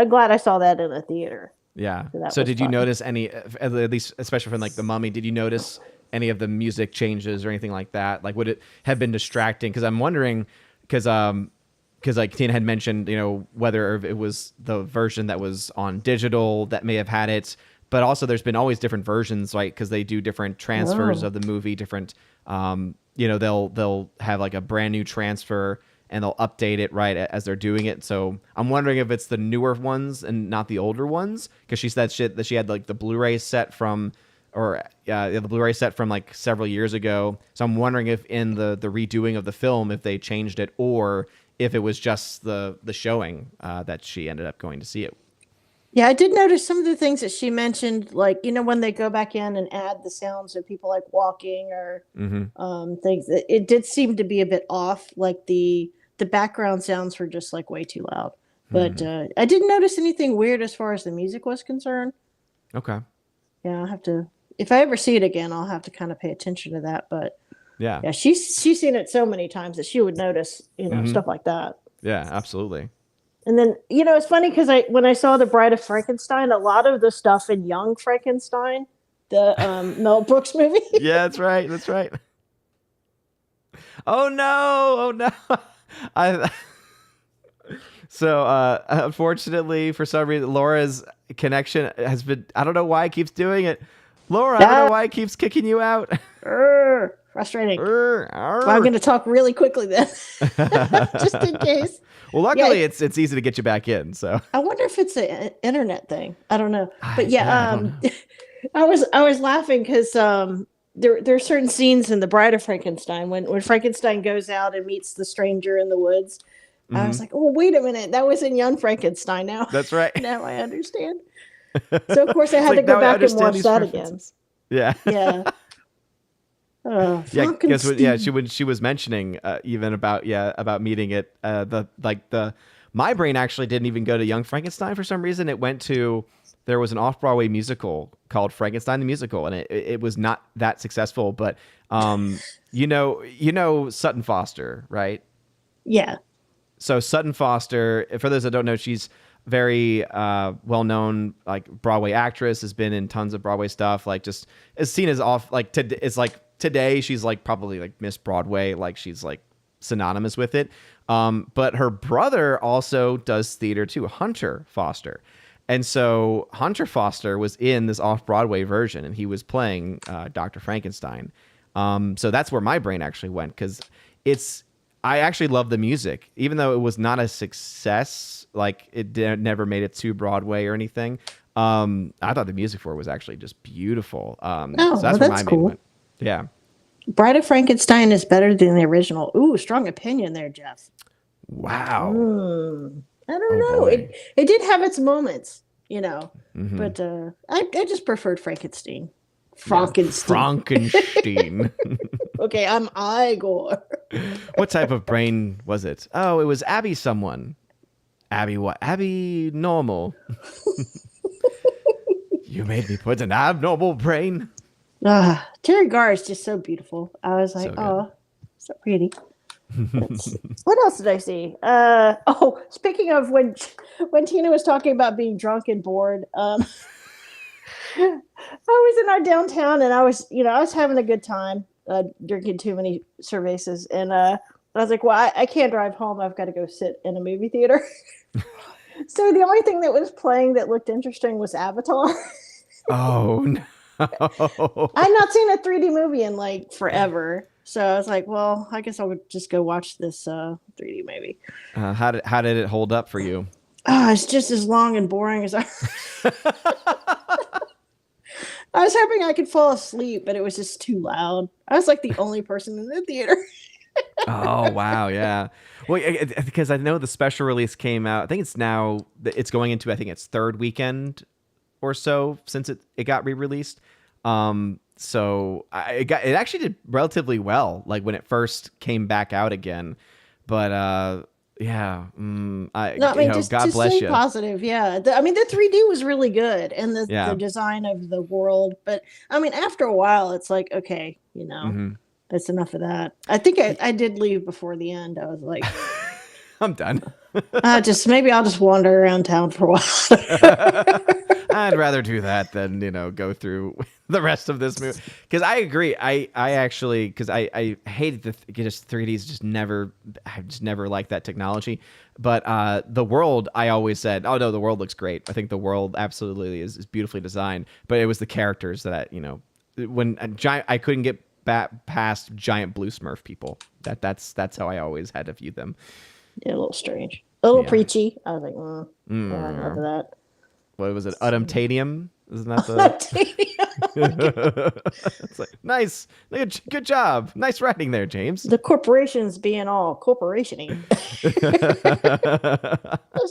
glad I saw that in a theater. Yeah. So did you notice any, at least especially from like The Mummy, did you notice any of the music changes or anything like that? Like, would it have been distracting? Because I'm wondering, because like Tina had mentioned, whether it was the version that was on digital that may have had it, but also there's been always different versions, right? Because they do different transfers of the movie, different, they'll have like a brand new transfer, and they'll update it right as they're doing it. So I'm wondering if it's the newer ones and not the older ones, because she said that she had like the Blu-ray set from, or the Blu-ray set from like several years ago. So I'm wondering if in the redoing of the film, if they changed it, or if it was just the showing that she ended up going to see it. Yeah, I did notice some of the things that she mentioned, like, when they go back in and add the sounds of people like walking or things, it did seem to be a bit off. Like the background sounds were just like way too loud. But I didn't notice anything weird as far as the music was concerned. Okay. Yeah, I'll have to, if I ever see it again, I'll have to kind of pay attention to that. But yeah, she's seen it so many times that she would notice, stuff like that. Yeah, absolutely. And then, it's funny because when I saw The Bride of Frankenstein, a lot of the stuff in Young Frankenstein, the Mel Brooks movie. Yeah, that's right. That's right. Oh no! So unfortunately, for some reason, Laura's connection has been. I don't know why it keeps doing it. Laura, I don't know why it keeps kicking you out. Frustrating. Well, I'm going to talk really quickly then, just in case. Well, luckily, it's easy to get you back in. So I wonder if it's an internet thing. I don't know. But I was laughing because there are certain scenes in The Bride of Frankenstein when Frankenstein goes out and meets the stranger in the woods. I was like, oh, wait a minute, that was in Young Frankenstein. Now that's right. Now I understand. So of course I had to go back and watch that again. Yeah. Yeah. Guess what? Yeah, she was mentioning even about meeting it. My brain actually didn't even go to Young Frankenstein for some reason. It went to, there was an off-Broadway musical called Frankenstein the Musical, and it was not that successful. But you know Sutton Foster, right? Yeah. So Sutton Foster, for those that don't know, she's very well-known like Broadway actress, has been in tons of Broadway stuff, like just is seen as off like it's like today she's like probably like Miss Broadway, like she's like synonymous with it. But her brother also does theater too, Hunter Foster. And so Hunter Foster was in this off-Broadway version, and he was playing Dr. Frankenstein. So that's where my brain actually went, because I actually love the music, even though it was not a success. Like it never made it to Broadway or anything. I thought the music for it was actually just beautiful. So that's where my brain went. Yeah. Bride of Frankenstein is better than the original. Ooh, strong opinion there, Jeff. Wow. I don't know. It did have its moments, but I just preferred Frankenstein. Frankenstein. Okay, I'm Igor. What type of brain was it? Oh, it was Abby someone. Abby what? Abby normal. You made me put an abnormal brain. Terry Garr is just so beautiful. I was like, so pretty. What else did I see? Speaking of when Tina was talking about being drunk and bored, I was in our downtown and I was having a good time, drinking too many cervezas, and I was like, well, I can't drive home. I've got to go sit in a movie theater. So the only thing that was playing that looked interesting was Avatar. Oh no. I've not seen a 3D movie in like forever. So I was like, well, I guess I would just go watch this 3D movie. How did it hold up for you? It's just as long and boring as I was hoping I could fall asleep, but it was just too loud. I was like the only person in the theater. Oh, wow. Yeah. Well, because I know the special release came out. I think it's going into, I think its third weekend or so since it got re-released. So it actually did relatively well, like when it first came back out again. But God bless you. Positive, yeah. The 3D was really good, and the design of the world. But I mean, after a while, it's like, okay, that's enough of that. I think I did leave before the end. I was like, I'm done. Maybe I'll just wander around town for a while. I'd rather do that than, go through the rest of this movie. Because I agree. I actually, because I hated just 3Ds, I just never liked that technology. But the world, I always said, oh no, the world looks great. I think the world absolutely is beautifully designed. But it was the characters that, when I couldn't get past giant blue Smurf people. That's how I always had to view them. Yeah, a little strange, a little preachy. I was like, yeah, enough of that. What was it? Udumtadium? Isn't that the? It's like nice, good job, nice writing there, James. The corporations being all corporationy. It's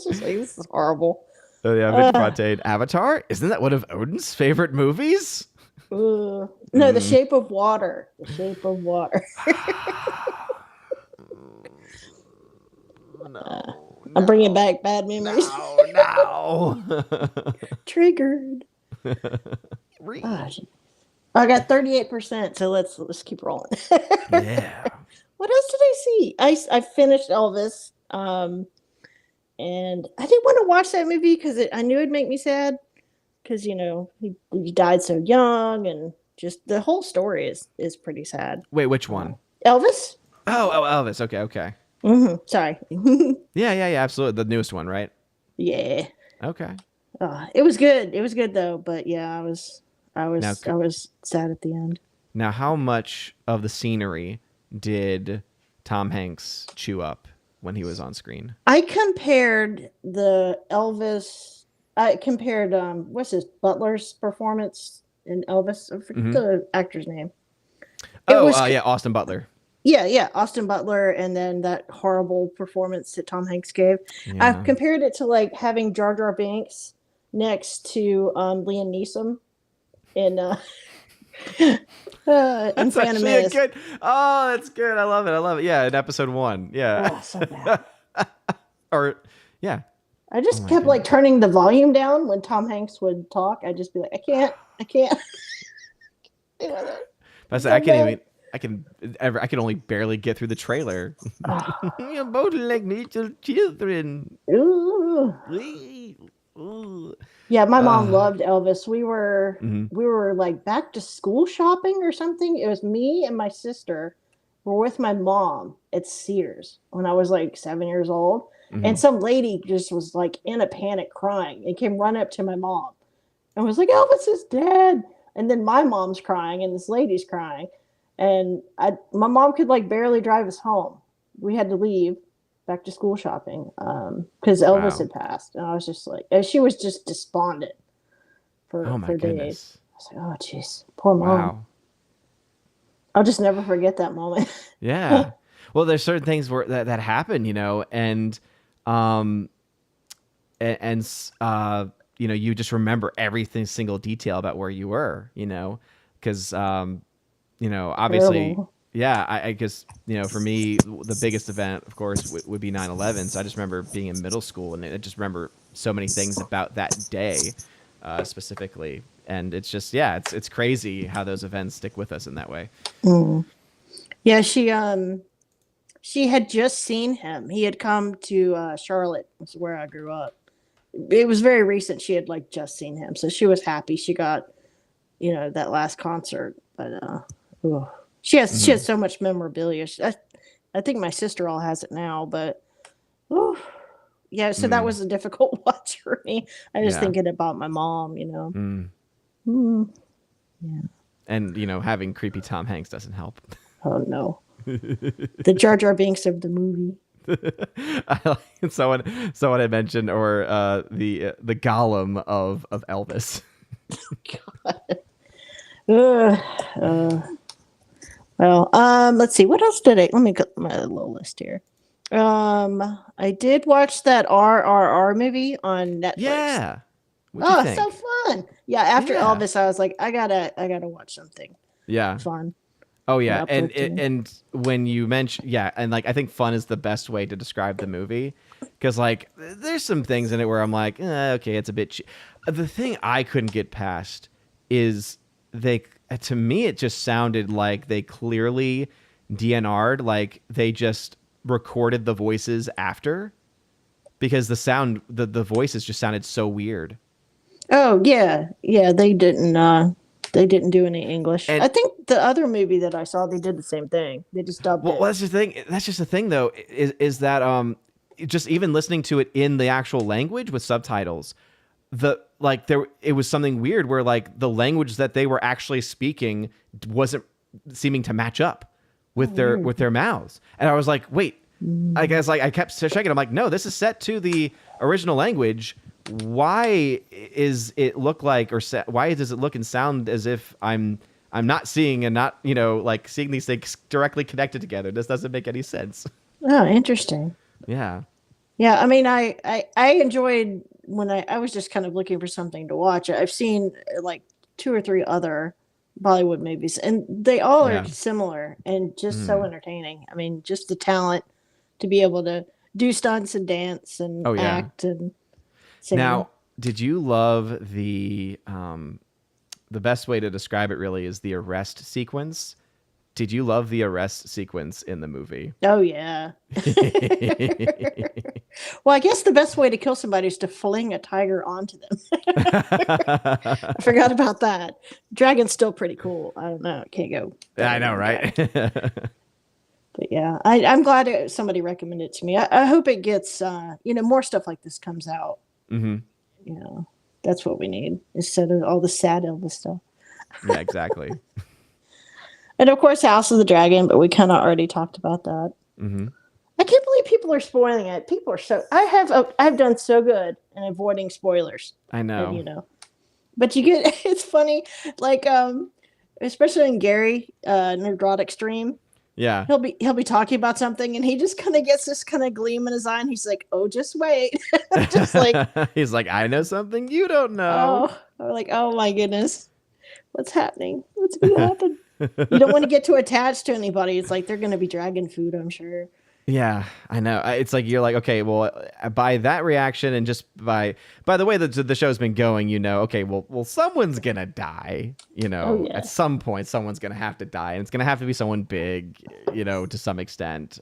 just like, this is horrible. Oh yeah, Victor Fontaine. Avatar? Isn't that one of Odin's favorite movies? No, The Shape of Water. The Shape of Water. No, I'm bringing back bad memories. No. Triggered. I got 38%, so let's keep rolling. Yeah. What else did I see? I finished Elvis, and I didn't want to watch that movie because I knew it'd make me sad. Because he died so young, and just the whole story is pretty sad. Wait, which one? Elvis. Oh, Elvis. Okay. Sorry. Yeah, absolutely. The newest one, right? Yeah. Okay. It was good. It was good though, but yeah, I was sad at the end. Now, how much of the scenery did Tom Hanks chew up when he was on screen? I compared the Elvis. I compared what's his Butler's performance in Elvis. I forget the actor's name. Austin Butler. Yeah, Austin Butler, and then that horrible performance that Tom Hanks gave. Yeah. I compared it to like having Jar Jar Binks next to Liam Neeson in Phantom Menace. That's good. I love it. Yeah, in episode 1. Yeah. Oh, so bad. Yeah. I just kept like turning the volume down when Tom Hanks would talk. I'd just be like, I can't. I can only barely get through the trailer. You're both like little children. Ooh. Yeah, my mom loved Elvis. We were like back to school shopping or something. It was me and my sister were with my mom at Sears when I was like 7 years old. And some lady just was like in a panic crying and came running up to my mom and was like, Elvis is dead. And then my mom's crying and this lady's crying. And my mom could like barely drive us home. We had to leave back to school shopping because Elvis had passed. And I was just like, she was just despondent for days. I was like, oh, jeez, poor mom. Wow. I'll just never forget that moment. Yeah. Well, there's certain things that happen, and you just remember every single detail about where you were, because obviously, terrible. Yeah, I guess, for me, the biggest event, of course, would be 9/11. So I just remember being in middle school, and I just remember so many things about that day specifically. And it's just, it's crazy how those events stick with us in that way. Yeah, she had just seen him. He had come to Charlotte, which is where I grew up. It was very recent. She had like just seen him, so she was happy. She got, that last concert. But she has so much memorabilia. I think my sister all has it now. But yeah, so that was a difficult watch for me. I was thinking about my mom. Yeah. And having creepy Tom Hanks doesn't help. Oh no. The Jar Jar Binks of the movie. Someone had mentioned, or the Gollum of Elvis. God. Well, let's see. What else did let me get my little list here. I did watch that RRR movie on Netflix. Yeah. Oh, so fun. Yeah. After Elvis, I was like, I gotta watch something. Yeah. Fun. Oh yeah, and when you mention and like I think fun is the best way to describe the movie, because like there's some things in it where I'm like, okay, it's a bit. The thing I couldn't get past is to me it just sounded like they clearly DNR'd, like they just recorded the voices after, because the sound the voices just sounded so weird. Oh yeah, they didn't. They didn't do any English. And I think the other movie that I saw, they did the same thing. They just dubbed it. Well, that's the thing. That's just the thing, though, is that just even listening to it in the actual language with subtitles, it was something weird where like the language that they were actually speaking wasn't seeming to match up with their mouths. And I was like, wait, I guess like I kept checking. I'm like, no, this is set to the original language. Why is it look like, or why does it look and sound as if I'm not seeing and not, like seeing these things directly connected together? This doesn't make any sense. Oh, interesting. Yeah. Yeah, I mean, I enjoyed when I was just kind of looking for something to watch. I've seen like 2 or 3 other Bollywood movies, and they all are similar and just so entertaining. I mean, just the talent to be able to do stunts and dance and act and sing. Now, did you love the best way to describe it really is the arrest sequence? Did you love the arrest sequence in the movie? Oh, yeah. Well, I guess the best way to kill somebody is to fling a tiger onto them. I forgot about that. Dragon's still pretty cool. I don't know. It can't go. I know, right? But yeah, I'm glad somebody recommended it to me. I hope it gets, more stuff like this comes out. Mm-hmm. That's what we need instead of all the sad Elvis stuff. Yeah, exactly. And of course, House of the Dragon, but we kind of already talked about that. Mm-hmm. I can't believe people are spoiling it. People are so. I've done so good in avoiding spoilers. I know. And, but you get. It's funny, like especially in Gary Neurotic Stream. Yeah. He'll be talking about something, and he just kind of gets this kind of gleam in his eye, and he's like, "Oh, just wait." Just like he's like, "I know something you don't know." Oh, I'm like, oh my goodness, what's happening? What's going to happen? You don't want to get too attached to anybody. It's like they're going to be dragon food, I'm sure. Yeah, I know. It's like you're like, okay, well, by that reaction and just by the way that the show's been going, okay, well, someone's gonna die. At some point, someone's gonna have to die, and it's gonna have to be someone big, to some extent.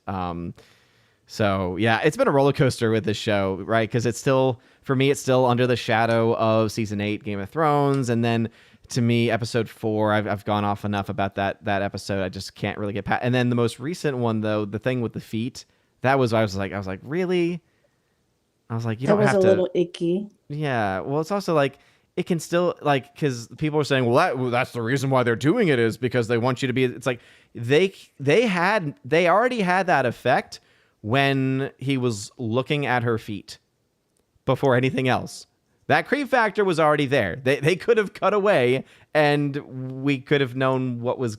So yeah, it's been a roller coaster with this show, right? Because it's still, for me, it's still under the shadow of season 8, Game of Thrones, and then. To me, episode 4, I've gone off enough about that episode. I just can't really get past. And then the most recent one, though, the thing with the feet, I was like, really? I was like, you don't have to. That was a little icky. Yeah. Well, it's also like it can still like because people are saying, well, that's the reason why they're doing it is because they want you to be. It's like they already had that effect when he was looking at her feet before anything else. That creep factor was already there. They could have cut away and we could have known what was,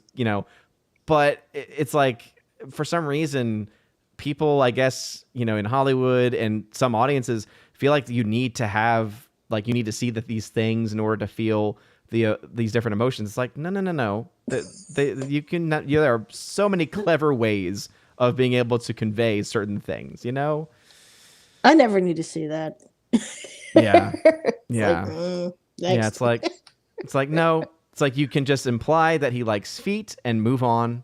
but it's like, for some reason, people, I guess, in Hollywood and some audiences feel like you need to see these things in order to feel these different emotions. It's like, no. There are so many clever ways of being able to convey certain things, I never need to see that. Yeah. It's like, no, it's like you can just imply that he likes feet and move on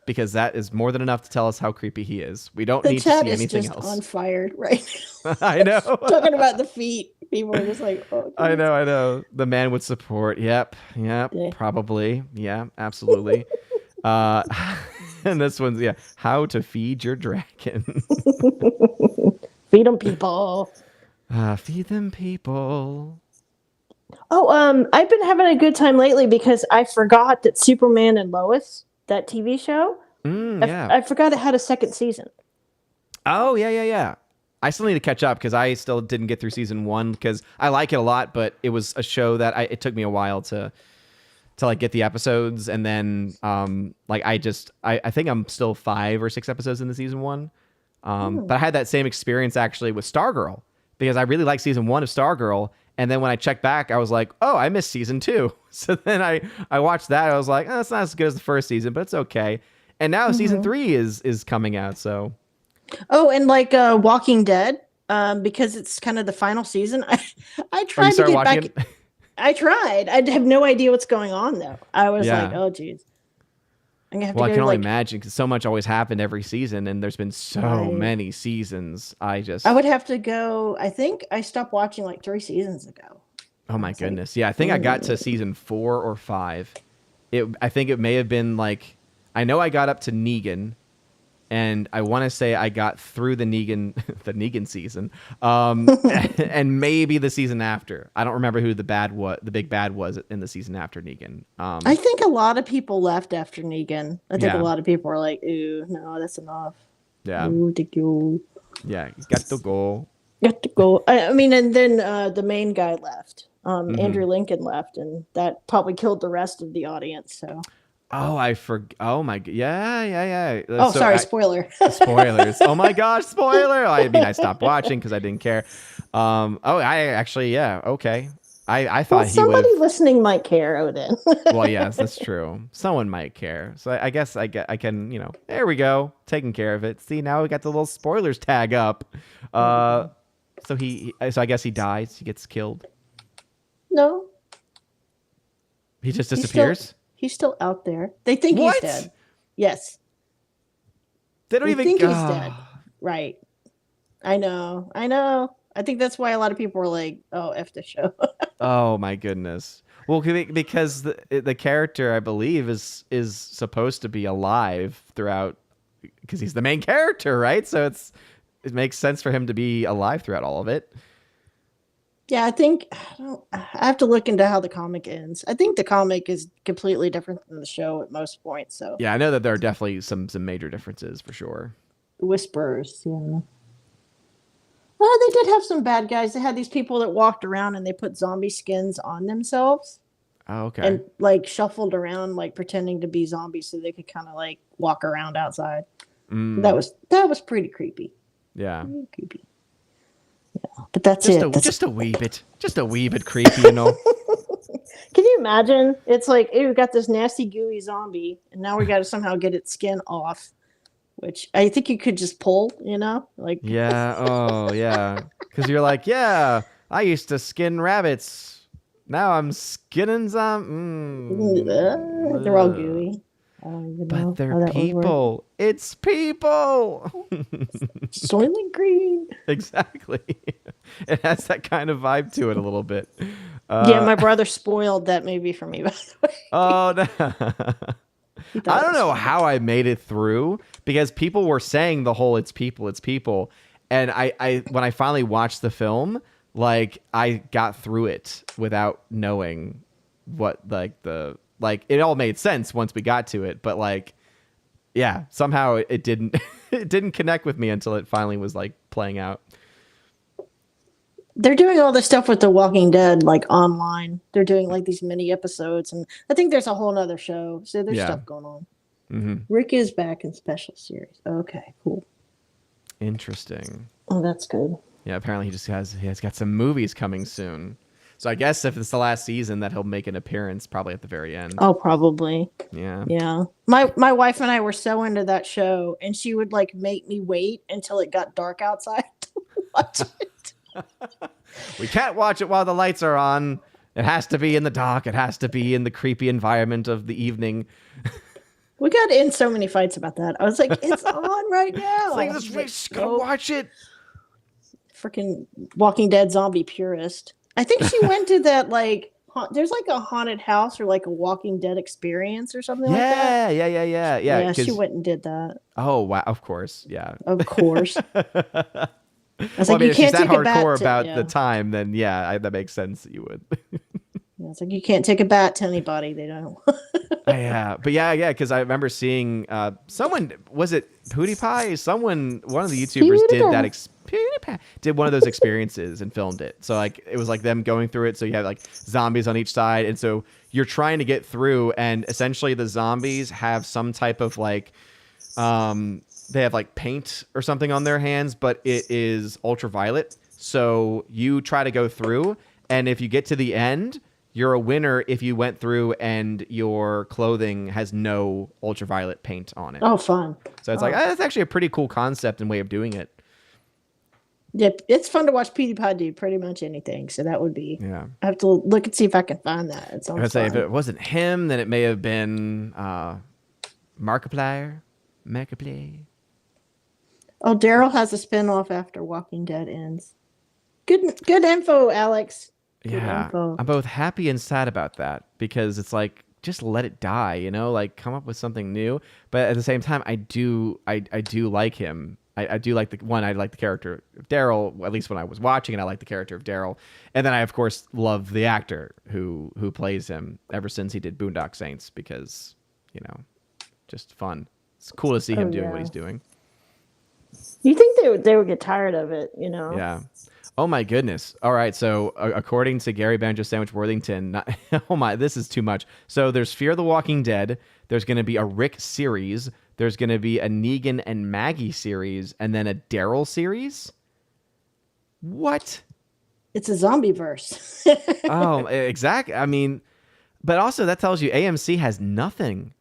because that is more than enough to tell us how creepy he is. We don't need to see anything else. The chat is just on fire right now. I know. Talking about the feet. People are just like, oh. I know. The man with support. Yep. Yeah. Probably. Yeah, absolutely. And this one's, how to feed your dragon. Feed them, people. Feed them, people. Oh, I've been having a good time lately because I forgot that Superman and Lois, that TV show, I forgot it had a second season. Oh, yeah. I still need to catch up because I still didn't get through season 1 because I like it a lot, but it was a show that it took me a while to like get the episodes, and then I think I'm still 5 or 6 episodes into season 1. But I had that same experience actually with Stargirl. Because I really liked season 1 of Stargirl, and then when I checked back, I was like, "Oh, I missed season 2." So then I watched that. I was like, "Oh, it's not as good as the first season, but it's okay." And now season 3 is coming out. So, and like Walking Dead, because it's kind of the final season. I tried to get back. I tried. I have no idea what's going on though. I was like, "Oh, geez." I can only imagine because so much always happened every season, and there's been so many seasons. I would have to go. I think I stopped watching like 3 seasons ago. Oh my goodness! Yeah, I think I got to season 4 or 5. I think it may have been like I know I got up to Negan, and I want to say I got through the Negan the Negan season, and maybe the season after. I don't remember who the big bad was in the season after Negan. I think a lot of people left after Negan. I think Yeah. a lot of people were like, "Ooh, no, that's enough. Yeah, Ooh, to go, yeah, he's got to go. got to go." I mean, and then the main guy left. Mhm. Andrew Lincoln left, and that probably killed the rest of the audience. So. Oh, I forgot. Oh my, yeah. Oh, sorry, spoiler. Spoilers. Oh my gosh, spoiler. I mean, I stopped watching because I didn't care. Okay. I thought somebody listening might care, Odin. Well, yes, that's true. Someone might care. So I guess I can, there we go. Taking care of it. See, now we got the little spoilers tag up. So I guess he dies. He gets killed. No. He just disappears? He's still out there. They think he's dead. Yes. They don't even think he's dead. Right. I know. I think that's why a lot of people were like, "Oh, F the show." Oh my goodness. Well, because the character, I believe, is supposed to be alive throughout, because he's the main character, right? So it makes sense for him to be alive throughout all of it. Yeah, I have to look into how the comic ends. I think the comic is completely different than the show at most points. So yeah, I know that there are definitely some major differences for sure. Whispers, yeah. Well, they did have some bad guys. They had these people that walked around and they put zombie skins on themselves. Oh, okay. And like shuffled around, like pretending to be zombies, so they could kind of like walk around outside. That was pretty creepy. Yeah. Pretty creepy. Yeah, but that's just it. Just a wee bit creepy, you know. Can you imagine? It's like, hey, we've got this nasty, gooey zombie, and now we got to somehow get its skin off, which I think you could just pull, like. Yeah. Oh, yeah. Because you're like, yeah, I used to skin rabbits. Now I'm skinning zombies. They're all gooey. I don't even know. But they're people. It's people. Soylent Green. Exactly. It has that kind of vibe to it a little bit. Yeah, my brother spoiled that movie for me, by the way. Oh, no. I don't know how I made it through, because people were saying the whole it's people. And I when I finally watched the film, like, I got through it without knowing what, it all made sense once we got to it, but somehow it didn't it didn't connect with me until it finally was playing out. They're doing all this stuff with The Walking Dead, online. They're doing these mini episodes, and I think there's a whole nother show. So there's stuff going on. Mm-hmm. Rick is back in special series. Okay, cool. Interesting. Oh, that's good. Yeah, apparently he has got some movies coming soon. So I guess if it's the last season, that he'll make an appearance probably at the very end. Oh, probably. Yeah. Yeah. My wife and I were so into that show, and she would make me wait until it got dark outside to watch it. We can't watch it while the lights are on. It has to be in the dark. It has to be in the creepy environment of the evening. We got in so many fights about that. I was like, it's on right now. Just go watch it. Freaking Walking Dead zombie purist. I think she went to that there's a haunted house or a Walking Dead experience or something like that. Yeah. Yeah, she went and did that. Oh wow! Of course, yeah. Of course. I was you can't take take that a bat hardcore about the time, then that makes sense that you would. Yeah, it's you can't take a bat to anybody. They don't. Yeah, but because I remember seeing someone, was it PewDiePie? One of the YouTubers did that. PewDiePie did one of those experiences and filmed it. So it was them going through it. So you have zombies on each side, and so you're trying to get through, and essentially the zombies have some type of they have paint or something on their hands, but it is ultraviolet. So you try to go through, and if you get to the end, you're a winner if you went through and your clothing has no ultraviolet paint on it. Oh, fun. So it's that's actually a pretty cool concept and way of doing it. Yeah, it's fun to watch PewDiePie do pretty much anything. So that would be. Yeah. I have to look and see if I can find that. It sounds I would say fun. if it wasn't him, then it may have been Markiplier. Oh, Daryl has a spinoff after Walking Dead ends. Good info, Alex. Good Yeah, info. I'm both happy and sad about that, because it's just let it die, you know, like come up with something new. But at the same time, I do like him. I do like I like the character of Daryl, at least when I was watching it, I like the character of Daryl. And then I, of course, love the actor who plays him ever since he did Boondock Saints, because, you know, just fun. It's cool to see him doing what he's doing. You think they would get tired of it, you know? Yeah. Oh my goodness. All right. So according to Gary Banjo Sandwich Worthington, oh my, this is too much. So there's Fear the Walking Dead. There's going to be a Rick series. There's going to be a Negan and Maggie series, and then a Daryl series. What? It's a zombie verse. Oh, exactly. I mean, but also that tells you AMC has nothing.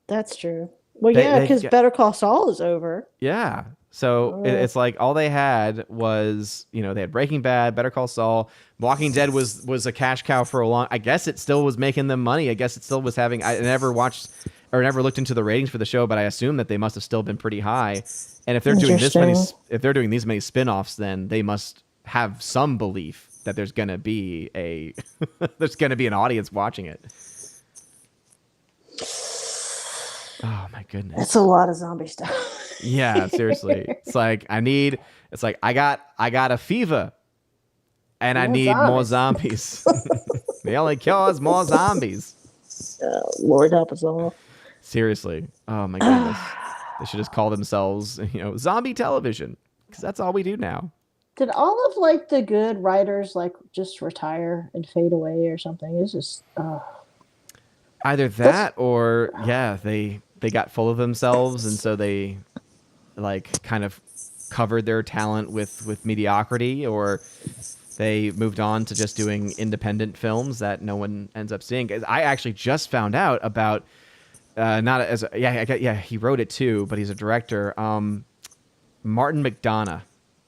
That's true. Well, yeah, because Better Call Saul is over. Yeah. So it's like all they had was, you know, they had Breaking Bad, Better Call Saul. Walking Dead was a cash cow for a long. I guess it still was making them money. I guess it still was having. I never watched or never looked into the ratings for the show, but I assume that they must have still been pretty high. And if they're doing these many spin-offs, then they must have some belief that there's going to be there's going to be an audience watching it. Oh my goodness. That's a lot of zombie stuff. Yeah, seriously. It's like I got a fever and I need more zombies. The only cure is more zombies. Lord help us all. Seriously. Oh my goodness. They should just call themselves, you know, zombie television, because that's all we do now. Did all of like the good writers like just retire and fade away or something? It's just either that or they got full of themselves, and so they like kind of covered their talent with mediocrity, or they moved on to just doing independent films that no one ends up seeing. I actually just found out about he wrote it too, but he's a director. Martin McDonagh.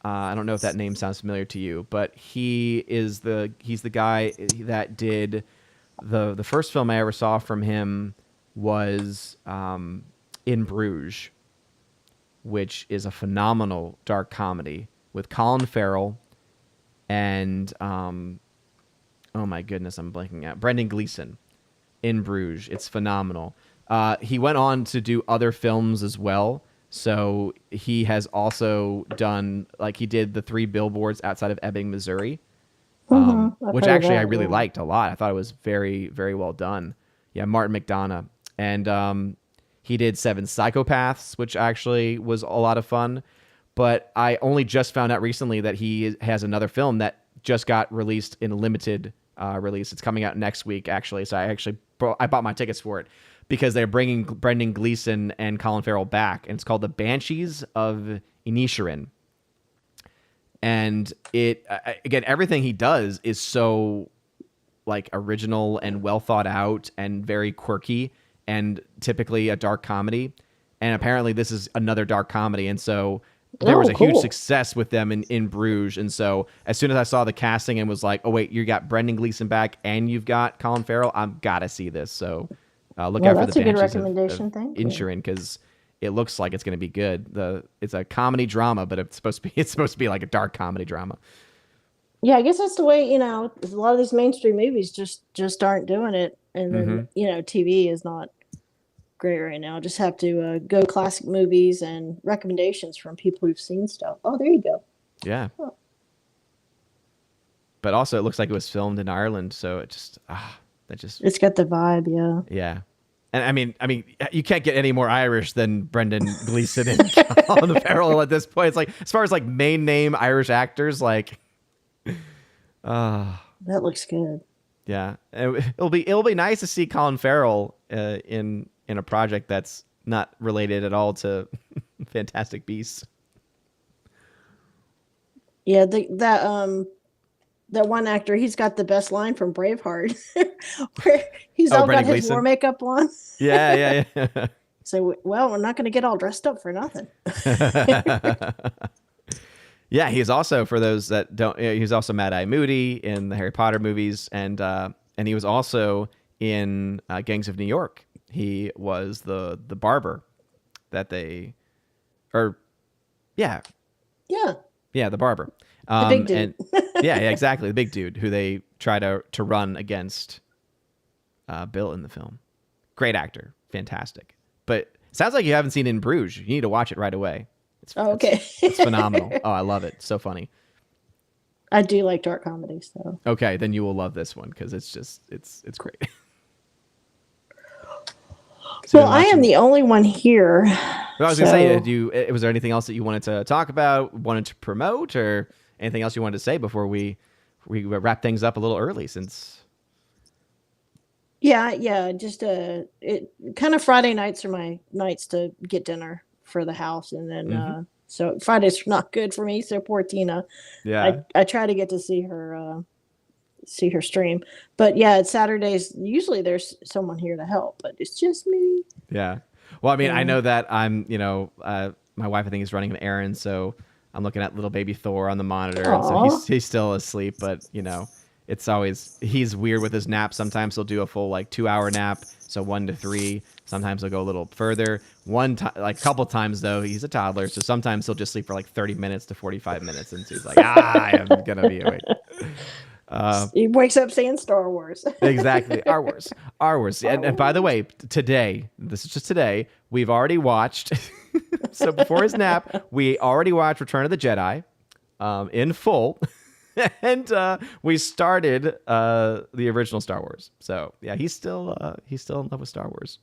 I don't know if that name sounds familiar to you, but he's the guy that did the first film I ever saw from him was In Bruges, which is a phenomenal dark comedy with Colin Farrell and oh my goodness, I'm blanking out. Brendan Gleeson. In Bruges. It's phenomenal. He went on to do other films as well. So he has also done, like, he did the 3 Billboards Outside of Ebbing, Missouri, which actually I really liked a lot. I thought it was very, very well done. Yeah, Martin McDonagh. And he did 7 Psychopaths, which actually was a lot of fun. But I only just found out recently that he has another film that just got released in a limited release. It's coming out next week, actually. So I bought my tickets for it, because they're bringing Brendan Gleeson and Colin Farrell back, and it's called The Banshees of Inisherin. And it again, everything he does is so like original and well thought out and very quirky, and typically a dark comedy. And apparently this is another dark comedy, and so there was a huge success with them in Bruges. And so as soon as I saw the casting and was like, oh wait, you got Brendan Gleeson back and you've got Colin Farrell, I've got to see this. So look out for the Banshees of Inisherin, because it looks like it's going to be good. It's a comedy drama, but it's supposed to be like a dark comedy drama. Yeah, I guess that's the way, you know, a lot of these mainstream movies just aren't doing it. And then, you know, TV is not great right now. Just have to go classic movies and recommendations from people who've seen stuff. Oh, there you go. Yeah. Oh. But also it looks like it was filmed in Ireland, so it's got the vibe, yeah. Yeah. And I mean, you can't get any more Irish than Brendan Gleeson and Colin Farrell at this point. It's like, as far as like main name Irish actors, like, that looks good. Yeah, it'll be nice to see Colin Farrell in a project that's not related at all to Fantastic Beasts. Yeah, that one actor, he's got the best line from Braveheart, where he's all got his war makeup on. Yeah. So, well, we're not going to get all dressed up for nothing. Yeah, he's also, for those that don't, he's also Mad Eye Moody in the Harry Potter movies, and he was also in Gangs of New York. He was the barber that the barber. The big dude. And, yeah, exactly, the big dude who they try to run against Bill in the film. Great actor, fantastic. But it sounds like you haven't seen In Bruges. You need to watch it right away. Okay. It's phenomenal. Oh, I love it. So funny. I do like dark comedies, so. Okay, then you will love this one because it's great. So well, I am the only one here. Well, I was gonna say, was there anything else that you wanted to talk about, wanted to promote, or anything else you wanted to say before we wrap things up a little early? Since yeah, just it kind of Friday nights are my nights to get dinner for the house, and then so Fridays are not good for me. So poor Tina. Yeah, I try to get to see her stream, but yeah, it's Saturdays. Usually there's someone here to help, but it's just me. Yeah. Well, I mean, I know that I'm, my wife, I think, is running an errand, so I'm looking at little baby Thor on the monitor, and so he's still asleep, but, it's always, he's weird with his nap. Sometimes he'll do a full, 2-hour nap, so 1 to 3. Sometimes he'll go a little further. A couple times, though, he's a toddler, so sometimes he'll just sleep for 30 minutes to 45 minutes, and so he's like, I am going to be awake. He wakes up saying Star Wars. Exactly. Our Wars. And by the way, this is just today, we've already watched, so before his nap, we already watched Return of the Jedi in full. And we started the original Star Wars. So yeah, he's still in love with Star Wars.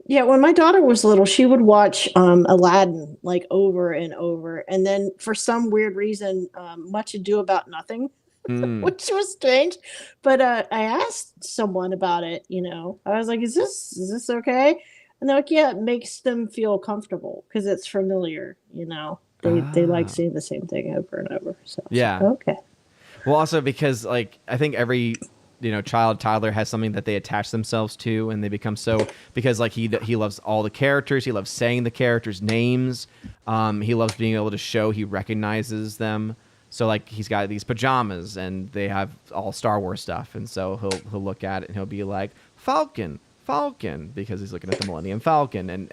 Yeah, when my daughter was little, she would watch Aladdin over and over. And then for some weird reason, Much Ado About Nothing. Which was strange, but I asked someone about it. I was like, "Is this okay?" And they're like, "Yeah, it makes them feel comfortable because it's familiar." They like seeing the same thing over and over. So yeah, okay. Well, also because I think every toddler has something that they attach themselves to, and they become so because he loves all the characters, he loves saying the characters' names, he loves being able to show he recognizes them. So he's got these pajamas and they have all Star Wars stuff, and so he'll look at it and he'll be like Falcon because he's looking at the Millennium Falcon, and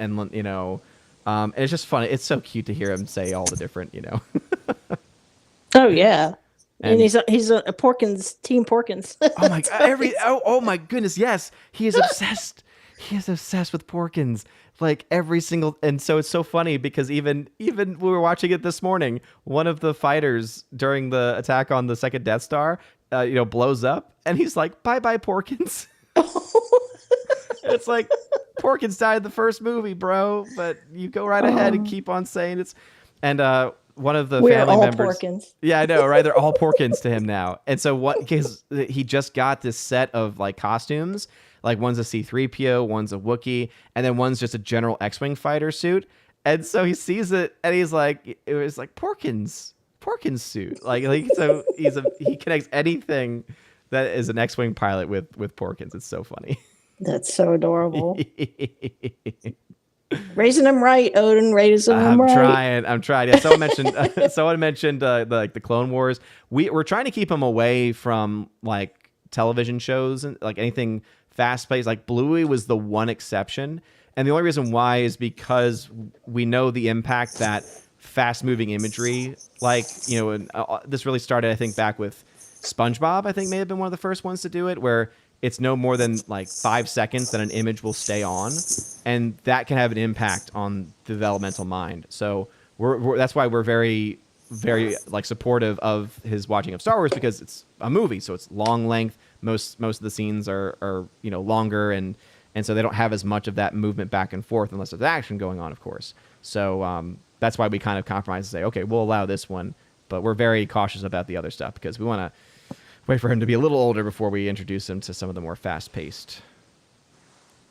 it's just funny. It's so cute to hear him say all the different Oh yeah, and he's a Porkins, Team Porkins. Oh my god! Oh my goodness! Yes, he is obsessed. He is obsessed with Porkins. Every single, and so it's so funny because even we were watching it this morning, one of the fighters during the attack on the second Death Star, blows up, and he's like, "Bye bye, Porkins." It's like Porkins died in the first movie, bro, but you go right ahead and keep on saying it's. And one of the family all members, Porkins. Yeah, I know, right? They're all Porkins to him now, and so because he just got this set of costumes. One's a C-3PO, one's a Wookiee, and then one's just a general X-Wing fighter suit. And so he sees it, and he's like, it was like Porkins suit. So he connects anything that is an X-Wing pilot with Porkins. It's so funny. That's so adorable. Raising them right, Odin. Raising them right. I'm trying. Yeah, someone mentioned the Clone Wars. We're trying to keep him away from television shows and anything fast-paced. Bluey was the one exception, and the only reason why is because we know the impact that fast-moving imagery, this really started, I think, back with SpongeBob. I think may have been one of the first ones to do it, where it's no more than 5 seconds that an image will stay on, and that can have an impact on the developmental mind. So that's why we're very, very supportive of his watching of Star Wars, because it's a movie, so it's long length. Most of the scenes are longer, and so they don't have as much of that movement back and forth unless there's action going on, of course. So that's why we kind of compromise and say, okay, we'll allow this one, but we're very cautious about the other stuff because we want to wait for him to be a little older before we introduce him to some of the more fast-paced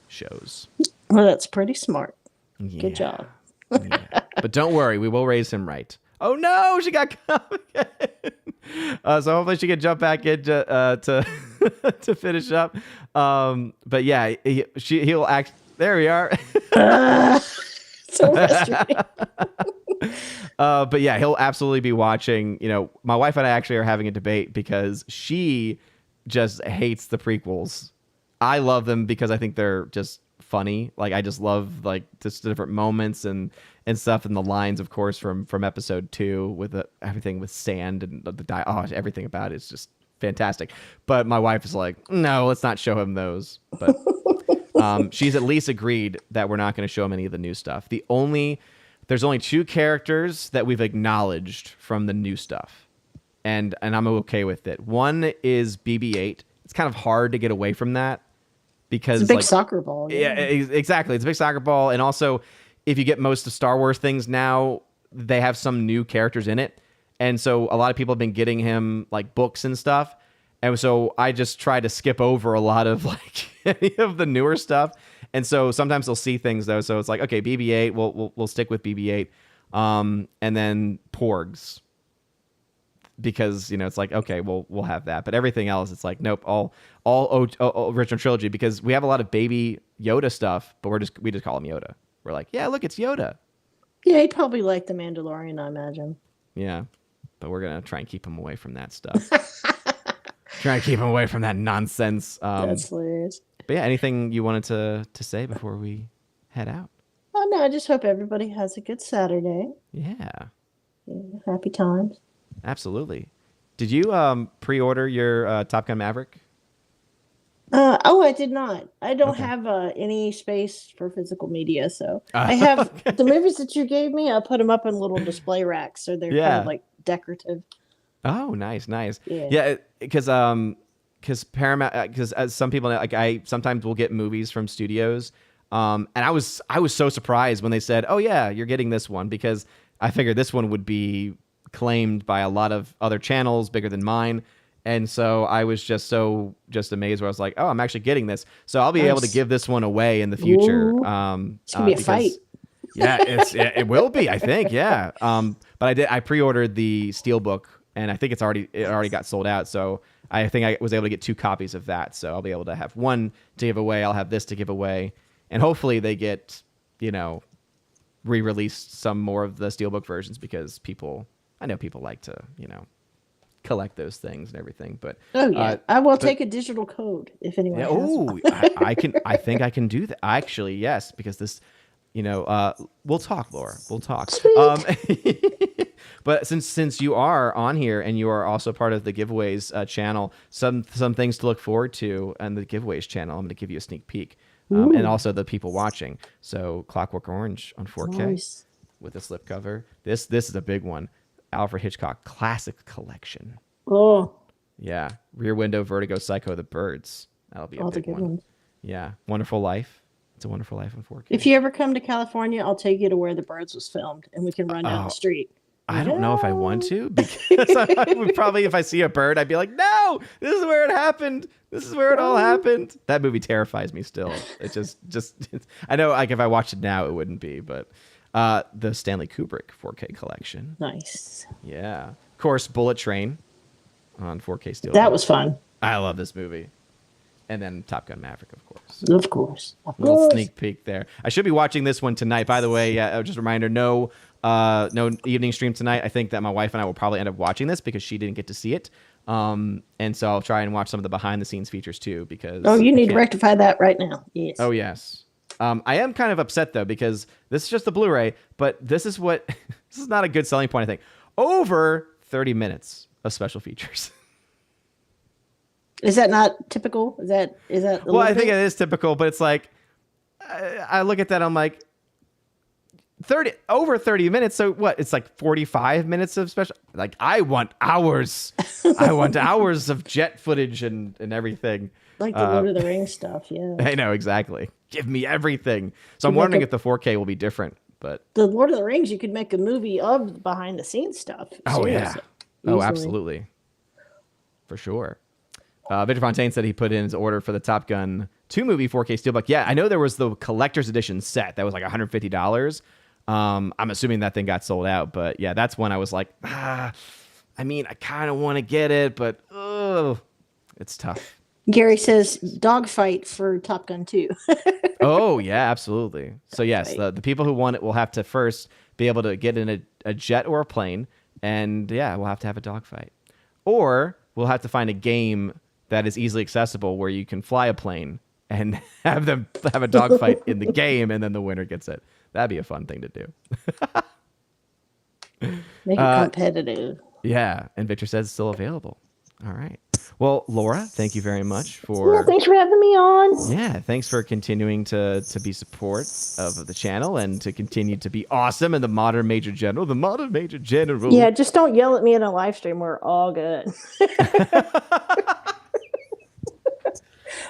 shows. Well, that's pretty smart. Yeah. Good job. Yeah. But don't worry, we will raise him right. Oh no, she got caught again. So hopefully she can jump back in to finish up. But yeah, he'll act. There we are. So frustrating. But yeah, he'll absolutely be watching. My wife and I actually are having a debate because she just hates the prequels. I love them because I think they're just funny. I just love just the different moments and stuff, and the lines, of course, from episode 2 with everything with sand and everything about it is just fantastic. But my wife is like, no, let's not show him those. But she's at least agreed that we're not going to show him any of the new stuff. There's only 2 characters that we've acknowledged from the new stuff, and I'm okay with it. One is BB-8. It's kind of hard to get away from that because it's a big soccer ball. Yeah, exactly. It's a big soccer ball, and also if you get most of Star Wars things now, they have some new characters in it, and so a lot of people have been getting him like books and stuff. And so I just try to skip over a lot of like any of the newer stuff. And so sometimes they'll see things though. So it's like, okay, BB-8, we'll stick with BB-8. And then Porgs. Because, it's like, okay, we'll have that. But everything else, it's like, nope, all original trilogy, because we have a lot of baby Yoda stuff, but we just call him Yoda. We're like, yeah, look, it's Yoda. Yeah, he'd probably like the Mandalorian, I imagine. Yeah. But we're gonna try and keep him away from that stuff. Try to keep him away from that nonsense. That's hilarious. But yeah, anything you wanted to say before we head out? Oh no, I just hope everybody has a good Saturday. Yeah. Happy times. Absolutely. Did you pre-order your Top Gun Maverick? I did not. I don't have any space for physical media, so I have the movies that you gave me. I put them up in little display racks, so they're kind of like decorative. Oh, nice. Yeah, because Paramount, because as some people know, like I sometimes will get movies from studios, and I was so surprised when they said, "Oh yeah, you're getting this one," because I figured this one would be claimed by a lot of other channels bigger than mine, and so I was just amazed where I was like, "Oh, I'm actually getting this," so I'll be able to give this one away in the future. It's gonna be a fight. Yeah, it will be, I think. Yeah, but I pre-ordered the Steelbook. And I think it already got sold out. So I think I was able to get 2 copies of that. So I'll be able to have one to give away. I'll have this to give away. And hopefully they get, re-released some more of the Steelbook versions because I know people like to, collect those things and everything. But I will take a digital code if anyone has one. I think I can do that. Actually, yes, because this, we'll talk, Laura. We'll talk. But since you are on here and you are also part of the giveaways channel, some things to look forward to on the giveaways channel. I'm going to give you a sneak peek, and also the people watching. So Clockwork Orange on 4K with a slipcover. This is a big one. Alfred Hitchcock Classic Collection. Oh, yeah. Rear Window, Vertigo, Psycho, The Birds. That'll be a big one. Ones. Yeah. Wonderful Life. It's a Wonderful Life on 4K. If you ever come to California, I'll take you to where The Birds was filmed, and we can run down the street. I don't know if I want to, because I would probably, if I see a bird, I'd be like, no, this is where it happened. This is where it all happened. That movie terrifies me still. It just I know, like, if I watched it now, it wouldn't be, but the Stanley Kubrick 4K collection. Nice. Yeah. Of course, Bullet Train on 4K Steel. That was fun. I love this movie. And then Top Gun Maverick, of course. Of course. Little sneak peek there. I should be watching this one tonight. By the way, just a reminder, no evening stream tonight. I think that my wife and I will probably end up watching this because she didn't get to see it. And so I'll try and watch some of the behind the scenes features too, because you need to rectify that right now. Yes. Oh yes. I am kind of upset though, because this is just the Blu-ray, but this is not a good selling point, I think. Over 30 minutes of special features. Is that not typical? Is that well, I think it is typical, but it's like I look at that, I'm like, over 30 minutes. So what? It's like 45 minutes of special. Like, I want hours. I want hours of jet footage and everything. Like the Lord of the Rings stuff. Yeah. I know, exactly. Give me everything. So I'm wondering if the 4K will be different, but the Lord of the Rings, you could make a movie of the behind the scenes stuff. Oh yeah. Oh, absolutely. For sure. Victor Fontaine said he put in his order for the Top Gun 2 movie 4K Steelbook. Yeah, I know there was the collector's edition set that was like $150. I'm assuming that thing got sold out, but yeah, that's when I was like, I mean, I kind of want to get it, but it's tough. Gary says dogfight for Top Gun 2. Oh yeah, absolutely. So yes, the people who want it will have to first be able to get in a jet or a plane, and yeah, we'll have to have a dogfight, or we'll have to find a game that is easily accessible where you can fly a plane and have a dogfight in the game, and then the winner gets it. That'd be a fun thing to do. Make it competitive. Yeah, and Victor says it's still available. All right. Well, Laura, thank you very much Yeah, for. thanks for having me on. Yeah, thanks for continuing to be support of the channel and to continue to be awesome in the modern Major General. The modern Major General. Yeah, just don't yell at me in a live stream. We're all good.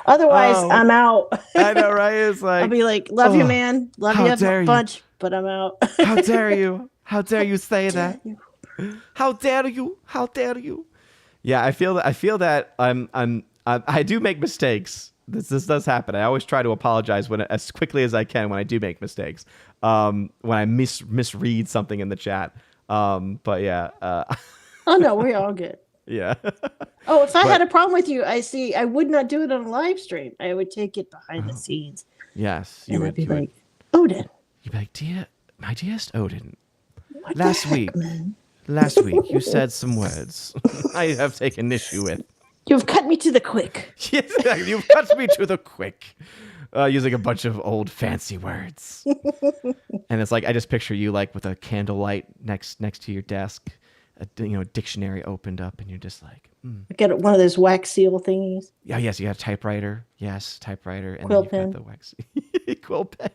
Otherwise, Oh, I'm out. I know, right? It's like I'll be like, love you, man. Love how you a dare you. bunch, but I'm out. How dare you? How dare you say that? you. How dare you? How dare you? Yeah, I feel that I do make mistakes. This does happen. I always try to apologize as quickly as I can when I do make mistakes. When I misread something in the chat. But yeah. Oh no, we're all good. Yeah. Oh, if I had a problem with you, I would not do it on a live stream. I would take it behind the scenes. Yes, you would. I'd be like, Odin. You'd be like, my dearest Odin. What last week you said some words I have taken issue with. You've cut me to the quick. Yes, you've cut me to the quick. Using a bunch of old fancy words. And it's like I just picture you like with a candlelight next to your desk, a dictionary opened up, and you're just like, I got one of those wax seal thingies. Yeah, yes, you got a typewriter. Yes, typewriter, and quill then you've pen. got the wax quill pen.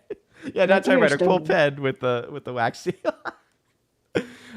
Yeah, not typewriter, quill pen with the wax seal.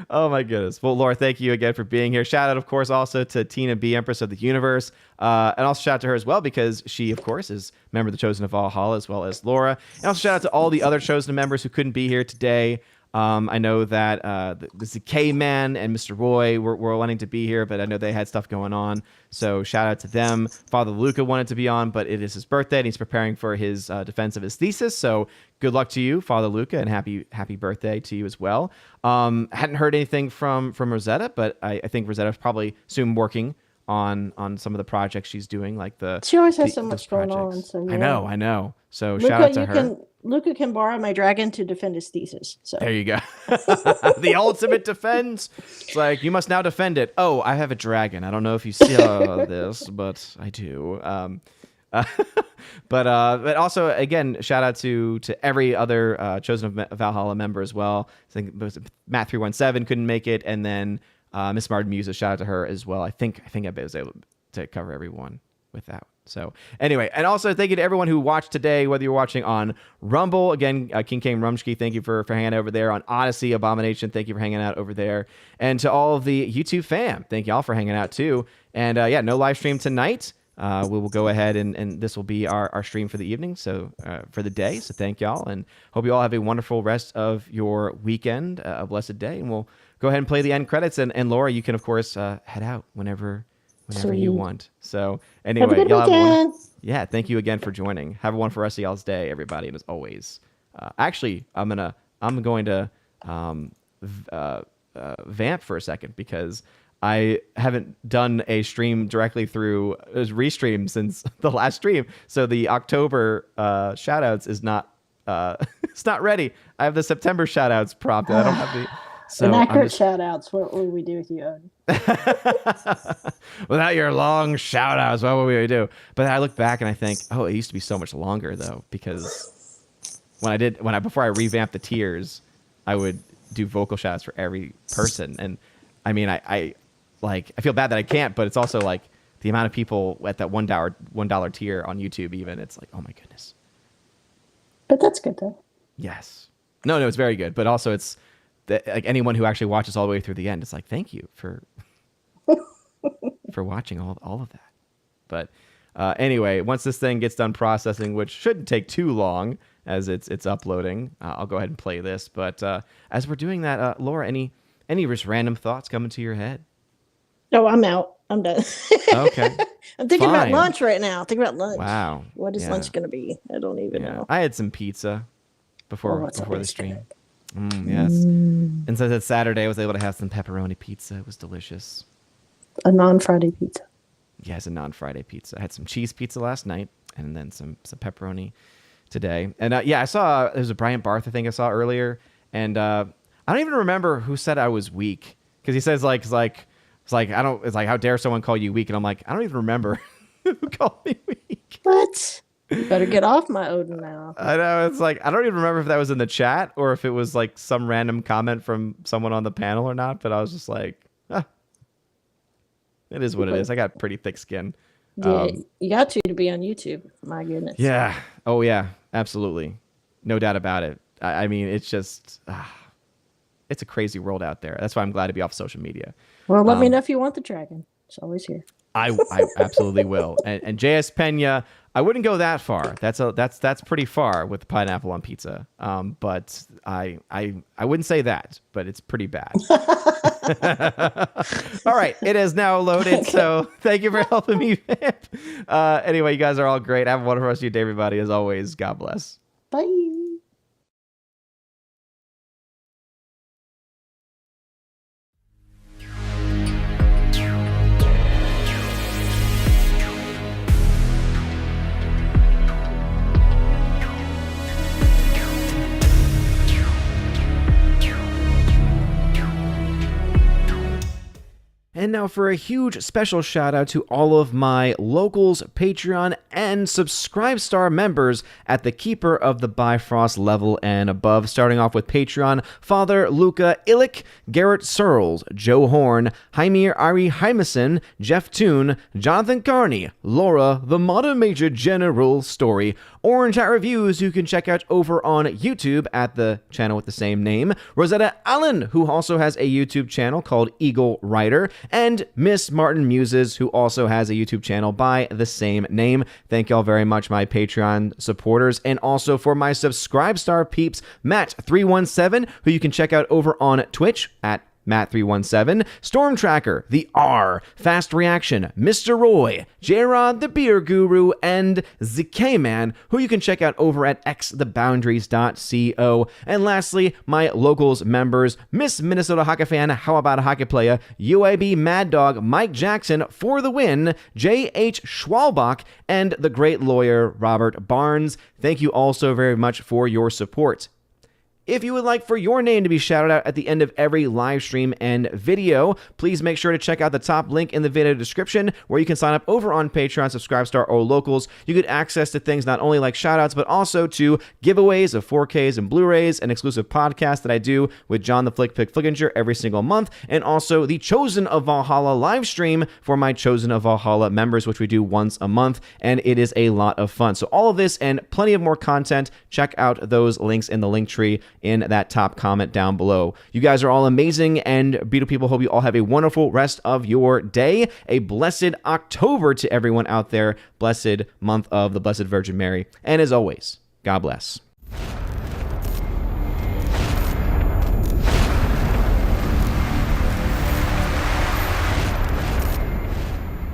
Oh my goodness. Well, Laura, thank you again for being here. Shout out, of course, also to Tina B, Empress of the Universe. And also shout out to her as well, because she, of course, is a member of the Chosen of Valhalla, as well as Laura. And also shout out to all the other Chosen members who couldn't be here today. I know that the K-Man and Mr. Roy were wanting to be here, but I know they had stuff going on. So shout out to them. Father Luca wanted to be on, but it is his birthday, and he's preparing for his defense of his thesis. So good luck to you, Father Luca, and happy birthday to you as well. Hadn't heard anything from Rosetta, but I think Rosetta's probably soon working on some of the projects she's doing, like she always has so much going on. So yeah. I know. So Luca, shout out to her. Luca can borrow my dragon to defend his thesis. So there you go. The ultimate defense. It's like, you must now defend it. Oh, I have a dragon. I don't know if you see this, but I do. But also, again, shout out to every other Chosen of Valhalla member as well. I think Matt 317 couldn't make it, and then Miss Martin Musa, shout out to her as well. I think I was able to cover everyone with that. So anyway, and also thank you to everyone who watched today, whether you're watching on Rumble, again, King Kane Rumsky, thank you for hanging out over there. On Odyssey, Abomination, thank you for hanging out over there. And to all of the YouTube fam, thank y'all for hanging out too. And yeah, no live stream tonight. We will go ahead and this will be our stream for the evening, so for the day. So thank y'all, and hope you all have a wonderful rest of your weekend, a blessed day. And we'll go ahead and play the end credits. And Laura, you can of course head out whenever you want. So anyway, have a good weekend. Yeah, thank you again for joining. Have a wonderful rest of y'all's day, everybody. And as always, actually, I'm going to vamp for a second, because I haven't done a stream directly through restream since the last stream. So the October shoutouts is not it's not ready. I have the September shoutouts prompted. I don't have the inaccurate shoutouts. What would we do with you, Odin? Without your long shoutouts, what would we do? But I look back and I think, oh, it used to be so much longer though, because before I revamped the tiers, I would do vocal shoutouts for every person. And I mean, I feel bad that I can't, but it's also like the amount of people at that $1 tier on YouTube, even, it's like, oh my goodness. But that's good though. Yes. No, it's very good. But also it's like anyone who actually watches all the way through the end, it's like, thank you for watching all of that. But anyway, once this thing gets done processing, which shouldn't take too long as it's uploading, I'll go ahead and play this. But as we're doing that, Laura, any just random thoughts coming to your head? No, I'm out. I'm done. Okay. I'm thinking about lunch right now. Thinking about lunch. Wow. What is lunch going to be? I don't even know. I had some pizza before the stream. Yes. And since it's Saturday, I was able to have some pepperoni pizza. It was delicious. A non-Friday pizza. Yes, a non-Friday pizza. I had some cheese pizza last night, and then some pepperoni today. And yeah, I saw there was a Brian Barth I think I saw earlier, and I don't even remember who said I was weak, because he says it's like how dare someone call you weak, and I'm like, I don't even remember who called me weak. What? You better get off my Odin now. I know, it's like I don't even remember if that was in the chat or if it was like some random comment from someone on the panel or not, but I was just like, It is what it is. I got pretty thick skin. Yeah, you got to be on YouTube. My goodness. Yeah. Oh, yeah. Absolutely. No doubt about it. I mean, it's just, it's a crazy world out there. That's why I'm glad to be off social media. Well, let me know if you want the dragon. It's always here. I absolutely will. And JS Pena, I wouldn't go that far. That's pretty far with pineapple on pizza. But I wouldn't say that, but it's pretty bad. All right, it is now loaded. So thank you for helping me, Vamp. Anyway, you guys are all great. Have a wonderful rest of your day, everybody. As always, God bless. Bye. And now for a huge special shout out to all of my locals, Patreon, and Subscribestar members at the Keeper of the Bifrost level and above. Starting off with Patreon, Father Luca Illick, Garrett Searles, Joe Horn, Jaime Ari Hymason, Jeff Toon, Jonathan Carney, Laura, the Modern Major General Story, Orange Hat Reviews, who you can check out over on YouTube at the channel with the same name, Rosetta Allen, who also has a YouTube channel called Eagle Rider, and Miss Martin Muses, who also has a YouTube channel by the same name. Thank y'all very much, my Patreon supporters, and also for my Subscribestar peeps, Matt317, who you can check out over on Twitch at Matt317, Storm Tracker, The R, Fast Reaction, Mr. Roy, J-Rod the Beer Guru, and ZK-Man, who you can check out over at xtheboundaries.co. And lastly, my locals members, Miss Minnesota Hockey Fan, How About a Hockey Player, UAB Mad Dog, Mike Jackson for the win, J.H. Schwalbach, and the great lawyer Robert Barnes. Thank you all so very much for your support. If you would like for your name to be shouted out at the end of every live stream and video, please make sure to check out the top link in the video description where you can sign up over on Patreon, Subscribestar, or Locals. You get access to things not only like shoutouts, but also to giveaways of 4Ks and Blu-rays, an exclusive podcast that I do with John the Flick Pick Flickinger every single month, and also the Chosen of Valhalla live stream for my Chosen of Valhalla members, which we do once a month, and it is a lot of fun. So all of this and plenty of more content, check out those links in the link tree in that top comment down below. You guys are all amazing and beautiful people. Hope you all have a wonderful rest of your day. A blessed October to everyone out there. Blessed month of the Blessed Virgin Mary. And as always, God bless.